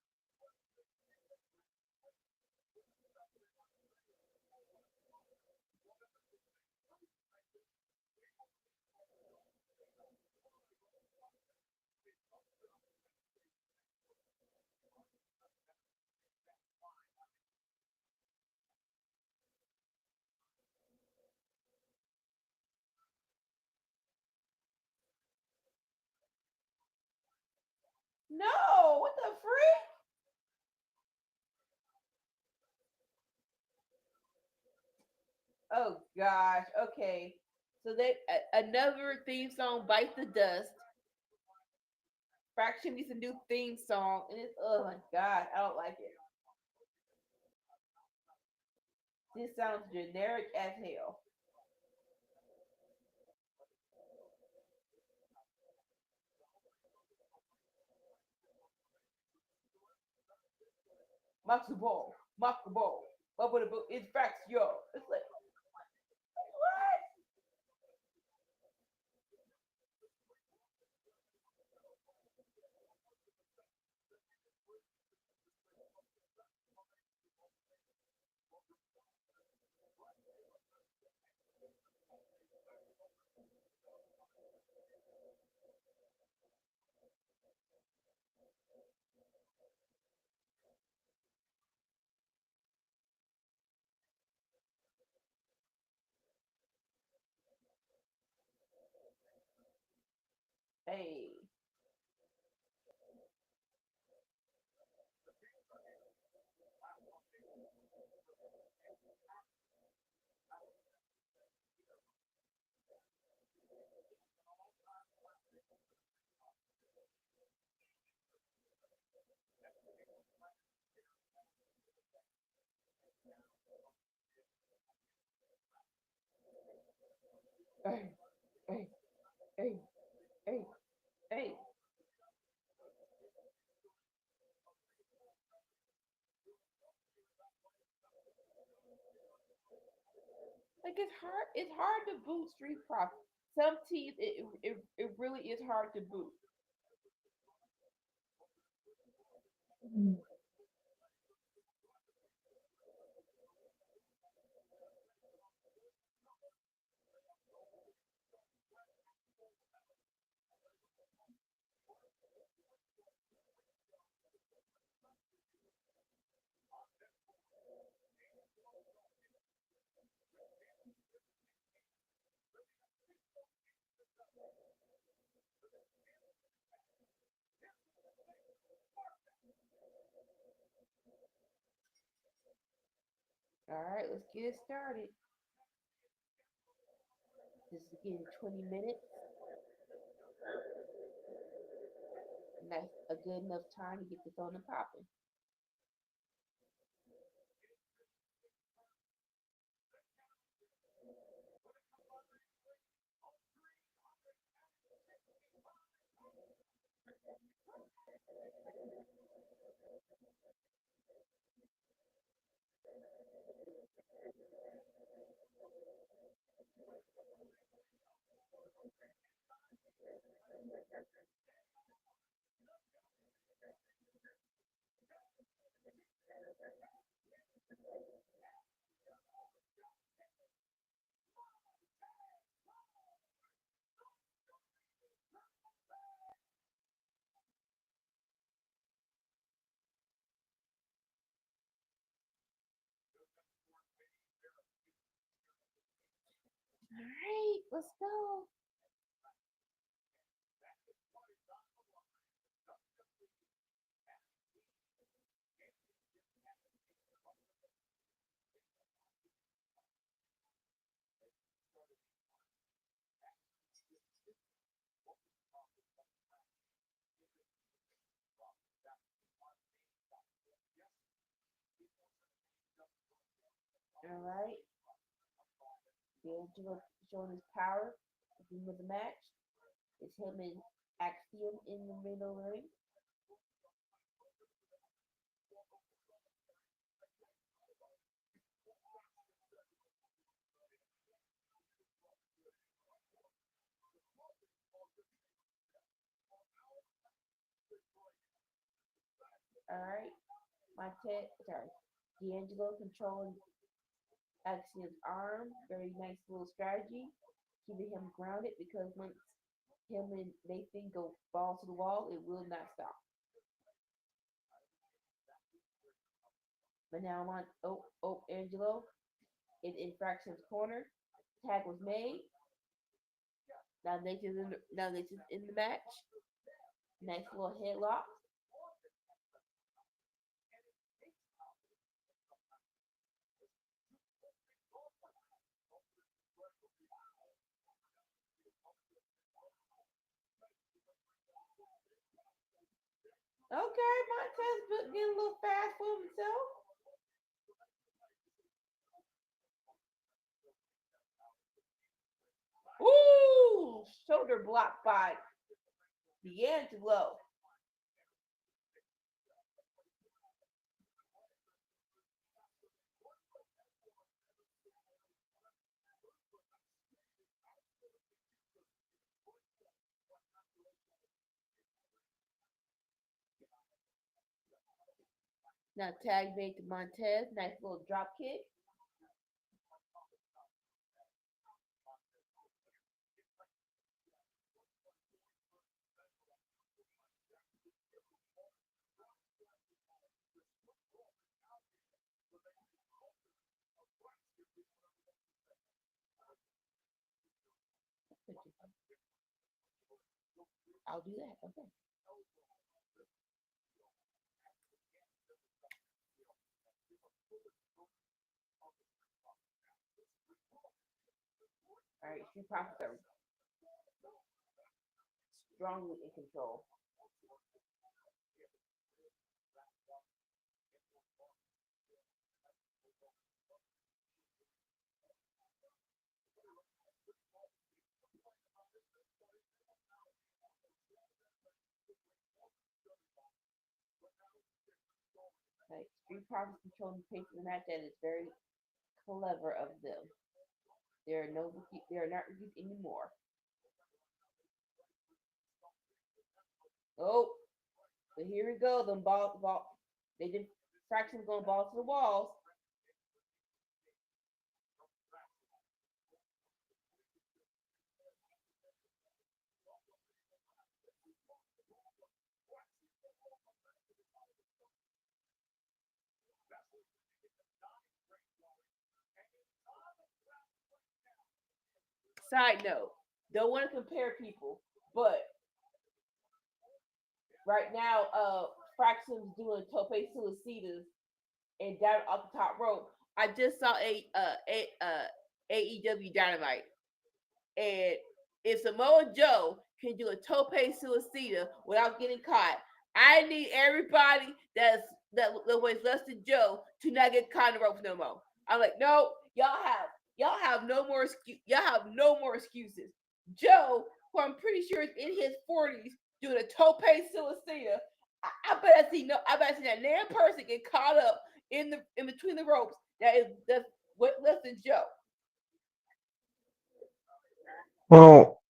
No, what the freak? Oh gosh. Okay. So another theme song, "Bite the Dust." Fraction needs a new theme song, and it's oh my god, I don't like it. This sounds generic as hell. Max ball, Max ball. What would it be? It's facts, yo. It's like what? Hey, hey, hey, hey, hey, hey. Like it's hard. It's hard to boot Street Profits. Some teams, it really is hard to boot. All right, let's get it started. This is again 20 minutes, and that's a good enough time to get this on and popping. All right, let's go. All right, D'Angelo showing his power at the end of the match. It's him and Axiom in the middle ring. All right. D'Angelo controlling Axiom's arm. Very nice little strategy, keeping him grounded because once him and Nathan go balls to the wall, it will not stop. But now I'm on Angelo in Fraction's corner. Tag was made. Now Nathan's in the match. Nice little headlock. Okay, Montez getting a little fast for himself. Ooh, shoulder block by D'Angelo. Now tag made to Montez. Nice little drop kick. I'll do that. Okay. All right, Street Profits are strongly in control. Right. Street Profits controlling the pace of the match. That is very clever of them. They are not rookies anymore. Oh, but here we go. Them ball. They did Fraction's going balls to the walls. Side note, don't want to compare people, but right now, Fraction's doing tope suicidas and down off the top rope. I just saw AEW Dynamite, and if Samoa Joe can do a tope suicida without getting caught, I need everybody that weighs less than Joe to not get caught in the ropes no more. I'm like, no, y'all have no more y'all have no more excuses. Joe, who I'm pretty sure is in his 40s, doing a tope suicida. I bet I see that damn person get caught up in between the ropes that's less than Joe. Well,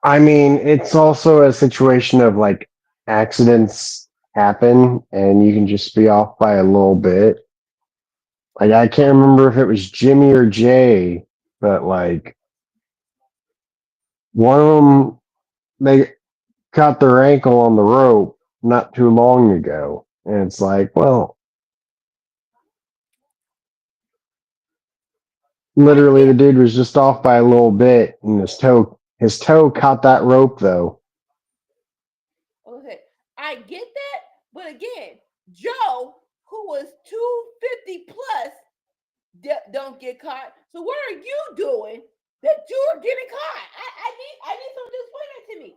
I mean, it's also a situation of like accidents happen and you can just be off by a little bit. Like I can't remember if it was Jimmy or Jay, but like one of them they caught their ankle on the rope not too long ago, and it's like, well, I literally the get dude was just off by a little bit, and his toe caught that rope though. okay, I get that, but again, Joe, who was 250 plus, don't get caught. So what are you doing that you're getting caught? I need someone to explain that to me.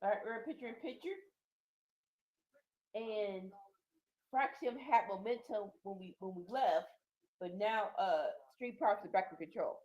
All right, we're picture in picture, and Fraxium had momentum when we left, but now Street Profits are back in control.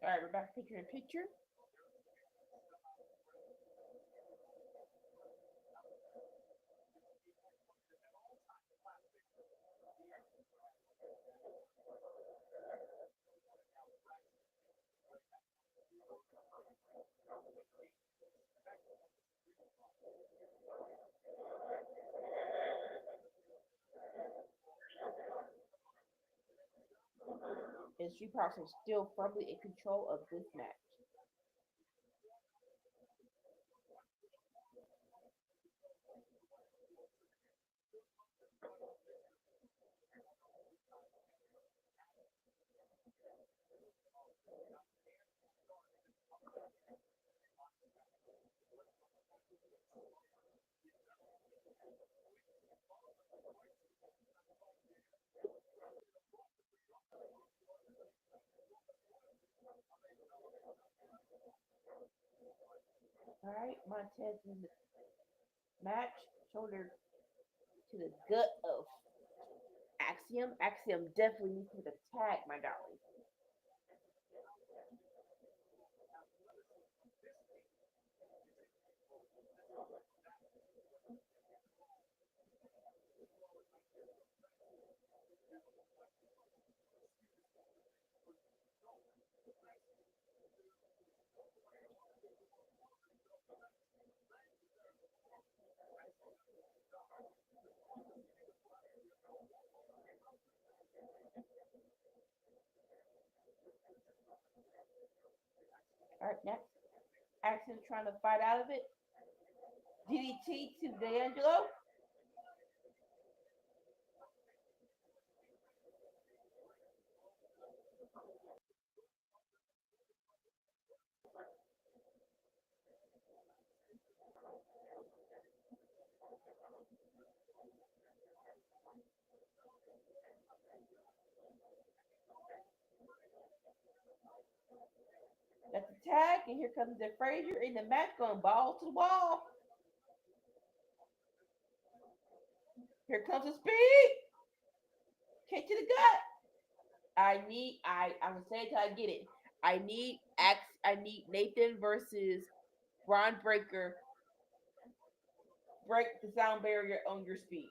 All right, we're back picture in picture. And Street Profits are still firmly in control of this match. All right, Montez in the match, shoulder to the gut of Axiom. Axiom definitely needs to tag, my darling. All right, next, Axiom trying to fight out of it. DDT to D'Angelo. That's the tag, and here comes the Frazier in the match going ball to the wall. Here comes the speed. Kick to the gut. I'm gonna say it till I get it. I need Nathan versus Braun Breaker. Break the sound barrier on your speed.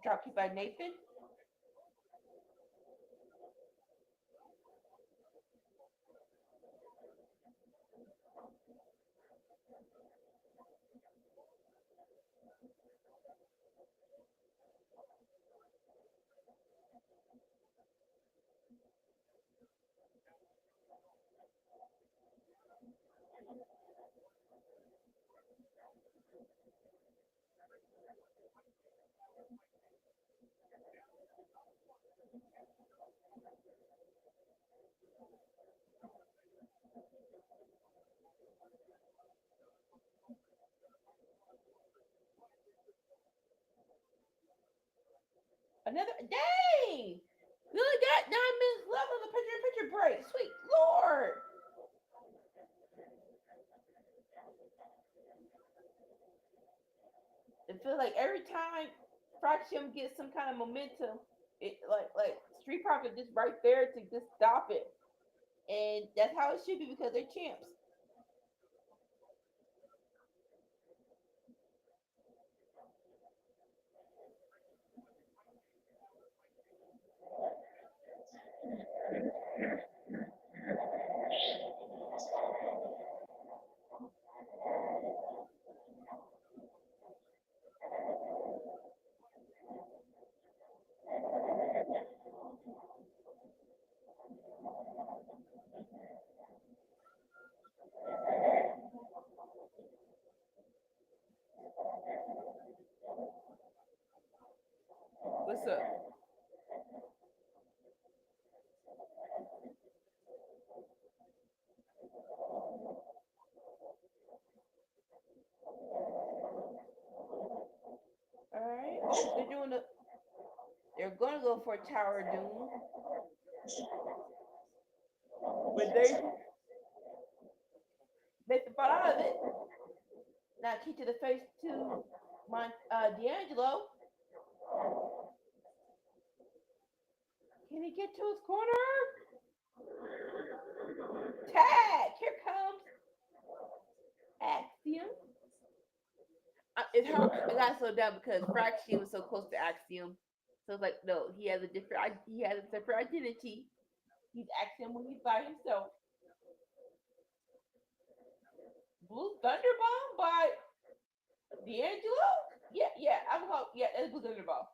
Drop kick by Nathan. Another dang! We only got 9 minutes left on the picture-in-picture break. Sweet Lord! It feels like every time Fraction gets some kind of momentum, it like Street Profit just right there to just stop it, and that's how it should be because they're champs. right. Oh, they're doing the. They're gonna go for a Tower of Doom, but they fought out of it. Now kick to the face to D'Angelo. Can he get to his corner? Tag! Here comes Axiom. It's hard. I got slow down because Fraction was so close to Axiom. So it's like, no, he has a different. He has a separate identity. He's Axiom when he's by himself. Blue Thunderbomb by D'Angelo. Yeah, yeah. I'm going. Yeah, that's Blue Thunderbomb.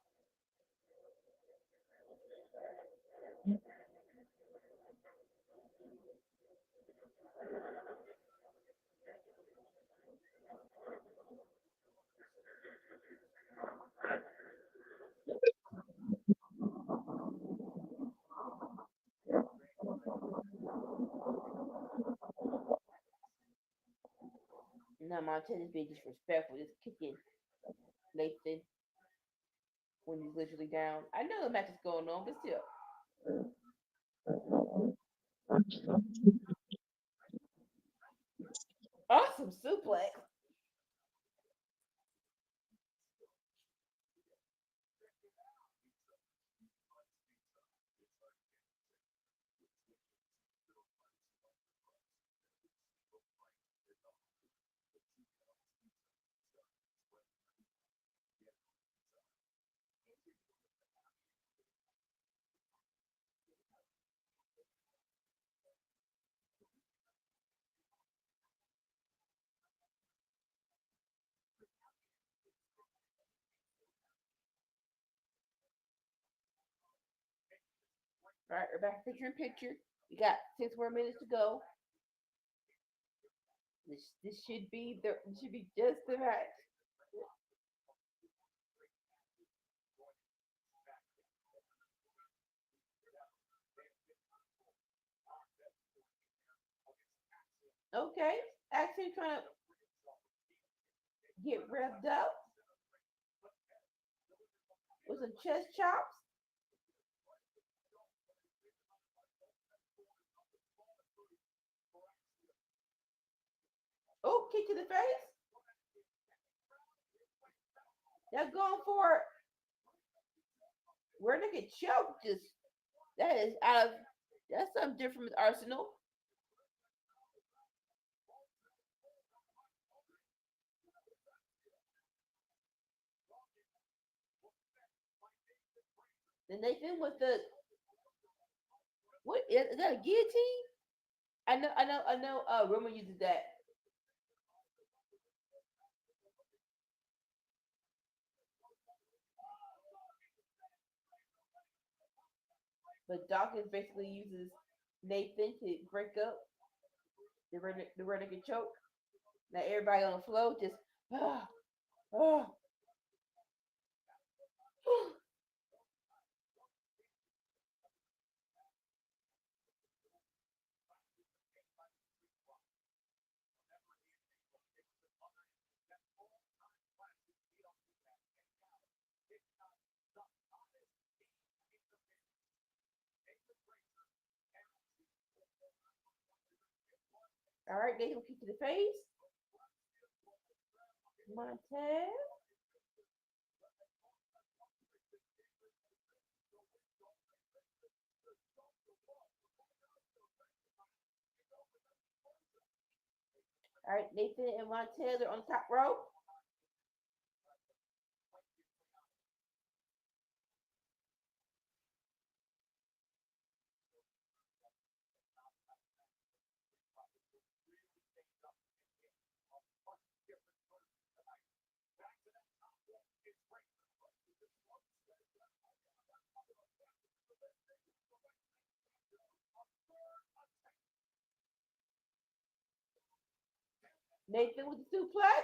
No, Montez is being disrespectful. Just kicking Nathan when he's literally down. I know the match is going on, but still. Awesome suplex. All right, we're back picture in picture. We got 6 more minutes to go. This should be just the match. Okay, actually trying to get revved up with some chest chops. Oh, kick to the face. They're going for where they get choked. Just that is out of that's something different with Arsenal. Then Nathan with the what is that a guillotine? I know. Roman uses that, but Dawkins basically uses Nathan to break up the renegade choke. Now everybody on the floor just ah, ah. All right, they gonna kick to the face. Montez. All right, Nathan and Montez are on the top rope. Nathan with the suplex.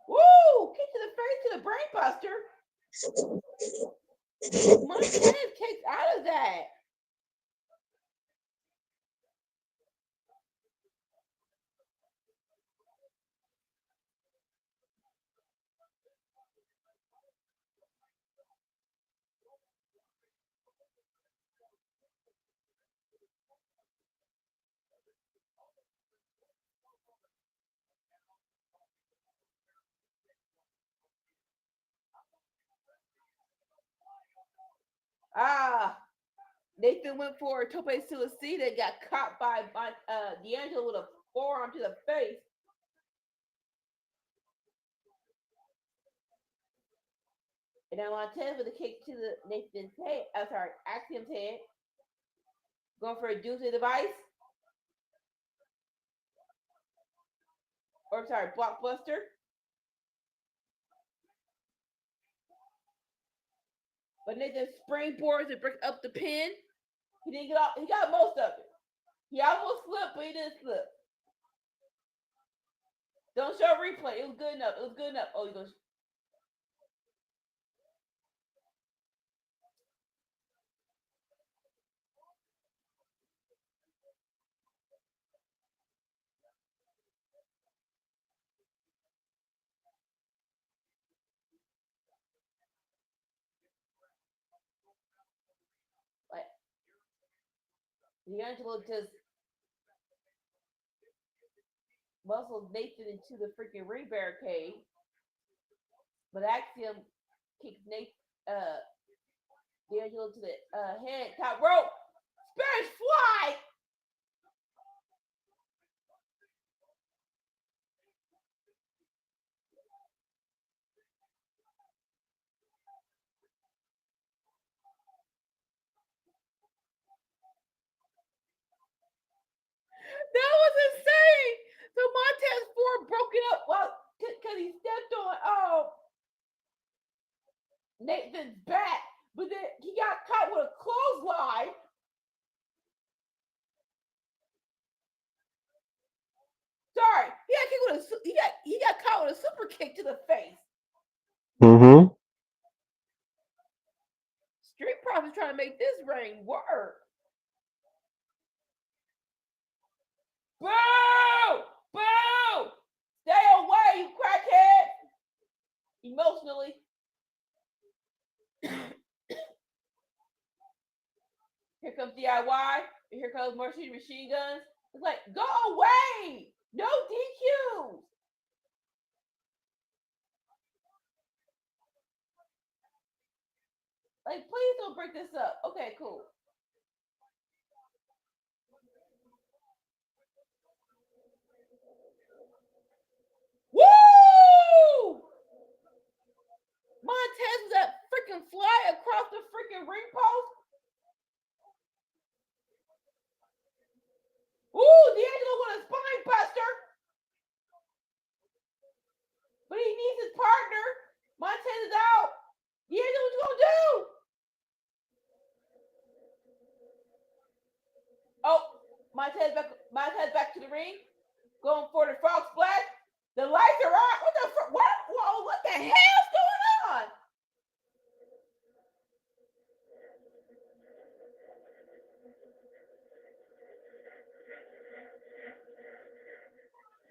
Woo! Kick to the face to the brainbuster. Montez kicks out of that. Ah, Nathan went for a tope suicida and got caught by D'Angelo with a forearm to the face. And now Montez with a kick to the Nathan's head. Axiom's head. Going for a Doomsday device. Blockbuster. But Nathan springboards and breaks up the pin. He didn't get off. He got most of it. He almost slipped, but he didn't slip. Don't show a replay. It was good enough. It was good enough. Oh, he goes. Like, D'Angelo just muscles Nathan into the freaking ring barricade. But Axiom kicks D'Angelo to the head. Top rope. Spanish fly. That was insane. So Montez Ford broke it up because he stepped on Nathan's back, but then he got caught with a clothesline. Sorry, he got caught with a super kick to the face. Mm-hmm. Street Profits trying to make this ring work. Boo! Boo! Stay away, you crackhead! Emotionally. Here comes DIY. And here comes machine guns. It's like, go away! No DQs! Like, please don't break this up. Okay, cool. Woo! Montez was that freaking fly across the freaking ring post. Ooh, D'Angelo with a spine buster. But he needs his partner. Montez is out. D'Angelo, what you gonna do? Oh, Montez back to the ring. Going for the frog splash. The lights are on. What the fuck? What the hell's going on?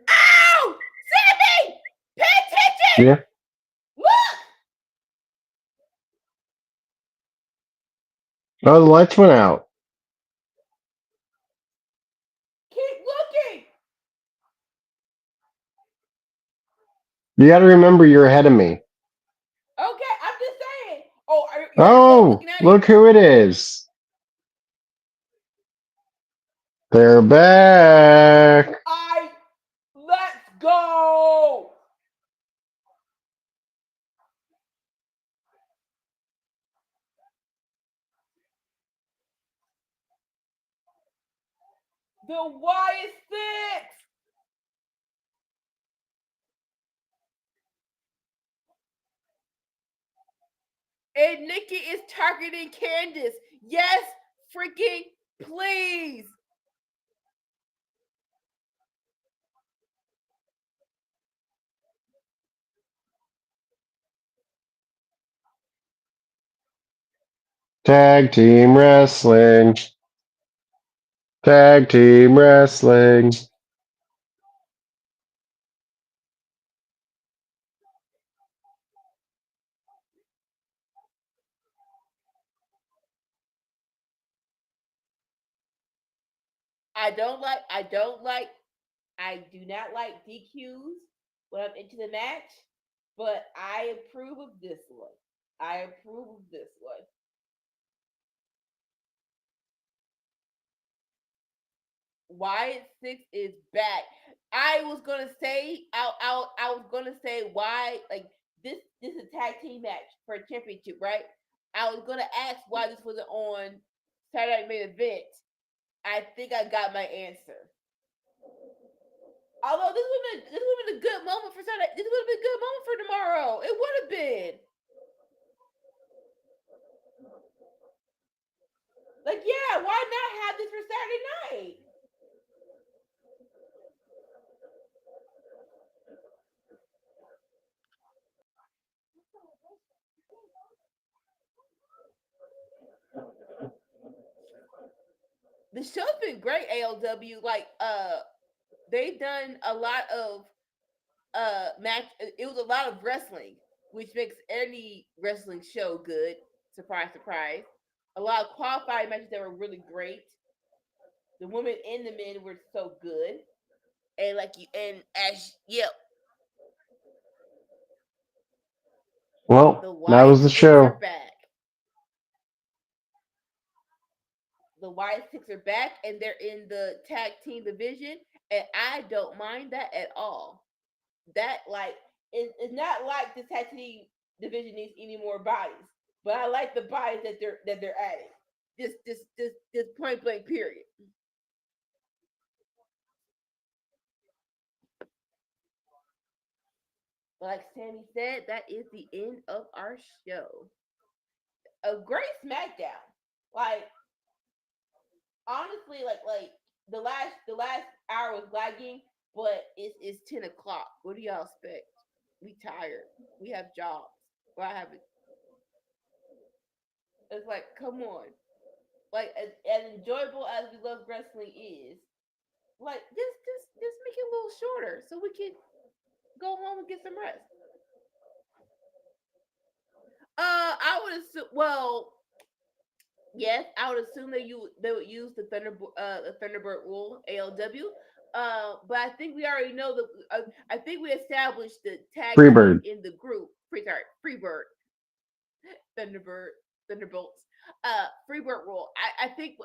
Ow! Sammy! Pay attention! Yeah. Look! Oh, the lights went out. Keep looking! You got to remember you're ahead of me. Okay, I'm just saying. Oh, Oh, look who it is. They're back. Let's go! The Y is 6! And Nikki is targeting Candice. Yes, freaking please. Tag team wrestling. Tag team wrestling. I do not like DQs when I'm into the match, but I approve of this one. Wyatt Six is back. I was gonna say, I was gonna say why, like this is a tag team match for a championship, right? I was gonna ask why this wasn't on Saturday Night Main Event. I think I got my answer. Although this would have been a good moment for Saturday. This would have been a good moment for tomorrow. It would have been. Like, yeah, why not have this for Saturday night? The show's been great, ALW. Like, they've done a lot of match. It was a lot of wrestling, which makes any wrestling show good. Surprise, surprise. A lot of qualified matches that were really great. The women and the men were so good, and like you, and as yeah, Well, the that Wyatt was the Six are show. back. The Wyatt Six are back, and they're in the tag team division, and I don't mind that at all. That like it's not like this tag team division needs any more bodies, but I like the bodies that they're adding. Just point blank period. Like Sammy said, that is the end of our show. A great SmackDown. Like honestly, the last hour was lagging, but it's 10 o'clock. What do y'all expect? We tired. We have jobs. Well, I have it. It's like, come on. Like as enjoyable as we love wrestling is, like just make it a little shorter so we can go home and get some rest. I would assume. Well, yes, I would assume they would use the Thunderbird rule ALW. But I think we already know that. I think we established the tag team Freebird. in the group. Freebird, Thunderbird, Thunderbolts. Freebird rule. I think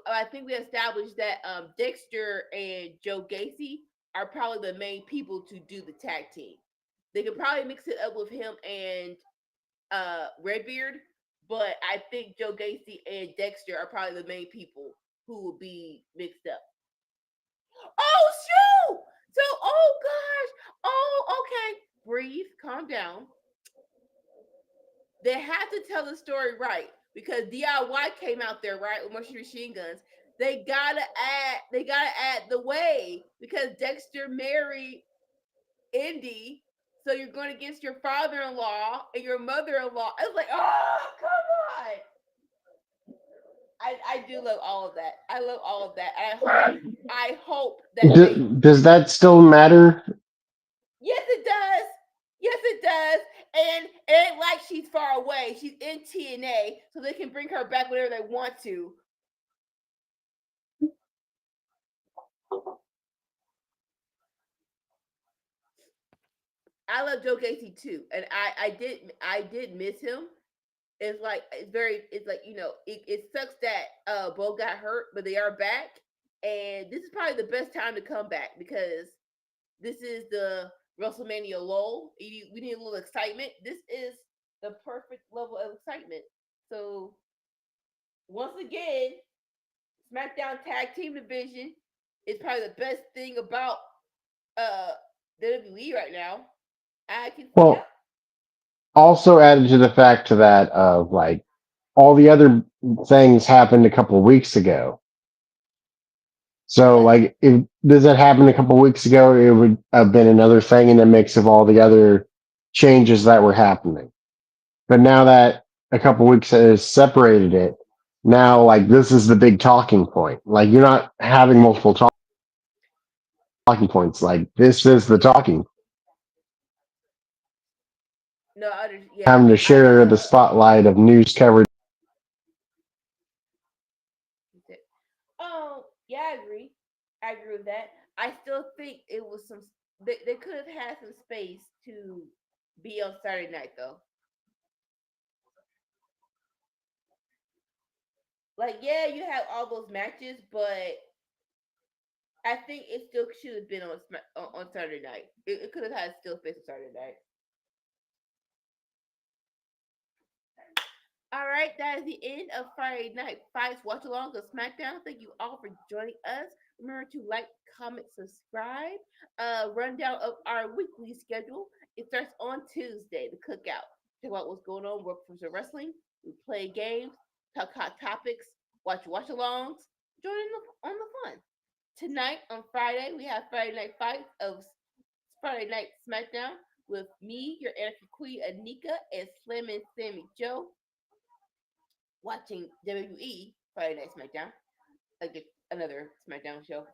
we established that Dexter and Joe Gacy are probably the main people to do the tag team. They could probably mix it up with him and Redbeard, but I think Joe Gacy and Dexter are probably the main people who will be mixed up. Oh shoot! So oh gosh, oh okay, breathe, calm down. They have to tell the story right because DIY came out there right with machine guns. They gotta add the way because Dexter married Indy, so you're going against your father-in-law and your mother-in-law. It's like, oh, come on. I do love all of that. I love all of that. I hope that they. Does that still matter? Yes, it does. Yes, it does. And it ain't like she's far away. She's in TNA, so they can bring her back whenever they want to. I love Joe Gacy too, and I did miss him. It's like it sucks that Bo got hurt, but they are back, and this is probably the best time to come back because this is the WrestleMania lull. We need a little excitement. This is the perfect level of excitement. So once again, SmackDown Tag Team Division is probably the best thing about uh WWE right now. I can, yeah. Well, also added to the fact to that of like all the other things happened a couple of weeks ago. So What? like if this had happened a couple of weeks ago, it would have been another thing in the mix of all the other changes that were happening. But now that a couple of weeks has separated it, now like this is the big talking point. Like you're not having multiple talking points. Like this is the Yeah. talking. No, yeah. Having to I share the spotlight of news coverage. Oh, yeah, I agree. I agree with that. I still think it was some. They could have had some space to be on Saturday night though. Like, yeah, you have all those matches, but I think it still should have been on Saturday night. It could have had still face on Saturday night. All right, that is the end of Friday Night Fights Watch Along of SmackDown. Thank you all for joining us. Remember to like, comment, subscribe. Rundown of our weekly schedule. It starts on Tuesday, the cookout. Talk about what's going on, workforce of wrestling. We play games, talk hot topics, watch alongs, join in on the fun. Tonight on Friday, we have Friday Night Fights of Friday Night SmackDown with me, your Anarchy Queen Anika, and Slim and Sammy Joe watching WWE Friday Night SmackDown, like another SmackDown show.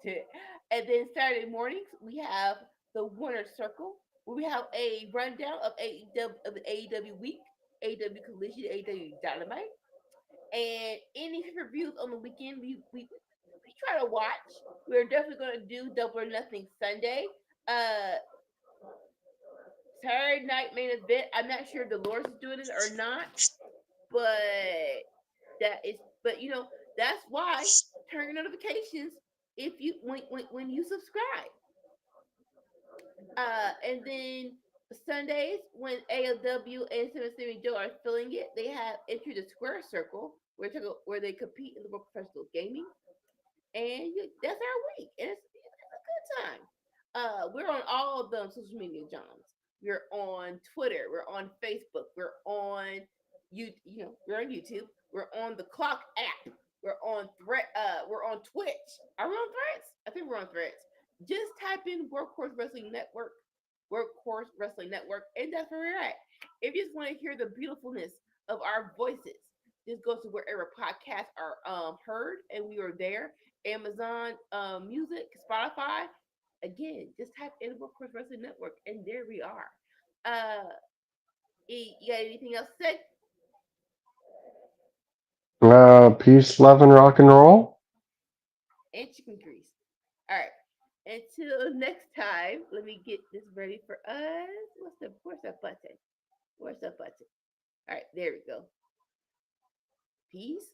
And then Saturday mornings we have the Winner Circle, where we have a rundown of AEW of the AEW week, AEW Collision, AEW Dynamite, and any reviews on the weekend. We try to watch. We're definitely going to do Double or Nothing Sunday. Uh, Saturday night main event. I'm not sure if Dolores is doing it or not, but that is, but that's why turn your notifications if you when you subscribe. And then Sundays when ALW and Sammy Joe are filling it, they have Enter the Square Circle where they compete in the world of professional gaming, and that's our week, and it's a good time. We're on all of them social media, Johns. We're on Twitter. We're on Facebook. We're on YouTube. We're on the Clock app. We're on Twitch. Are we on Threads? I think we're on Threads. Just type in Workhorse Wrestling Network, and that's where we're at. If you just want to hear the beautifulness of our voices, just go to wherever podcasts are heard, and we are there. Amazon Music, Spotify. Again, just type in Workhorse Wrestling Network, and there we are. Uh, you got anything else to say? Peace, love, and rock and roll. And chicken grease. All right. Until next time, let me get this ready for us. Where's that button? Where's that button? All right, there we go. Peace.